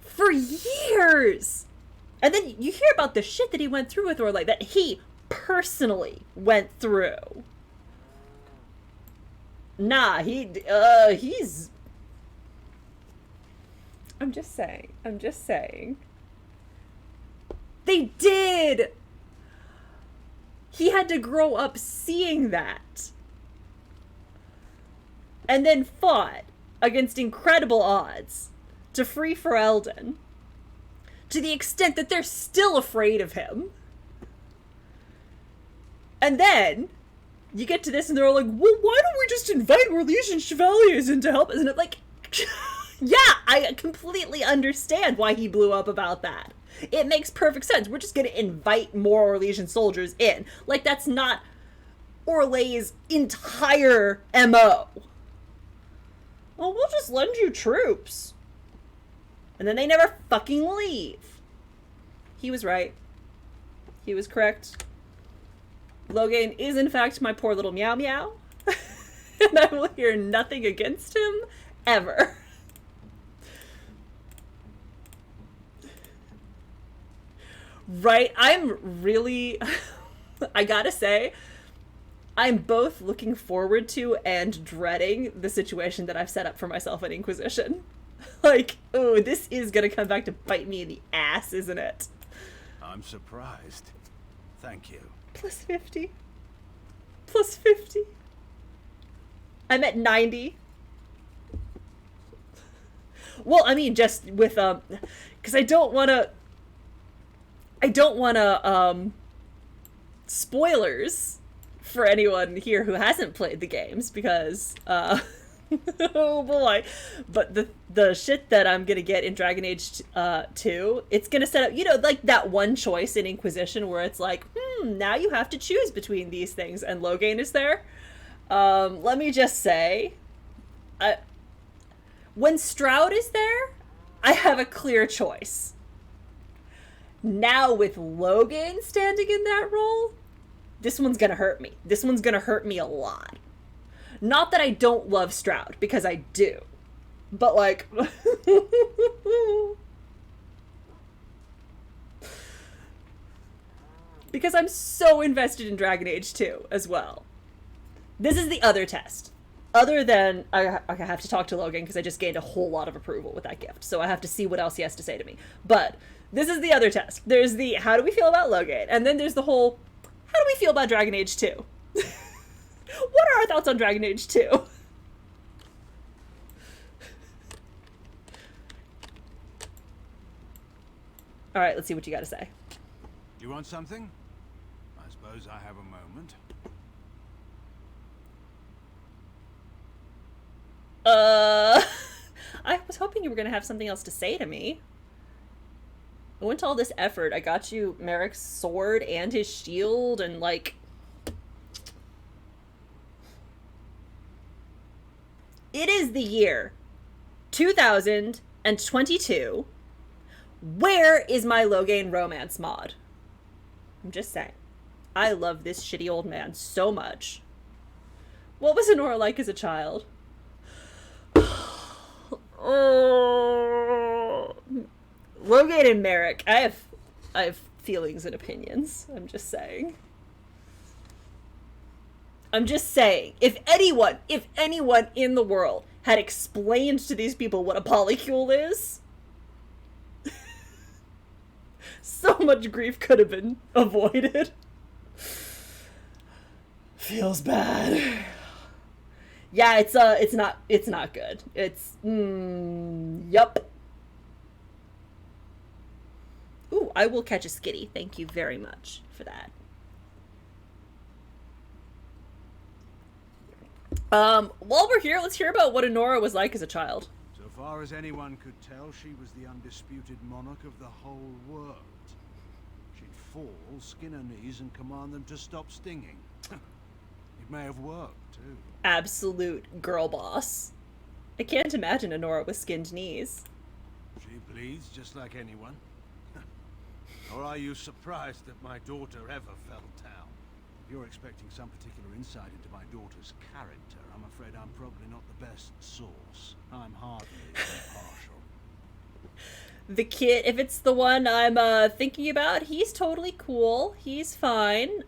For years! And then you hear about the shit that he went through with Orlais, that he personally went through. Nah, he's... I'm just saying. They did! He had to grow up seeing that. And then fought against incredible odds to free Ferelden, to the extent that they're still afraid of him. And then you get to this and they're all like, well, why don't we just invite Orlesian Chevaliers in to help us? And I'm like, yeah, I completely understand why he blew up about that. It makes perfect sense. We're just going to invite more Orlesian soldiers in. Like, that's not Orlais's entire MO. Well, we'll just lend you troops. And then they never fucking leave. He was right. He was correct. Loghain is, in fact, my poor little meow meow. And I will hear nothing against him, ever. Right? I'm really... I gotta say, I'm both looking forward to and dreading the situation that I've set up for myself in Inquisition. Like, oh, this is gonna come back to bite me in the ass, isn't it? I'm surprised. Thank you. Plus 50. Plus 50. I'm at 90. Well, I mean, just with, because I don't want to, spoilers for anyone here who hasn't played the games, because, oh boy. But the shit that I'm gonna get in Dragon Age 2, it's gonna set up, you know, like that one choice in Inquisition where it's like, now you have to choose between these things, and Loghain is there. Let me just say, when Stroud is there, I have a clear choice. Now with Loghain standing in that role, this one's gonna hurt me. This one's gonna hurt me a lot. Not that I don't love Stroud, because I do. But, like... because I'm so invested in Dragon Age 2 as well. This is the other test. Other than, I have to talk to Loghain because I just gained a whole lot of approval with that gift. So I have to see what else he has to say to me. But this is the other test. There's the, how do we feel about Loghain? And then there's the whole, how do we feel about Dragon Age 2? What are our thoughts on Dragon Age 2? Alright, let's see what you gotta say. You want something? I suppose I have a moment. I was hoping you were gonna have something else to say to me. I went to all this effort. I got you Merrick's sword and his shield and, like... It is the year 2022. Where is my Loghain romance mod? I'm just saying. I love this shitty old man so much. What was Honora like as a child? Oh. Loghain and Merrick. I have feelings and opinions. I'm just saying. I'm just saying, if anyone in the world had explained to these people what a polycule is, so much grief could have been avoided. Feels bad. Yeah, it's not good. It's, yup. Ooh, I will catch a skitty. Thank you very much for that. While we're here, let's hear about what Honora was like as a child. So far as anyone could tell, she was the undisputed monarch of the whole world. She'd fall, skin her knees, and command them to stop stinging. It may have worked, too. Absolute girl boss. I can't imagine Honora with skinned knees. She bleeds just like anyone. Or are you surprised that my daughter ever fell down? If you're expecting some particular insight into my daughter's character, I'm afraid I'm probably not the best source. I'm hardly impartial. The kid, if it's the one I'm thinking about, he's totally cool. He's fine.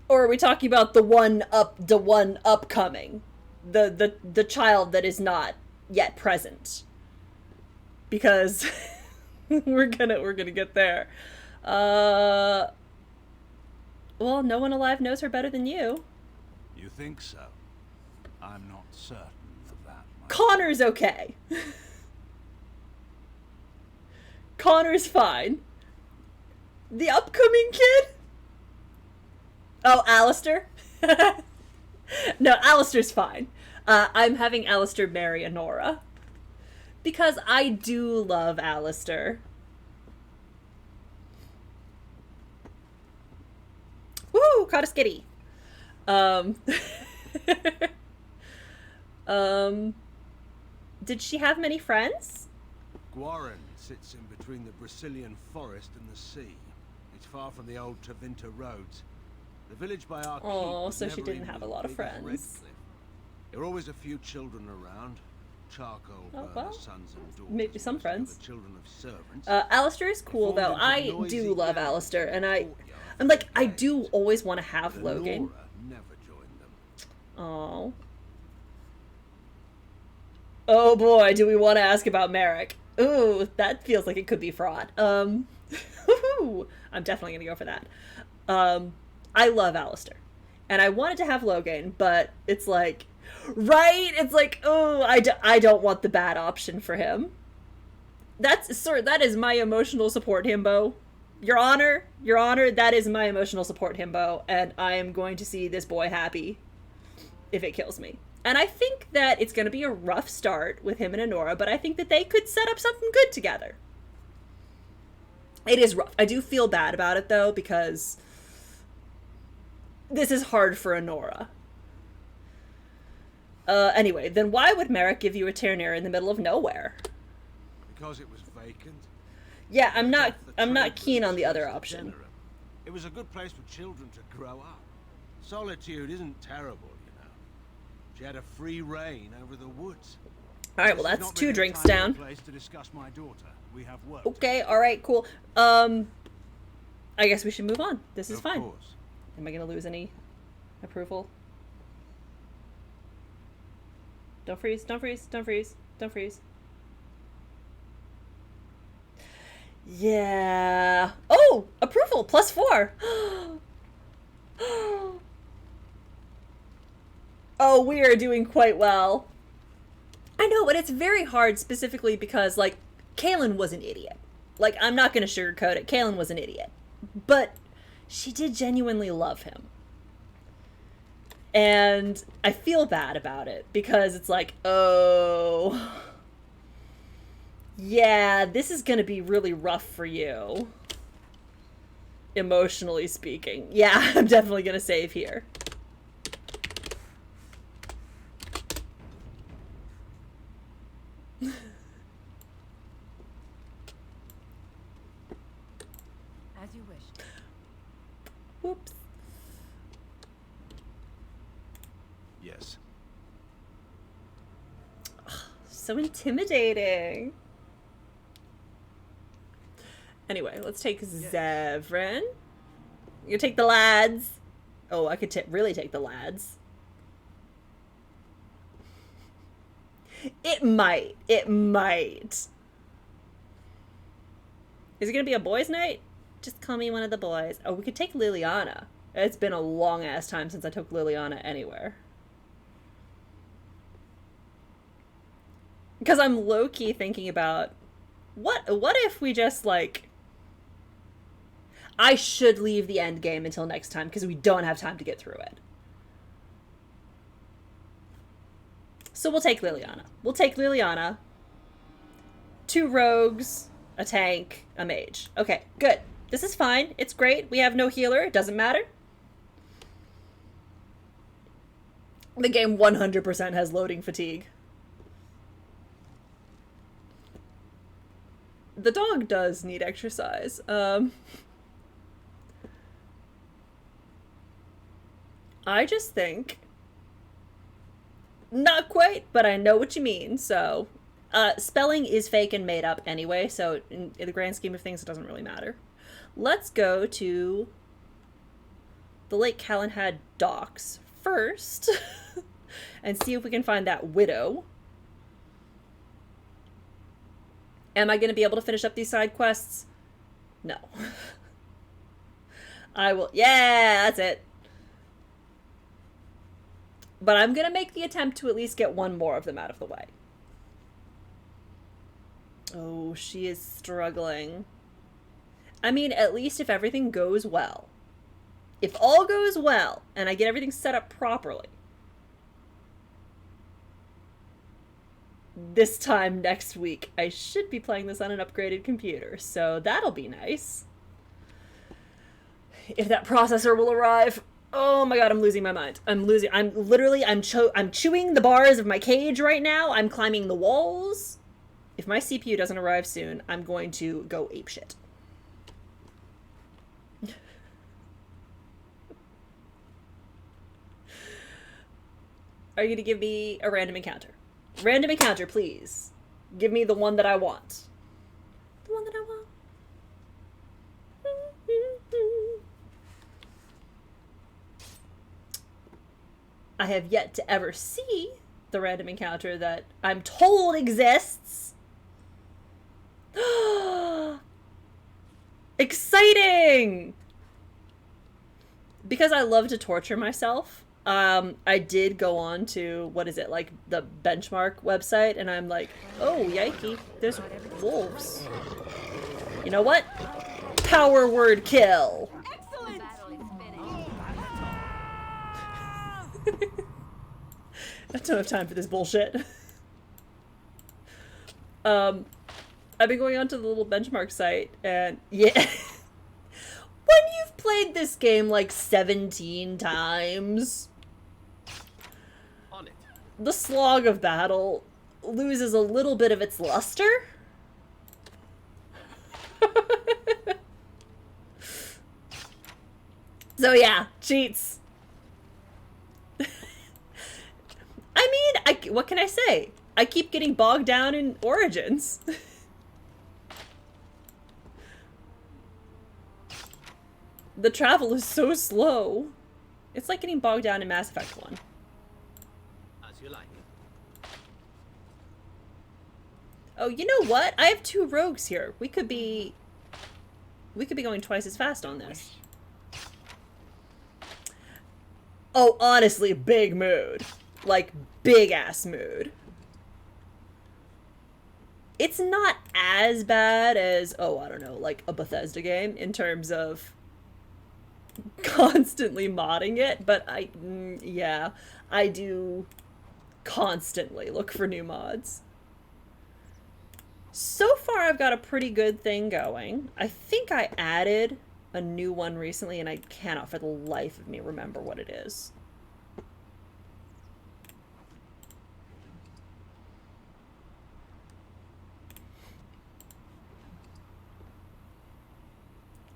Or are we talking about the one upcoming? The child that is not yet present? Because we're gonna get there. Well, no one alive knows her better than you. You think so? I'm not certain of that. Connor's okay. Connor's fine. The upcoming kid? Oh, Alistair? No, Alistair's fine. I'm having Alistair marry Honora. Because I do love Alistair. Woo! Caught a skitty. Did she have many friends? Guarin sits in between the Brazilian forest and the sea. It's far from the old Tevinter roads. The village by our keep was so she never didn't even have a as lot of big as friends. Redcliffe. There were always a few children around. Charcoal burner well, sons and daughters. maybe some most of the friends. Children of servants. Alistair is cool though. I do love Alistair, and I'm like, I do always want to have Logan. Never joined them. Oh. Oh boy, do we want to ask about Merrick? Ooh, that feels like it could be fraud. I'm definitely gonna go for that. I love Alistair, and I wanted to have Logan, but it's like, right? It's like, oh, I don't want the bad option for him. That is my emotional support himbo. Your Honor, that is my emotional support himbo, and I am going to see this boy happy if it kills me. And I think that it's going to be a rough start with him and Honora, but I think that they could set up something good together. It is rough. I do feel bad about it, though, because this is hard for Honora. Anyway, then why would Merrick give you a Terranera in the middle of nowhere? Because it was vacant. Yeah, I'm not keen on the other option. It was a good place for children to grow up. Solitude isn't terrible, you know. She had a free reign over the woods. All right, well that's 2 drinks down. Place to discuss my daughter. We have work. Okay, all right, cool. I guess we should move on. This is fine. Course. Am I gonna lose any approval? Don't freeze, don't freeze, don't freeze, don't freeze. Yeah. Oh, approval, +4. Oh, we are doing quite well. I know, but it's very hard specifically because, like, Kaylin was an idiot. Like, I'm not gonna sugarcoat it. Kaylin was an idiot. But she did genuinely love him. And I feel bad about it because it's like, oh, yeah, this is gonna be really rough for you. Emotionally speaking. Yeah, I'm definitely gonna save here. As you wish. Whoops. Yes. So intimidating. Anyway, let's take Zevran. You take the lads. Oh, I could really take the lads. It might. It might. Is it gonna be a boys' night? Just call me one of the boys. Oh, we could take Liliana. It's been a long ass time since I took Liliana anywhere. Because I'm low-key thinking about what if we just, like, I should leave the end game until next time because we don't have time to get through it. So we'll take Liliana. We'll take Liliana. 2 rogues, a tank, a mage. Okay, good. This is fine. It's great. We have no healer. It doesn't matter. The game 100% has loading fatigue. The dog does need exercise. I just think... Not quite, but I know what you mean, so... spelling is fake and made up anyway, so in the grand scheme of things, it doesn't really matter. Let's go to the Lake Calenhad docks first and see if we can find that widow. Am I going to be able to finish up these side quests? No. I will. Yeah, that's it. But I'm going to make the attempt to at least get one more of them out of the way. Oh, she is struggling. I mean, at least if everything goes well. If all goes well, and I get everything set up properly, this time next week, I should be playing this on an upgraded computer, so that'll be nice. If that processor will arrive. Oh my god, I'm losing my mind. I'm chewing the bars of my cage right now. I'm climbing the walls. If my CPU doesn't arrive soon, I'm going to go apeshit. Are you going to give me a random encounter? Random encounter, please. Give me the one that I want. The one that I want. I have yet to ever see the random encounter that I'm told exists. Exciting! Because I love to torture myself, I did go on to, what is it, like the benchmark website, and I'm like, oh, yikey, there's wolves. You know what? Power word kill. Excellent! I don't have time for this bullshit. I've been going on to the little benchmark site, and yeah. When you've played this game like 17 times, On it. the slog of battle loses a little bit of its luster. So yeah, cheats. I mean, what can I say? I keep getting bogged down in Origins. The travel is so slow. It's like getting bogged down in Mass Effect 1. As you like. Oh, you know what? I have 2 rogues here. We could be going twice as fast on this. Oh, honestly, big mood. Like, big-ass mood. It's not as bad as, oh, I don't know, like a Bethesda game in terms of constantly modding it, but yeah, I do constantly look for new mods. So far, I've got a pretty good thing going. I think I added a new one recently, and I cannot for the life of me remember what it is.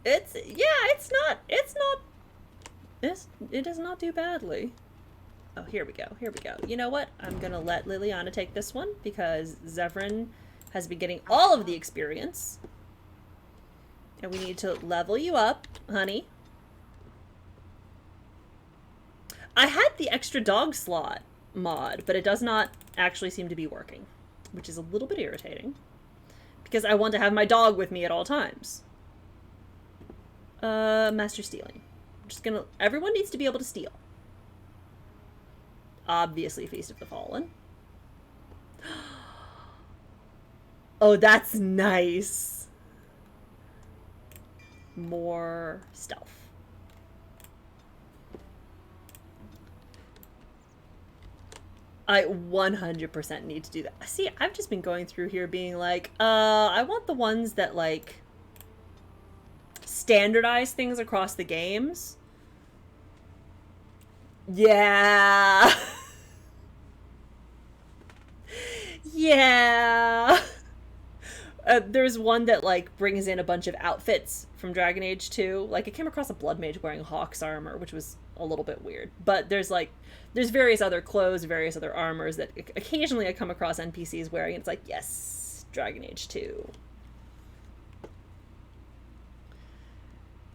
It does not do badly. Oh, here we go. You know what? I'm gonna let Liliana take this one because Zevran has been getting all of the experience. And we need to level you up, honey. I had the extra dog slot mod, but it does not actually seem to be working, which is a little bit irritating because I want to have my dog with me at all times. Master stealing. I'm just gonna... Everyone needs to be able to steal. Obviously, Feast of the Fallen. Oh, that's nice. More stealth. I 100% need to do that. See, I've just been going through here being like, I want the ones that, like, standardize things across the games. Yeah. Yeah. There's one that like brings in a bunch of outfits from Dragon Age 2. Like I came across a blood mage wearing Hawk's armor, which was a little bit weird. But there's various other clothes, various other armors that occasionally I come across NPCs wearing, and it's like, yes, Dragon Age 2.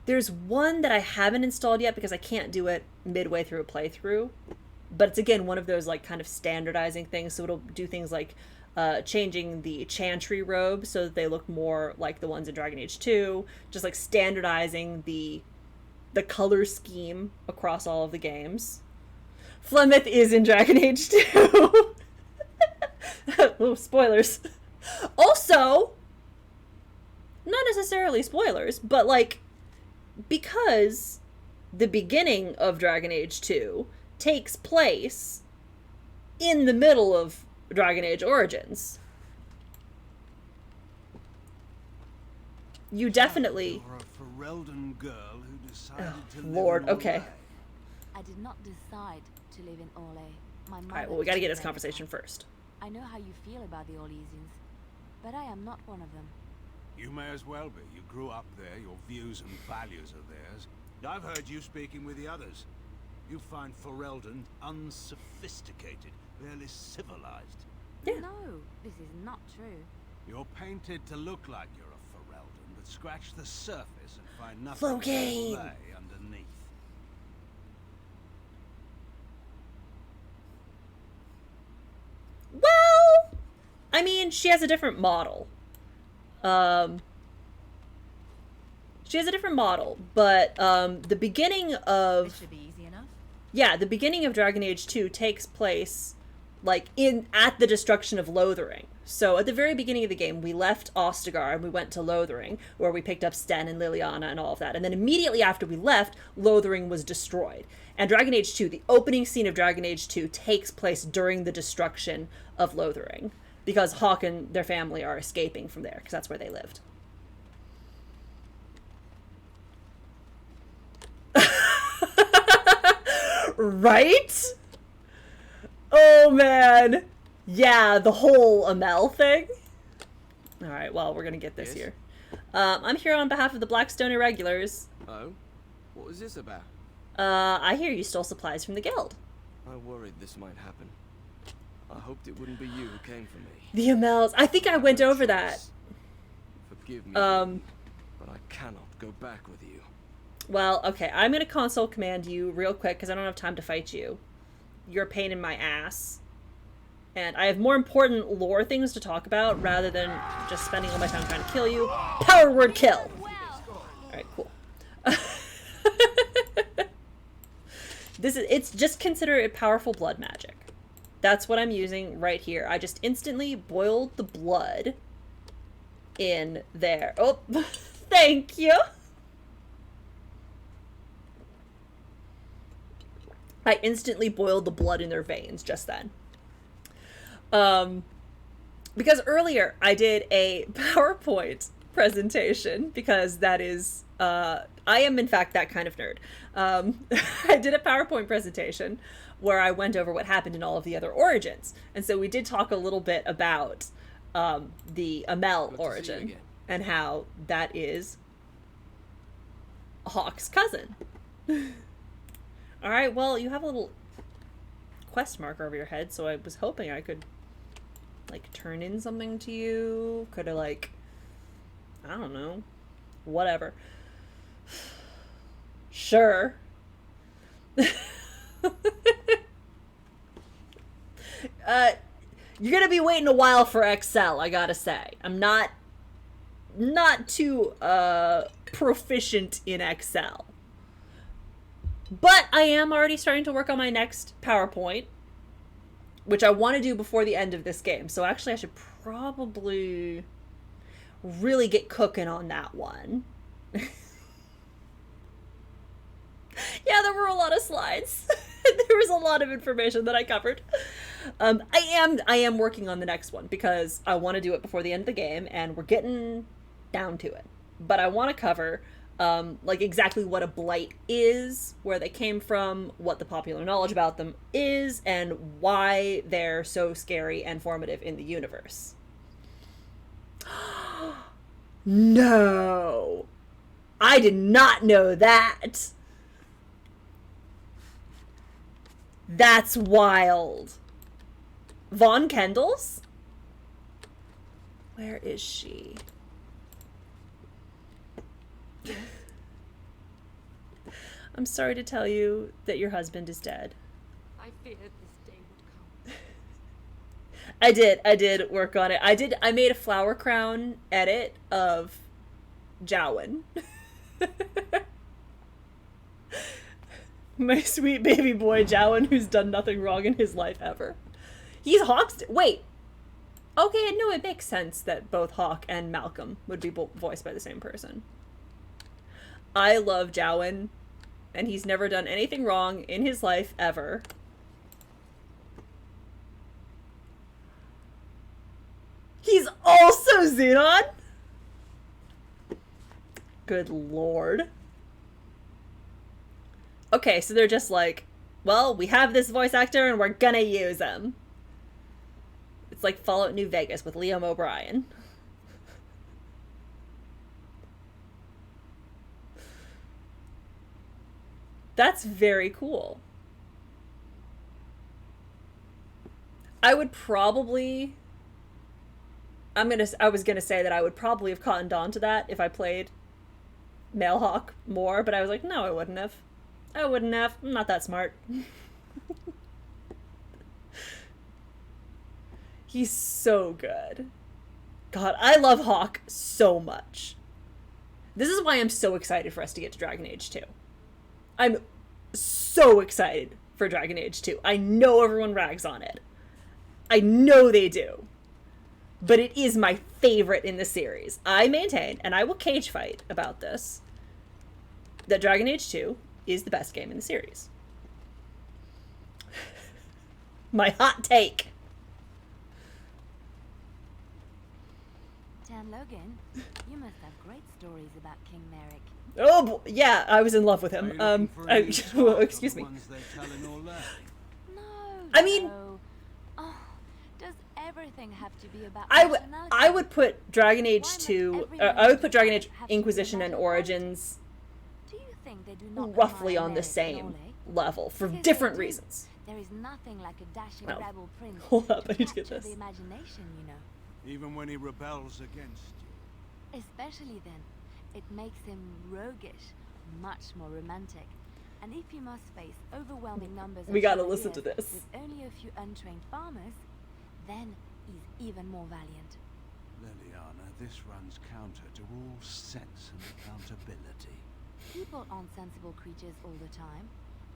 There's one that I haven't installed yet because I can't do it midway through a playthrough. But it's again one of those like kind of standardizing things, so it'll do things like changing the chantry robes so that they look more like the ones in Dragon Age 2, just like standardizing the color scheme across all of the games. Flemeth is in Dragon Age 2. Oh, spoilers. Also, not necessarily spoilers, but like, because the beginning of Dragon Age 2 takes place in the middle of Dragon Age Origins, you definitely... You're a Ferelden girl who decided to live Lord, in okay. Orlais. I did not decide to live in Orlais. My mother... Alright, well, we gotta get this decided conversation that. first. I know how you feel about the Orlesians, but I am not one of them. You may as well be. You grew up there. Your views and values are theirs. I've heard you speaking with the others. You find Ferelden unsophisticated, barely civilized. Yeah. No, this is not true. You're painted to look like you're a Ferelden, but scratch the surface and find nothing Flow but game. Orlais underneath. Well, I mean, she has a different model. She has a different model, but the beginning This of... should be easy enough. Yeah, the beginning of Dragon Age 2 takes place like at the destruction of Lothering. So at the very beginning of the game, we left Ostagar and we went to Lothering, where we picked up Sten and Liliana and all of that. And then immediately after we left, Lothering was destroyed. And Dragon Age 2, the opening scene of Dragon Age 2 takes place during the destruction of Lothering, because Hawke and their family are escaping from there, because that's where they lived. Right? Oh, man. Yeah, the whole Amel thing. Alright, well, we're gonna get this Yes? here. I'm here on behalf of the Blackstone Irregulars. Oh? What was this about? I hear you stole supplies from the guild. I worried this might happen. I hoped it wouldn't be you who came for me. The Amels. I think I went over that. Forgive me, but I cannot go back with you. Well, okay, I'm gonna console command you real quick, because I don't have time to fight you. You're a pain in my ass. And I have more important lore things to talk about, rather than just spending all my time trying to kill you. Power word kill! Alright, cool. It's just consider it powerful blood magic. That's what I'm using right here. I just instantly boiled the blood in there. Oh, thank you! I instantly boiled the blood in their veins just then. Because earlier I did a PowerPoint presentation, because that is, I am in fact that kind of nerd. I did a PowerPoint presentation where I went over what happened in all of the other origins. And so we did talk a little bit about the Amel Good to see you origin again. and how that is Hawke's cousin. Alright, well, you have a little quest marker over your head, so I was hoping I could, like, turn in something to you. Could have, like, I don't know. Whatever. Sure. You're gonna be waiting a while for Excel, I gotta say. I'm not too, proficient in Excel. But I am already starting to work on my next PowerPoint, which I want to do before the end of this game. So actually I should probably really get cooking on that one. Yeah, there were a lot of slides. There was a lot of information that I covered. I am working on the next one because I want to do it before the end of the game, and we're getting down to it. But I want to cover like exactly what a blight is, where they came from, what the popular knowledge about them is, and why they're so scary and formative in the universe. No! I did not know that! That's wild. Von Kendall's? Where is she? I'm sorry to tell you that your husband is dead. I feared this day would come. I did work on it. I made a flower crown edit of Jowen. My sweet baby boy Jowen, who's done nothing wrong in his life ever. He's Hawk's... Wait. Okay, no, it makes sense that both Hawk and Malcolm would be voiced by the same person. I love Jowen, and he's never done anything wrong in his life ever. He's also Xenon? Good lord. Okay, so they're just like, well, we have this voice actor and we're gonna use him. It's like Fallout New Vegas with Liam O'Brien. That's very cool. I would probably... I was gonna say that I would probably have cottoned on to that if I played Male Hawk more, but I was like, no, I wouldn't have. I wouldn't have. I'm not that smart. He's so good. God, I love Hawk so much. This is why I'm so excited for us to get to Dragon Age 2. I'm so excited for Dragon Age 2. I know everyone rags on it. I know they do. But it is my favorite in the series. I maintain, and I will cage fight about this, that Dragon Age 2 is the best game in the series. My hot take. Dan Logan, you must have great stories about King Merrick. Oh, yeah, I was in love with him. Excuse me. No. I mean... No. Oh, does everything have to be about I would put Dragon Age 2... I would put Dragon Age Inquisition and Origins do you think they do not roughly admire on the Merrick same and Ole? level, for Because different they do. reasons. There is nothing like a dashing Oh. rebel prince Hold up, I need to get capture this. the imagination, you know. Even when he rebels against you. Especially then, it makes him roguish, much more romantic. And if you must face overwhelming numbers of We gotta listen to chevaliers this. with only a few untrained farmers, then he's even more valiant. Liliana, this runs counter to all sense and accountability. People aren't sensible creatures all the time,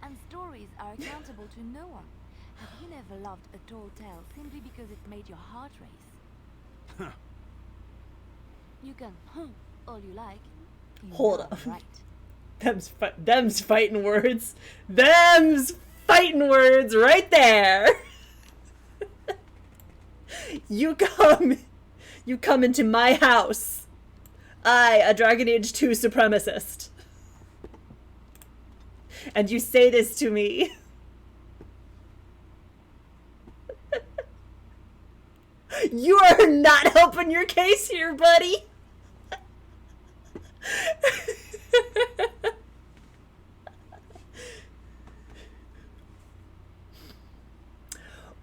and stories are accountable to no one. Have you never loved a tall tale simply because it made your heart race? You can all you like. You Hold know up. I'm right. Them's fighting words. Them's fighting words right there. You come into my house. I, a Dragon Age 2 supremacist. And you say this to me. You are not helping your case here, buddy.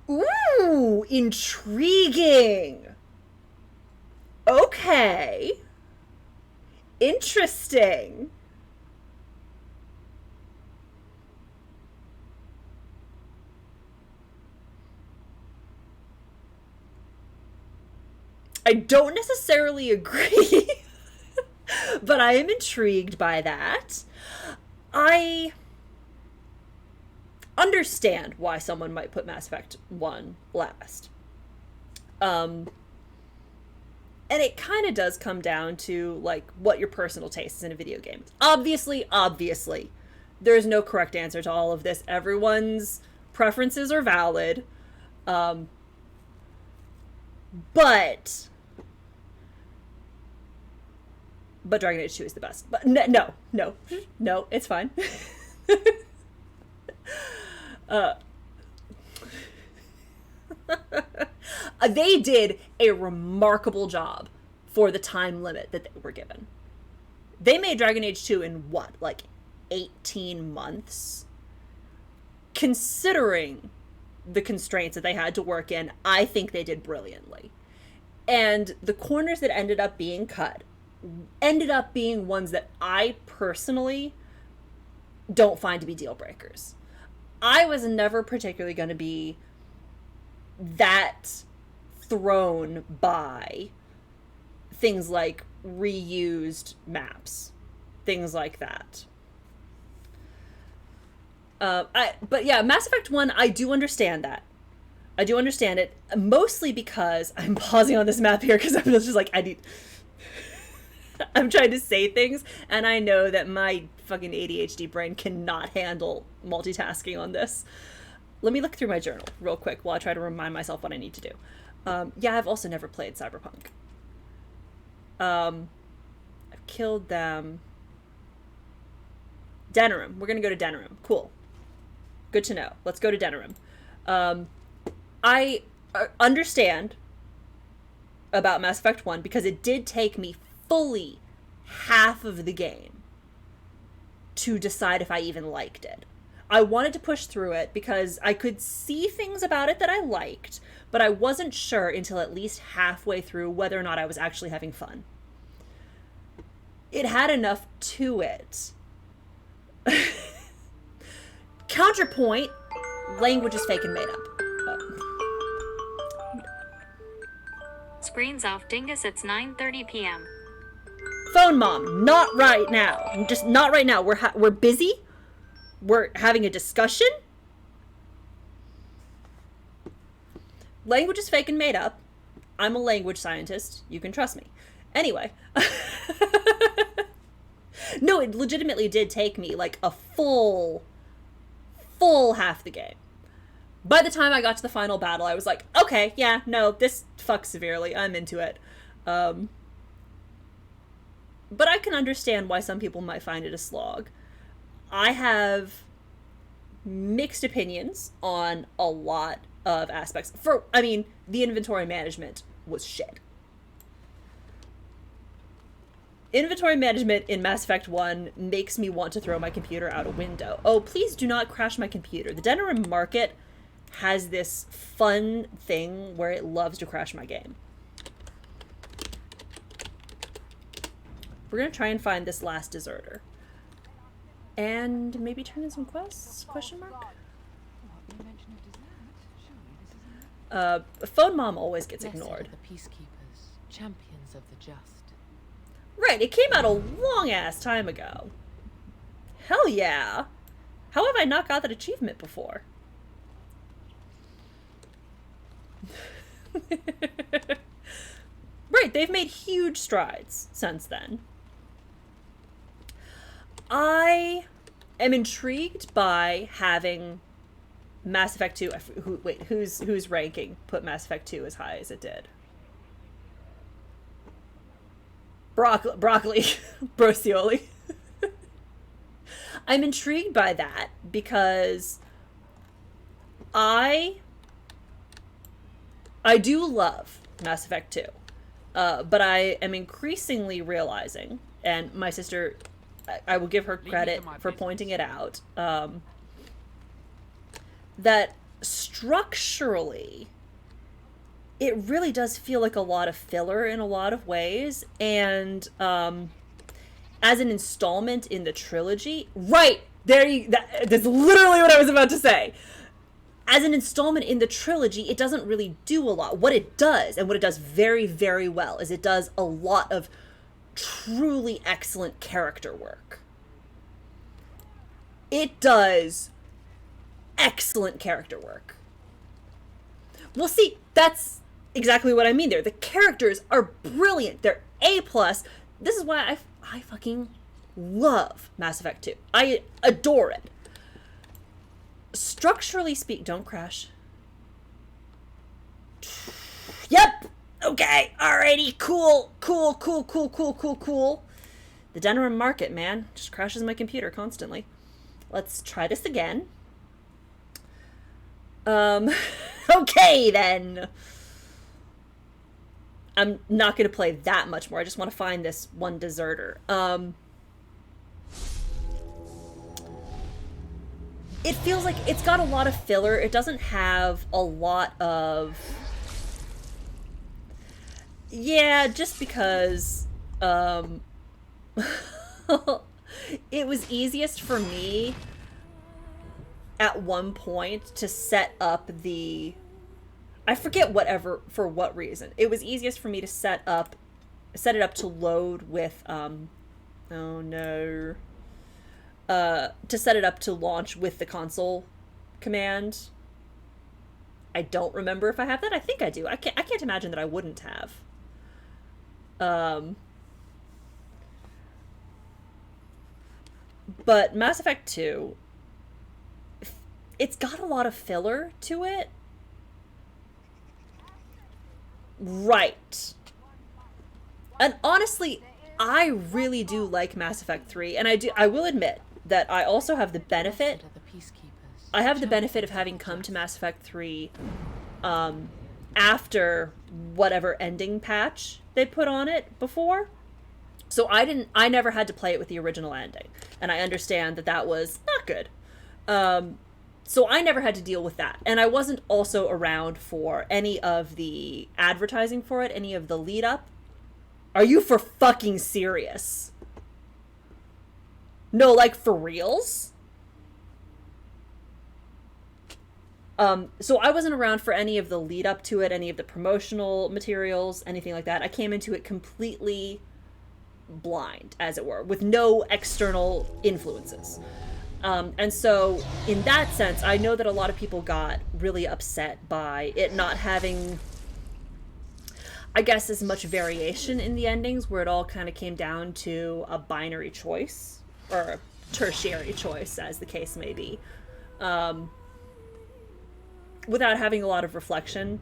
Ooh, intriguing. Okay. Interesting. I don't necessarily agree, but I am intrigued by that. I understand why someone might put Mass Effect 1 last. And it kind of does come down to, like, what your personal taste is in a video game. Obviously, there's no correct answer to all of this. Everyone's preferences are valid. But But Dragon Age 2 is the best. But no, it's fine. They did a remarkable job for the time limit that they were given. They made Dragon Age 2 in what, like 18 months? Considering the constraints that they had to work in, I think they did brilliantly. And the corners that ended up being cut ended up being ones that I personally don't find to be deal breakers. I was never particularly going to be that thrown by things like reused maps, things like that. But yeah, Mass Effect 1, I do understand that. I do understand it, mostly because I'm pausing on this map here because I'm just like, I'm trying to say things, and I know that my fucking ADHD brain cannot handle multitasking on this. Let me look through my journal real quick while I try to remind myself what I need to do. Yeah, I've also never played Cyberpunk. I've killed them. Denerim. We're gonna go to Denerim. Cool. Good to know. Let's go to Denerim. I understand about Mass Effect 1 because it did take me fully half of the game to decide if I even liked it. I wanted to push through it because I could see things about it that I liked, but I wasn't sure until at least halfway through whether or not I was actually having fun. It had enough to it. Counterpoint, language is fake and made up. Screens off, Dingus. It's 9:30 p.m. Phone mom, not right now. Just not right now. We're busy. We're having a discussion. Language is fake and made up. I'm a language scientist. You can trust me. Anyway. No, it legitimately did take me like a full half the game. By the time I got to the final battle, I was like, okay, yeah, no, this fucks severely. I'm into it. But I can understand why some people might find it a slog. I have mixed opinions on a lot of aspects. The inventory management was shit. Inventory management in Mass Effect 1 makes me want to throw my computer out a window. Oh, please do not crash my computer. The Denerim market has this fun thing where it loves to crash my game. We're gonna try and find this last deserter. And maybe turn in some quests? Question mark? Phone mom always gets ignored. The peacekeepers, champions of the just. Right, it came out a long-ass time ago. Hell yeah! How have I not got that achievement before? Right, they've made huge strides since then. I am intrigued by having Mass Effect 2... whose ranking put Mass Effect 2 as high as it did? Broccoli. Brocioli. I'm intrigued by that because I do love Mass Effect 2, but I am increasingly realizing, and my sister, I will give her credit for pointing it out, that structurally it really does feel like a lot of filler in a lot of ways, and as an installment in the trilogy, right, that's literally what I was about to say. As an installment in the trilogy, it doesn't really do a lot. What it does, and what it does very, very well, is it does a lot of truly excellent character work. It does excellent character work. Well, see, that's exactly what I mean there. The characters are brilliant. They're A+. This is why I fucking love Mass Effect 2. I adore it. Structurally don't crash. Yep. Okay. Alrighty. Cool. The Denerim Market, man. Just crashes my computer constantly. Let's try this again. Okay, then. I'm not going to play that much more. I just want to find this one deserter. It feels like it's got a lot of filler. It doesn't have a lot of... Yeah, just because it was easiest for me at one point to set up the... I forget for what reason. It was easiest for me to set it up to load with, oh no. To set it up to launch with the console command. I don't remember if I have that. I think I do. I can't imagine that I wouldn't have. But Mass Effect 2, it's got a lot of filler to it. Right. And honestly, I really do like Mass Effect 3, and I will admit that I also have the benefit. I have the benefit of having come to Mass Effect 3 after whatever ending patch they put on it before. So I never had to play it with the original ending, and I understand that was not good. So I never had to deal with that. And I wasn't also around for any of the advertising for it, any of the lead up. Are you for fucking serious? No, like for reals? So I wasn't around for any of the lead up to it, any of the promotional materials, anything like that. I came into it completely blind, as it were, with no external influences. And so, in that sense, I know that a lot of people got really upset by it not having, I guess, as much variation in the endings, where it all kind of came down to a binary choice, or a tertiary choice, as the case may be, without having a lot of reflection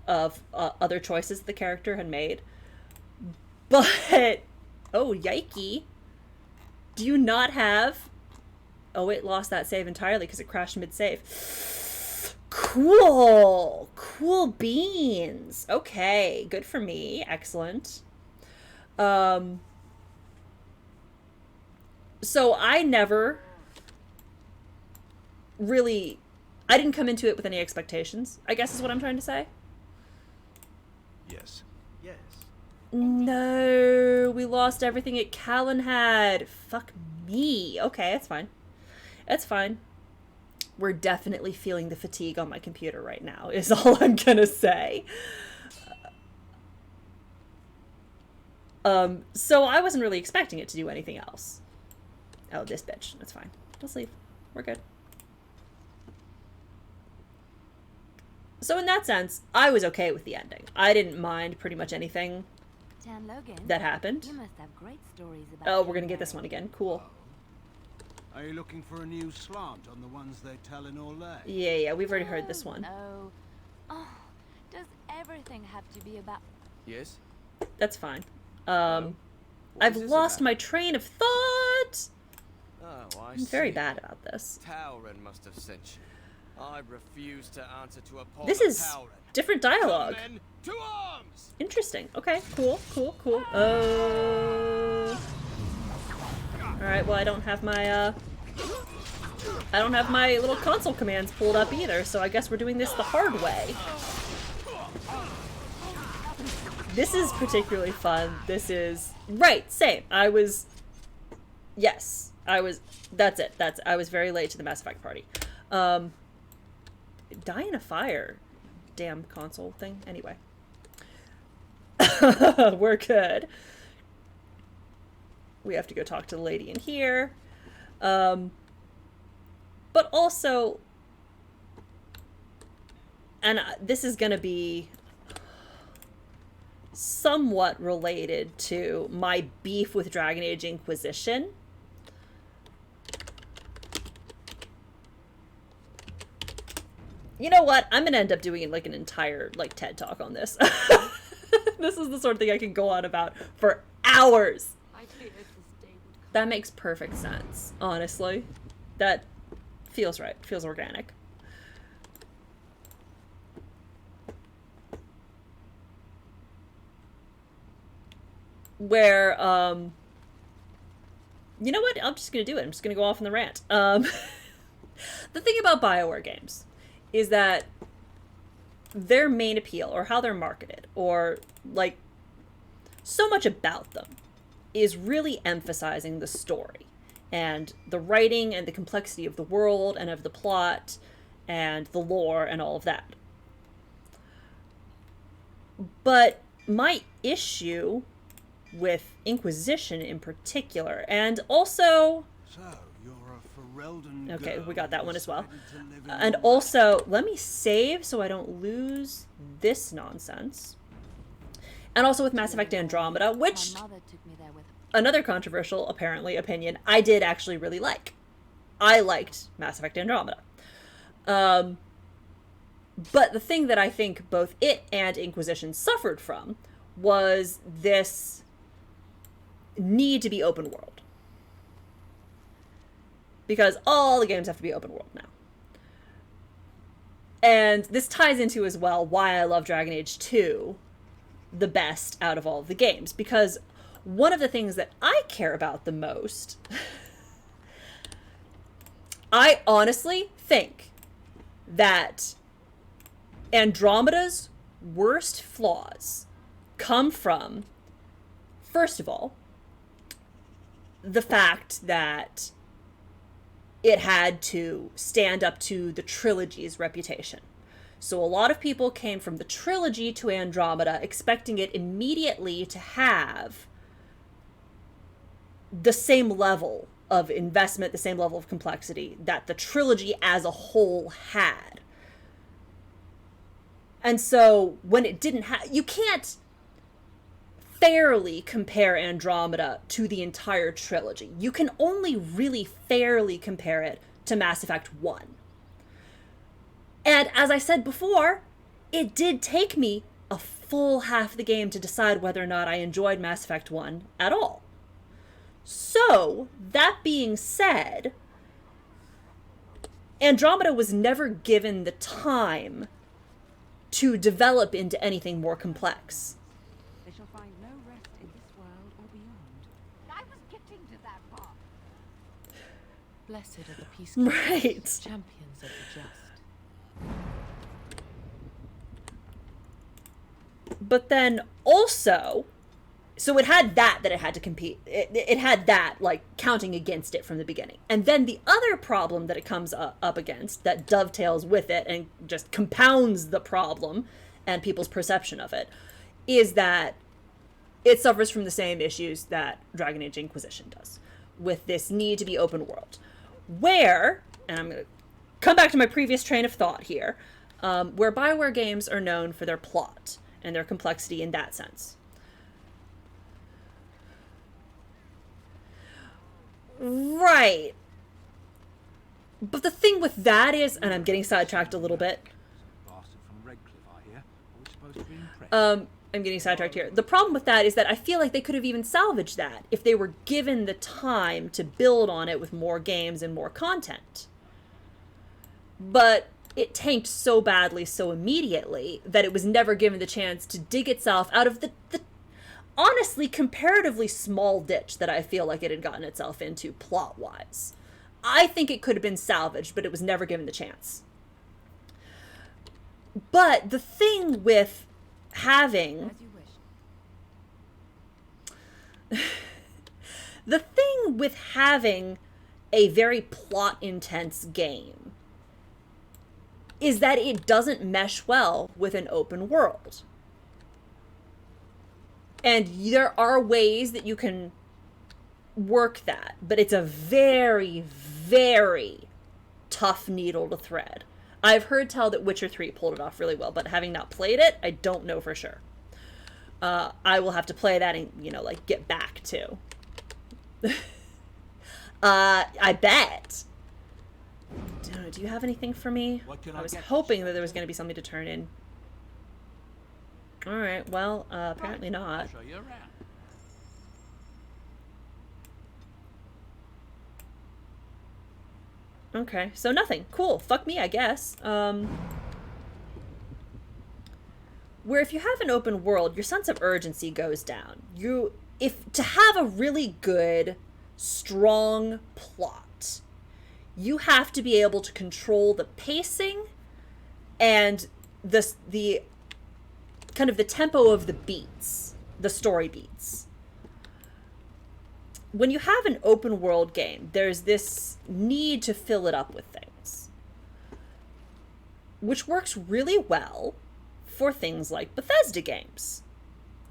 of other choices the character had made. But, oh, yikey. Do you not have... Oh, it lost that save entirely because it crashed mid-save. Cool. Cool beans. Okay, good for me. Excellent. So I never really... I didn't come into it with any expectations, I guess is what I'm trying to say. Yes. Yes. No, we lost everything Callan had. Fuck me. Okay, that's fine. That's fine. We're definitely feeling the fatigue on my computer right now, is all I'm gonna say. So I wasn't really expecting it to do anything else. Oh, this bitch. That's fine. Let's leave. We're good. So in that sense, I was okay with the ending. I didn't mind pretty much anything that happened. You must have great stories about Oh, we're gonna get this one again. Cool. Are you looking for a new slant on the ones they tell in Orlais? Yeah, we've already heard this one. Oh, does everything have to be about... Yes? That's fine. I've lost my train of thought! Oh, I'm very bad about this. Tauren must have sent you. I refuse to answer to a pawn This of is Tauren. different dialogue. Come, men, to arms! Interesting. Okay, cool. Oh. Alright, well I don't have my little console commands pulled up either, so I guess we're doing this the hard way. This is particularly fun. This is... Right, same. I was... That's it. I was very late to the Mass Effect party. Die in a fire. Damn console thing. Anyway. We're good. We have to go talk to the lady in here. But also... And this is gonna be somewhat related to my beef with Dragon Age Inquisition. You know what? I'm gonna end up doing like an entire TED talk on this. This is the sort of thing I can go on about for hours. That makes perfect sense, honestly. That feels right. Feels organic. Where, you know what? I'm just gonna do it. I'm just gonna go off on the rant. The thing about BioWare games is that their main appeal, or how they're marketed, or, like, so much about them is really emphasizing the story and the writing and the complexity of the world and of the plot and the lore and all of that. But my issue with Inquisition in particular, and also... So, you're a Ferelden okay, girl we got that one as well. decided to live in And the also, let me save so I don't lose this nonsense. And also with Mass Effect Andromeda, which, My mother took me there with another controversial, apparently, opinion, I did actually really like. I liked Mass Effect Andromeda. But the thing that I think both it and Inquisition suffered from was this need to be open world. Because all the games have to be open world now. And this ties into as well why I love Dragon Age 2 the best out of all of the games. Because one of the things that I care about the most, I honestly think that Andromeda's worst flaws come from, first of all, the fact that it had to stand up to the trilogy's reputation. So a lot of people came from the trilogy to Andromeda expecting it immediately to have the same level of investment, the same level of complexity that the trilogy as a whole had. And so when it didn't have... you can't fairly compare Andromeda to the entire trilogy. You can only really fairly compare it to Mass Effect 1. And as I said before, it did take me a full half the game to decide whether or not I enjoyed Mass Effect 1 at all. So, that being said, Andromeda was never given the time to develop into anything more complex. They shall find no rest in this world or beyond. I was getting to that part. Blessed are the peacekeepers, Right. champions of the just. But then also, so it had that it had to compete. It had that, like, counting against it from the beginning. And then the other problem that it comes up against, that dovetails with it and just compounds the problem and people's perception of it, is that it suffers from the same issues that Dragon Age Inquisition does, with this need to be open world. Where, and I'm going to come back to my previous train of thought here, where BioWare games are known for their plot and their complexity in that sense. Right. But the thing with that is, and I'm getting sidetracked a little bit. I'm getting sidetracked here. The problem with that is that I feel like they could have even salvaged that if they were given the time to build on it with more games and more content. But it tanked so badly so immediately that it was never given the chance to dig itself out of the honestly comparatively small ditch that I feel like it had gotten itself into plot-wise. I think it could have been salvaged, but it was never given the chance. But the thing with having... the thing with having a very plot-intense game is that it doesn't mesh well with an open world. And there are ways that you can work that, but it's a very, very tough needle to thread. I've heard tell that Witcher 3 pulled it off really well, but having not played it, I don't know for sure. I will have to play that and, you know, like, get back to. I bet. Do you have anything for me? I was hoping that there was going to be something to turn in. Alright, well, apparently not. Show you around. Okay, so nothing. Cool. Fuck me, I guess. Where if you have an open world, your sense of urgency goes down. If to have a really good, strong plot, you have to be able to control the pacing and the kind of the tempo of the beats, the story beats. When you have an open world game, there's this need to fill it up with things, which works really well for things like Bethesda games,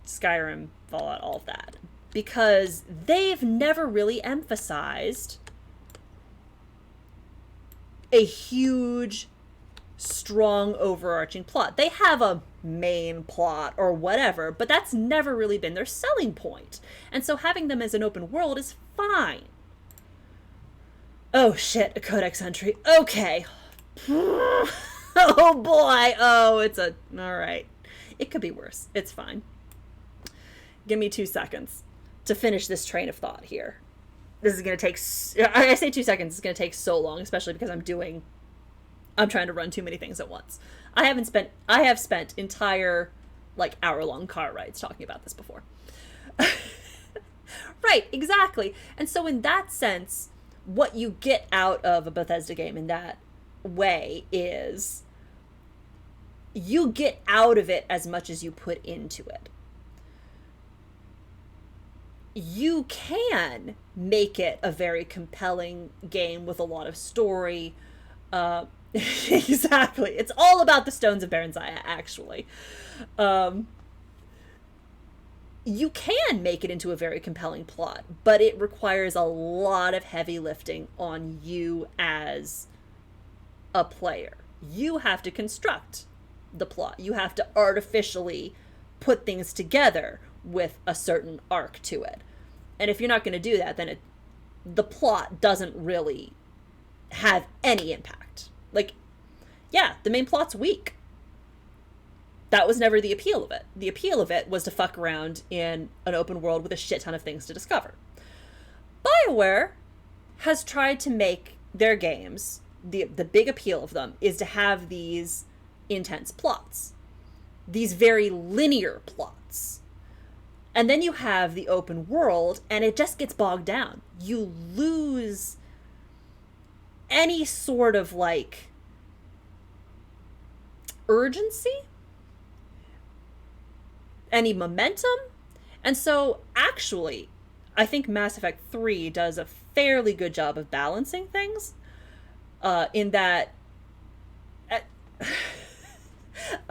Skyrim, Fallout, all of that, because they've never really emphasized a huge, strong, overarching plot. They have a main plot or whatever, but that's never really been their selling point. And so having them as an open world is fine. Oh shit, a codex entry. Okay. Oh boy. Oh, alright. It could be worse. It's fine. Give me 2 seconds to finish this train of thought here. This is going to take, I say 2 seconds, it's going to take so long, especially because I'm trying to run too many things at once. I have spent entire, hour-long car rides talking about this before. Right, exactly. And so in that sense, what you get out of a Bethesda game in that way is you get out of it as much as you put into it. You can make it a very compelling game with a lot of story. Exactly. It's all about the Stones of Barenziah, actually. You can make it into a very compelling plot, but it requires a lot of heavy lifting on you as a player. You have to construct the plot. You have to artificially put things together with a certain arc to it. And if you're not going to do that, then the plot doesn't really have any impact. The main plot's weak. That was never the appeal of it. The appeal of it was to fuck around in an open world with a shit ton of things to discover. BioWare has tried to make their games, the big appeal of them is to have these intense plots. These very linear plots. And then you have the open world, and it just gets bogged down. You lose any sort of, urgency, any momentum. And so, actually, I think Mass Effect 3 does a fairly good job of balancing things, in that...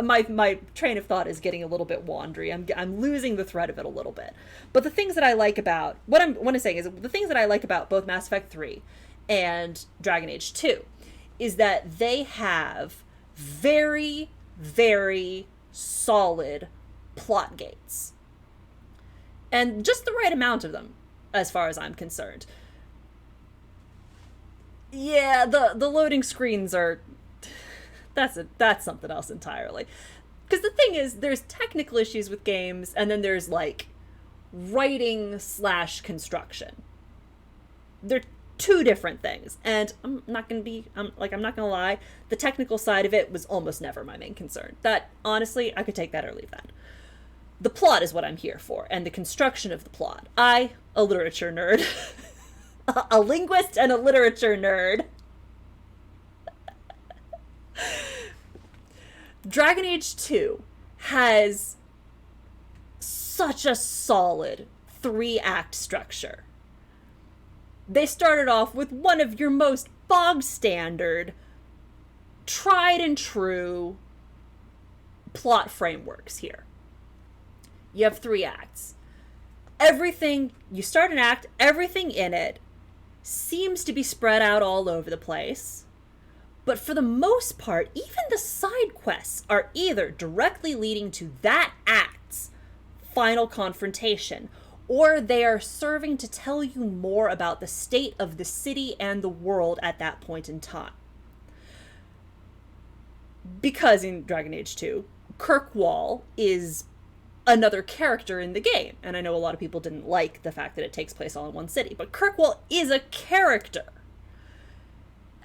My train of thought is getting a little bit wandery. I'm losing the thread of it a little bit. But the things that I like about... What I'm saying is, the things that I like about both Mass Effect 3 and Dragon Age 2 is that they have very, very solid plot gates. And just the right amount of them, as far as I'm concerned. Yeah, the loading screens are... That's something else entirely. Because the thing is, there's technical issues with games, and then there's, writing/construction. They're two different things. And I'm not gonna lie, the technical side of it was almost never my main concern. That, honestly, I could take that or leave that. The plot is what I'm here for, and the construction of the plot. A literature nerd, a linguist and a literature nerd, Dragon Age 2 has such a solid 3-act structure. They started off with one of your most bog-standard, tried-and-true plot frameworks here. You have 3 acts. You start an act, everything in it seems to be spread out all over the place. But for the most part, even the side quests are either directly leading to that act's final confrontation, or they are serving to tell you more about the state of the city and the world at that point in time. Because in Dragon Age 2, Kirkwall is another character in the game. And I know a lot of people didn't like the fact that it takes place all in one city, but Kirkwall is a character.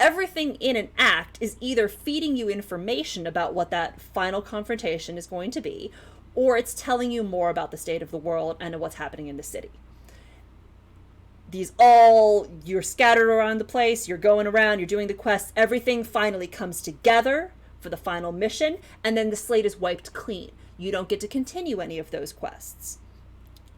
Everything in an act is either feeding you information about what that final confrontation is going to be, or it's telling you more about the state of the world and what's happening in the city. You're scattered around the place, you're going around, you're doing the quests, everything finally comes together for the final mission, and then the slate is wiped clean. You don't get to continue any of those quests.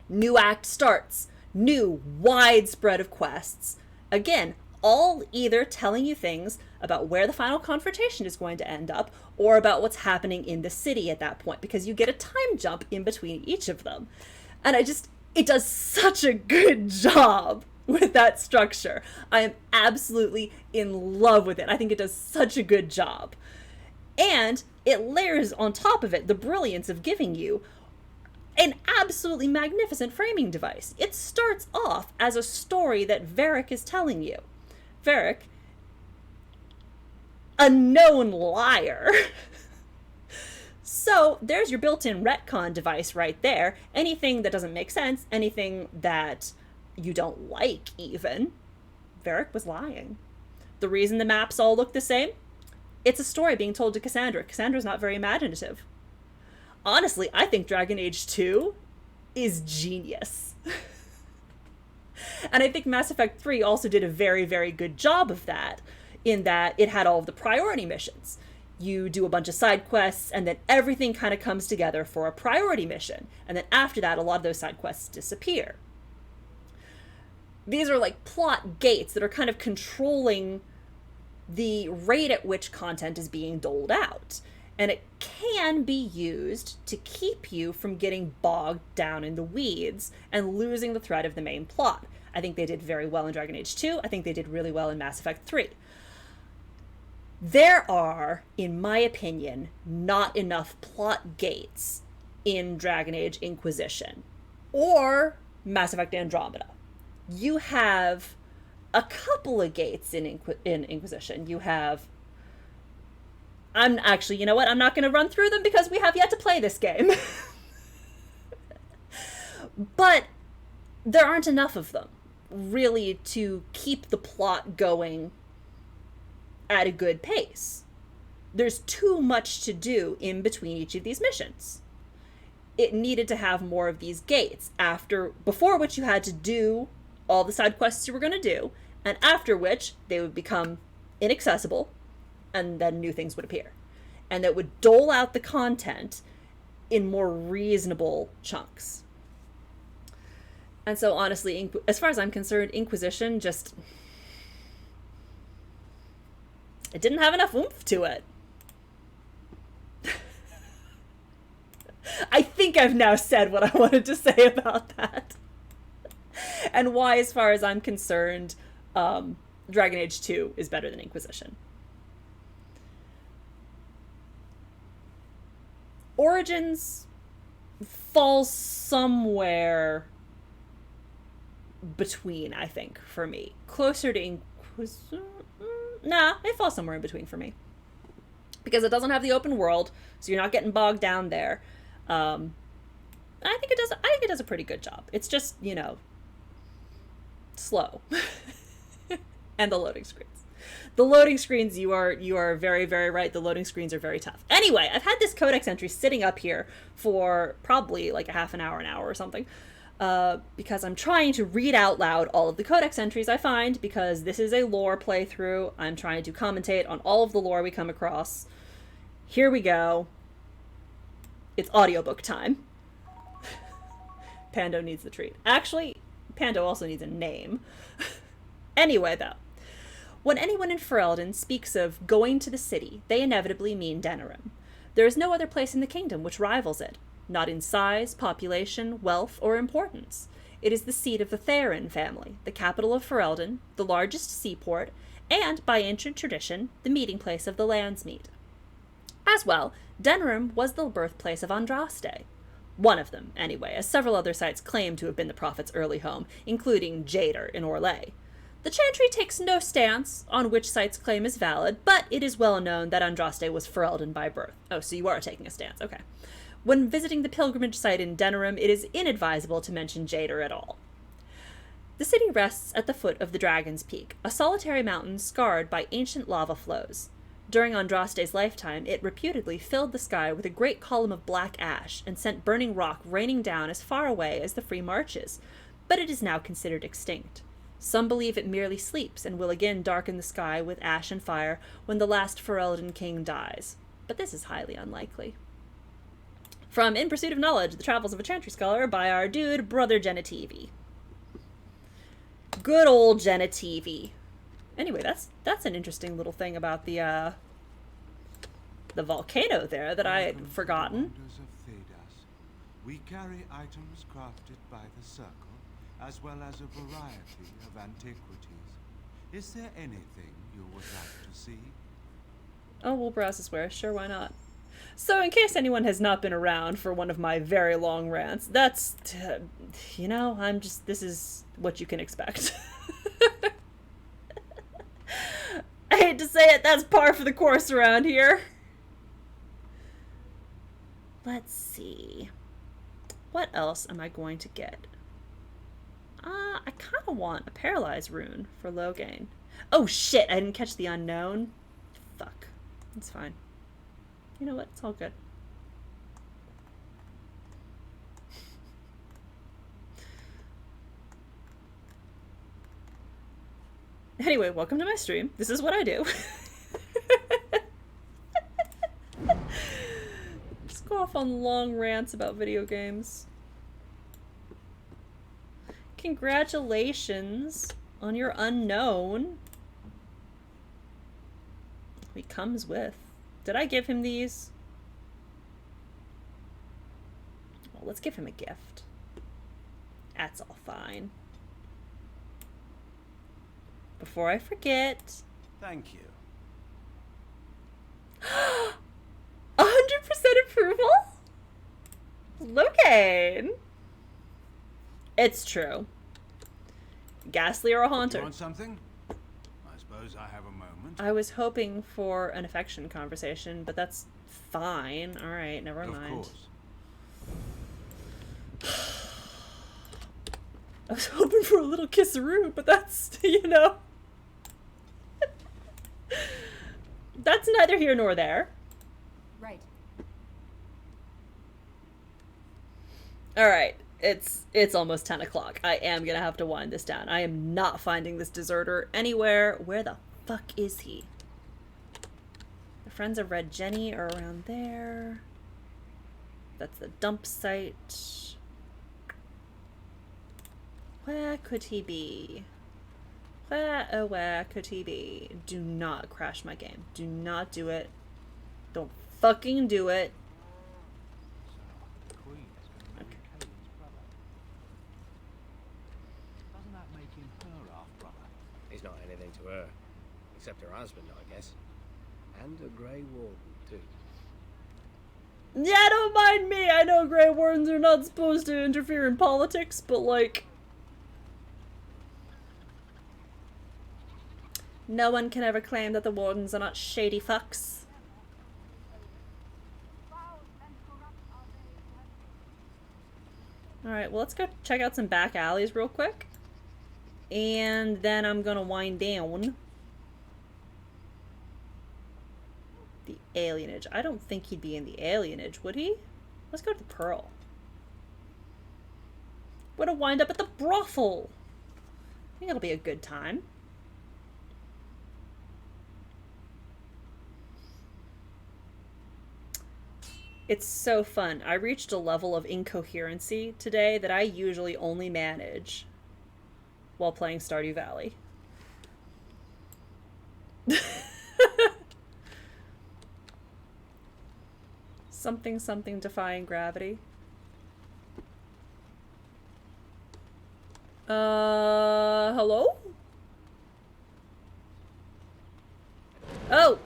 New act starts. New, wide spread of quests. Again, all either telling you things about where the final confrontation is going to end up, or about what's happening in the city at that point, because you get a time jump in between each of them. And it does such a good job with that structure. I am absolutely in love with it. I think it does such a good job. And it layers on top of it the brilliance of giving you an absolutely magnificent framing device. It starts off as a story that Varric is telling you. Varric, a known liar. So there's your built-in retcon device right there. Anything that doesn't make sense, anything that you don't like even, Varric was lying. The reason the maps all look the same? It's a story being told to Cassandra. Cassandra's not very imaginative. Honestly, I think Dragon Age 2 is genius. And I think Mass Effect 3 also did a very, very good job of that, in that it had all of the priority missions. You do a bunch of side quests, and then everything kind of comes together for a priority mission. And then after that, a lot of those side quests disappear. These are like plot gates that are kind of controlling the rate at which content is being doled out. And it can be used to keep you from getting bogged down in the weeds and losing the thread of the main plot. I think they did very well in Dragon Age 2. I think they did really well in Mass Effect 3. There are, in my opinion, not enough plot gates in Dragon Age Inquisition or Mass Effect Andromeda. You have a couple of gates in Inquisition. You have... I'm actually, you know what? I'm not going to run through them because we have yet to play this game. But there aren't enough of them, really, to keep the plot going at a good pace. There's too much to do in between each of these missions. It needed to have more of these gates, before which you had to do all the side quests you were going to do, and after which they would become inaccessible, and then new things would appear. And that would dole out the content in more reasonable chunks. And so honestly, as far as I'm concerned, Inquisition just... it didn't have enough oomph to it. I think I've now said what I wanted to say about that. And why, as far as I'm concerned, Dragon Age 2 is better than Inquisition. Origins falls somewhere between, I think, for me. Closer to Inquisition. Nah, it falls somewhere in between for me. Because it doesn't have the open world, so you're not getting bogged down there. I think it does a pretty good job. It's just, slow. And the loading screens. The loading screens, you are very, very right. The loading screens are very tough. Anyway, I've had this codex entry sitting up here for probably like a half an hour or something. Because I'm trying to read out loud all of the codex entries I find, because this is a lore playthrough. I'm trying to commentate on all of the lore we come across. Here we go. It's audiobook time. Pando needs the treat. Actually, Pando also needs a name. Anyway, though. When anyone in Ferelden speaks of going to the city, they inevitably mean Denerim. There is no other place in the kingdom which rivals it, not in size, population, wealth, or importance. It is the seat of the Theron family, the capital of Ferelden, the largest seaport, and, by ancient tradition, the meeting place of the Landsmeet. As well, Denerim was the birthplace of Andraste. One of them, anyway, as several other sites claim to have been the prophet's early home, including Jader in Orlais. The Chantry takes no stance on which site's claim is valid, but it is well known that Andraste was Ferelden by birth. Oh, so you are taking a stance, okay. When visiting the pilgrimage site in Denerim, it is inadvisable to mention Jader at all. The city rests at the foot of the Dragon's Peak, a solitary mountain scarred by ancient lava flows. During Andraste's lifetime, it reputedly filled the sky with a great column of black ash and sent burning rock raining down as far away as the Free Marches, but it is now considered extinct. Some believe it merely sleeps and will again darken the sky with ash and fire when the last Ferelden king dies, but this is highly unlikely. From In Pursuit of Knowledge, The Travels of a Chantry Scholar by our dude, Brother Genitivi. Good old Genitivi. Anyway, that's an interesting little thing about the volcano there that I had forgotten. Wonders of Thedas. We carry items crafted by the Circle, as well as a variety of antiquities. Is there anything you would like to see? Oh, we'll browse this way. Sure, why not? So, in case anyone has not been around for one of my very long rants, that's, you know, this is what you can expect. I hate to say it, that's par for the course around here. Let's see. What else am I going to get? I kind of want a paralyzed rune for Logain. Oh shit, I didn't catch the unknown. Fuck. It's fine. You know what? It's all good. Anyway, welcome to my stream. This is what I do. Just go off on long rants about video games. Congratulations on your unknown. He comes with. Did I give him these? Well, let's give him a gift. That's all fine. Before I forget. Thank you. 100% approval? Logain. It's true. Ghastly or a haunter? You want something? I suppose I have a moment. I was hoping for an affection conversation, but that's fine. Alright, never mind. Of course. I was hoping for a little kisseroo, but that's, you know. That's neither here nor there. Right. Alright, it's almost 10 o'clock. I am gonna have to wind this down. I am not finding this deserter anywhere. Where the fuck is he? The Friends of Red Jenny are around there. That's the dump site. Where could he be? Where could he be? Do not crash my game. Do not do it. Don't fucking do it. Okay. Doesn't that make him her half-brother? He's not anything to her. Except her husband, I guess. And a Grey Warden, too. Yeah, don't mind me. I know Grey Wardens are not supposed to interfere in politics, but like... no one can ever claim that the Wardens are not shady fucks. Alright, well let's go check out some back alleys real quick. And then I'm gonna wind down. The alienage. I don't think he'd be in the alienage, would he? Let's go to the Pearl. We're gonna wind up at the brothel. I think it'll be a good time. It's so fun. I reached a level of incoherency today that I usually only manage while playing Stardew Valley. Something defying gravity. Hello? Oh!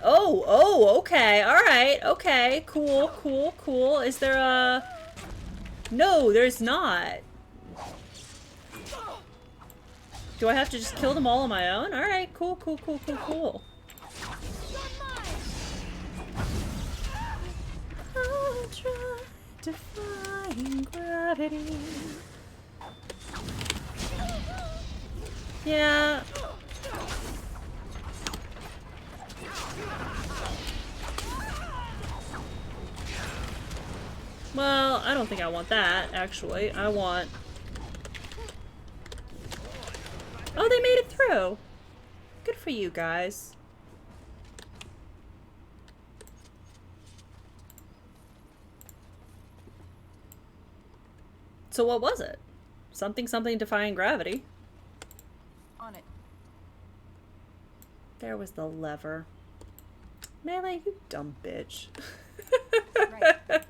Oh, okay, alright, okay, cool. Is there a... No, there's not. Do I have to just kill them all on my own? Alright, cool. I'll try defying gravity. Yeah. Well, I don't think I want that, actually. I want... Oh, they made it through! Good for you guys. So what was it? Something defying gravity. On it. There was the lever. Melee, you dumb bitch. Right.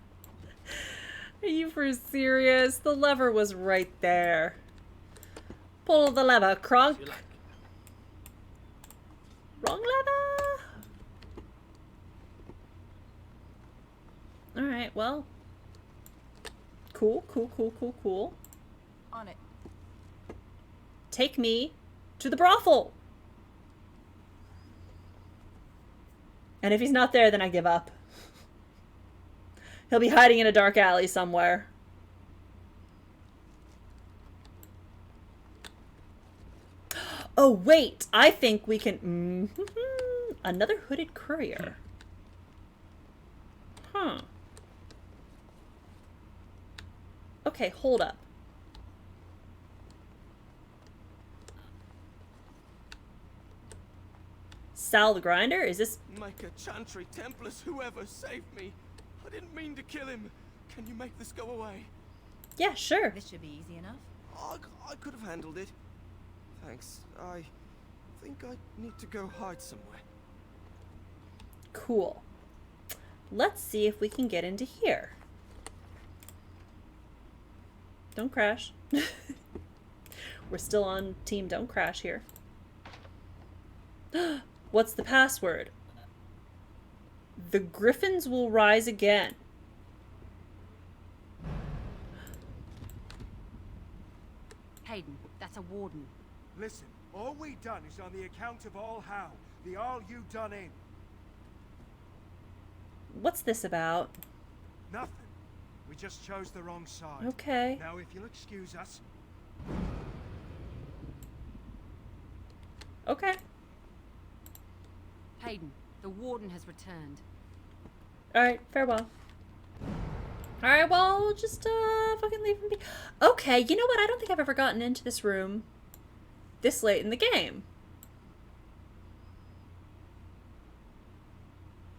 Are you for serious? The lever was right there. Pull the lever, Kronk. Wrong lever. Alright, well. Cool. On it. Take me to the brothel. And if he's not there, then I give up. He'll be hiding in a dark alley somewhere. Oh, wait. I think we can... Another hooded courier. Huh. Okay, hold up. Sal the Grinder? Is this... Micah Chantry Templars, whoever saved me. I didn't mean to kill him. Can you make this go away? Yeah, sure. This should be easy enough. I could have handled it. Thanks. I think I need to go hide somewhere. Cool. Let's see if we can get into here. Don't crash. We're still on team don't crash here. What's the password? The Griffins will rise again. Hayden, that's a warden. Listen, all we done is on the account of all how. The all you done in. What's this about? Nothing. We just chose the wrong side. Okay. Now if you'll excuse us. Okay. Hayden, the warden has returned. Alright, farewell. Alright, well, we'll just, fucking leave him be. Okay, you know what? I don't think I've ever gotten into this room this late in the game.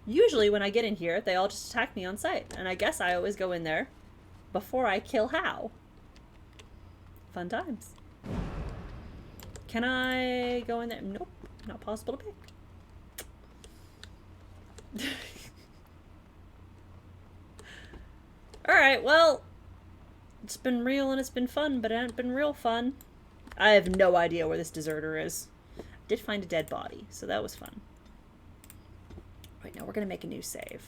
Usually when I get in here, they all just attack me on sight. And I guess I always go in there before I kill Hal. Fun times. Can I go in there? Nope. Not possible to pick. Alright, well, it's been real and it's been fun, but it hasn't been real fun. I have no idea where this deserter is. I did find a dead body, so that was fun. Right, now we're gonna make a new save.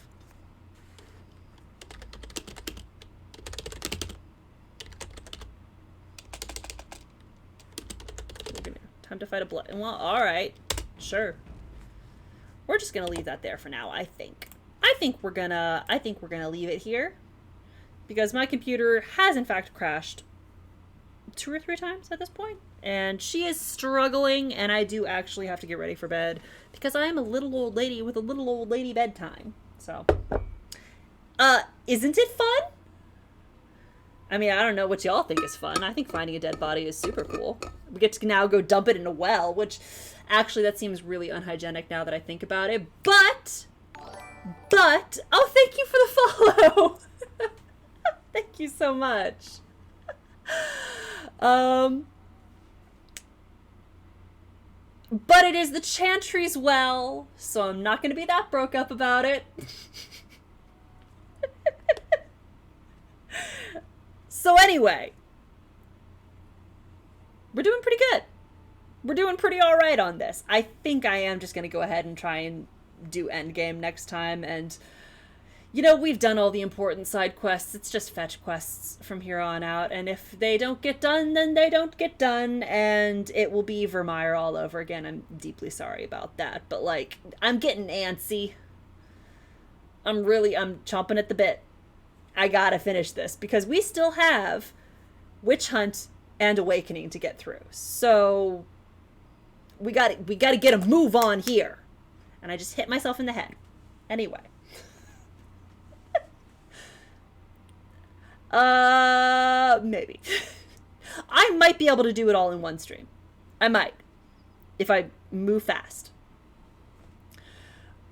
Time to fight a blood. Well, alright. Sure. We're just gonna leave that there for now, I think. I think we're gonna leave it here. Because my computer has in fact crashed 2 or 3 times at this point. And she is struggling, and I do actually have to get ready for bed. Because I am a little old lady with a little old lady bedtime. So. Isn't it fun? I mean, I don't know what y'all think is fun. I think finding a dead body is super cool. We get to now go dump it in a well, which actually that seems really unhygienic now that I think about it. But, oh, thank you for the follow. Thank you so much. But it is the Chantry's well, so I'm not going to be that broke up about it. So anyway, we're doing pretty good. We're doing pretty alright on this. I think I am just going to go ahead and try and do endgame next time. And, you know, we've done all the important side quests. It's just fetch quests from here on out. And if they don't get done, then they don't get done. And it will be Vermeer all over again. I'm deeply sorry about that. But, like, I'm getting antsy. I'm chomping at the bit. I gotta finish this because we still have Witch Hunt and Awakening to get through. So we got to get a move on here. And I just hit myself in the head. Anyway. Maybe. I might be able to do it all in one stream. I might. If I move fast.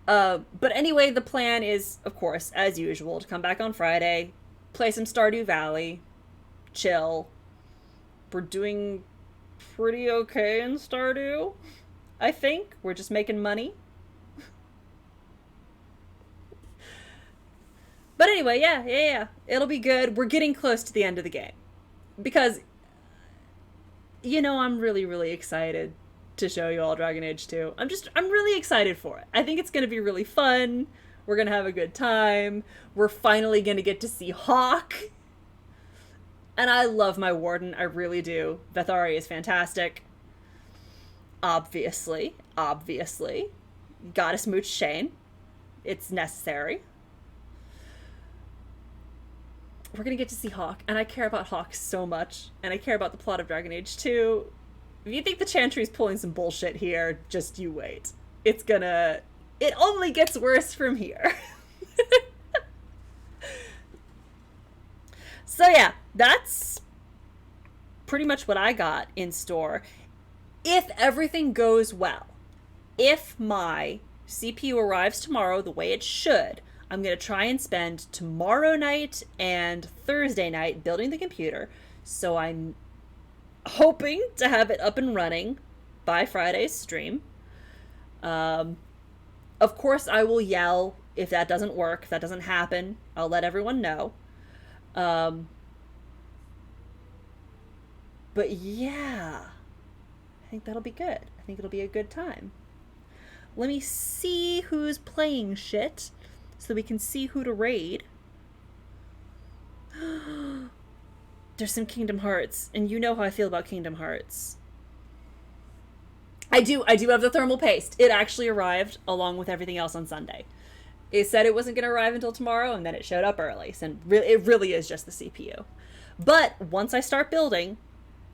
But anyway, the plan is, of course, as usual, to come back on Friday, play some Stardew Valley, chill. We're doing pretty okay in Stardew, I think. We're just making money. But anyway, yeah. It'll be good. We're getting close to the end of the game. Because, you know, I'm really, really excited to show you all Dragon Age 2. I'm really excited for it. I think it's going to be really fun. We're going to have a good time. We're finally going to get to see Hawk. And I love my Warden. I really do. Vethari is fantastic. Obviously. Gotta smooch Shane. It's necessary. We're gonna get to see Hawk, and I care about Hawk so much, and I care about the plot of Dragon Age 2. If you think the Chantry's pulling some bullshit here, just you wait. It only gets worse from here. So yeah, that's pretty much what I got in store. If everything goes well, if my CPU arrives tomorrow the way it should, I'm going to try and spend tomorrow night and Thursday night building the computer. So I'm hoping to have it up and running by Friday's stream. Of course, I will yell if that doesn't work, if that doesn't happen. I'll let everyone know. But yeah, I think that'll be good. I think it'll be a good time. Let me see who's playing shit so we can see who to raid. There's some Kingdom Hearts, and you know how I feel about Kingdom Hearts. I do have the thermal paste. It actually arrived along with everything else on Sunday. It said it wasn't going to arrive until tomorrow, and then it showed up early. So it really is just the CPU. But once I start building,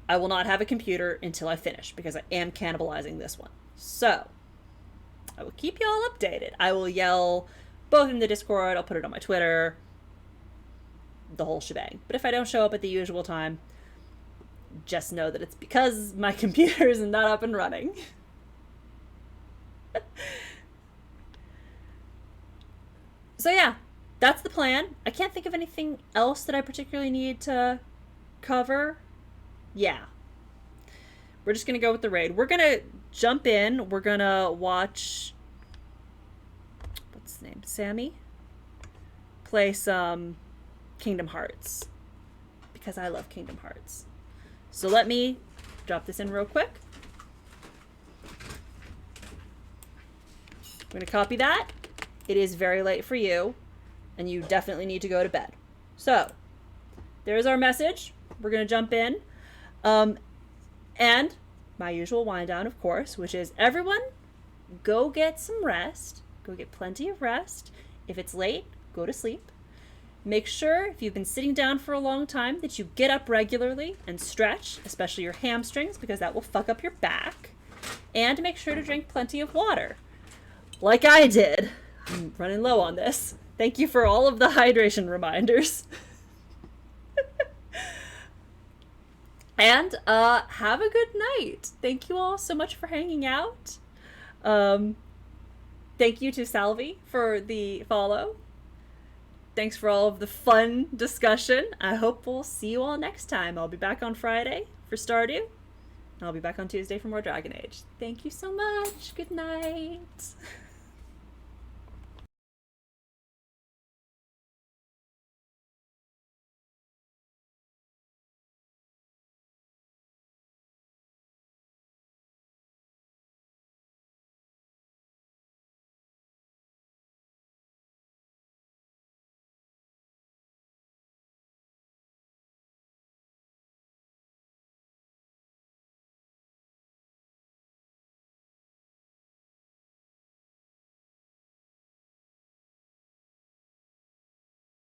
I will not have a computer until I finish, because I am cannibalizing this one. So I will keep you all updated. I will yell both in the Discord, I'll put it on my Twitter, the whole shebang. But if I don't show up at the usual time, just know that it's because my computer is not up and running. So yeah, that's the plan. I can't think of anything else that I particularly need to cover. Yeah. We're just going to go with the raid. We're going to jump in. We're going to watch... what's his name? Sammy? Play some Kingdom Hearts. Because I love Kingdom Hearts. So let me drop this in real quick. I'm going to copy that. It is very late for you. And you definitely need to go to bed. So, there's our message. We're going to jump in. And my usual wind down, of course, which is everyone go get some rest. Go get plenty of rest. If it's late, go to sleep. Make sure, if you've been sitting down for a long time, that you get up regularly and stretch, especially your hamstrings, because that will fuck up your back. And make sure to drink plenty of water. Like I did. I'm running low on this. Thank you for all of the hydration reminders. And have a good night. Thank you all so much for hanging out. Thank you to Salvi for the follow. Thanks for all of the fun discussion. I hope we'll see you all next time. I'll be back on Friday for Stardew. I'll be back on Tuesday for more Dragon Age. Thank you so much. Good night.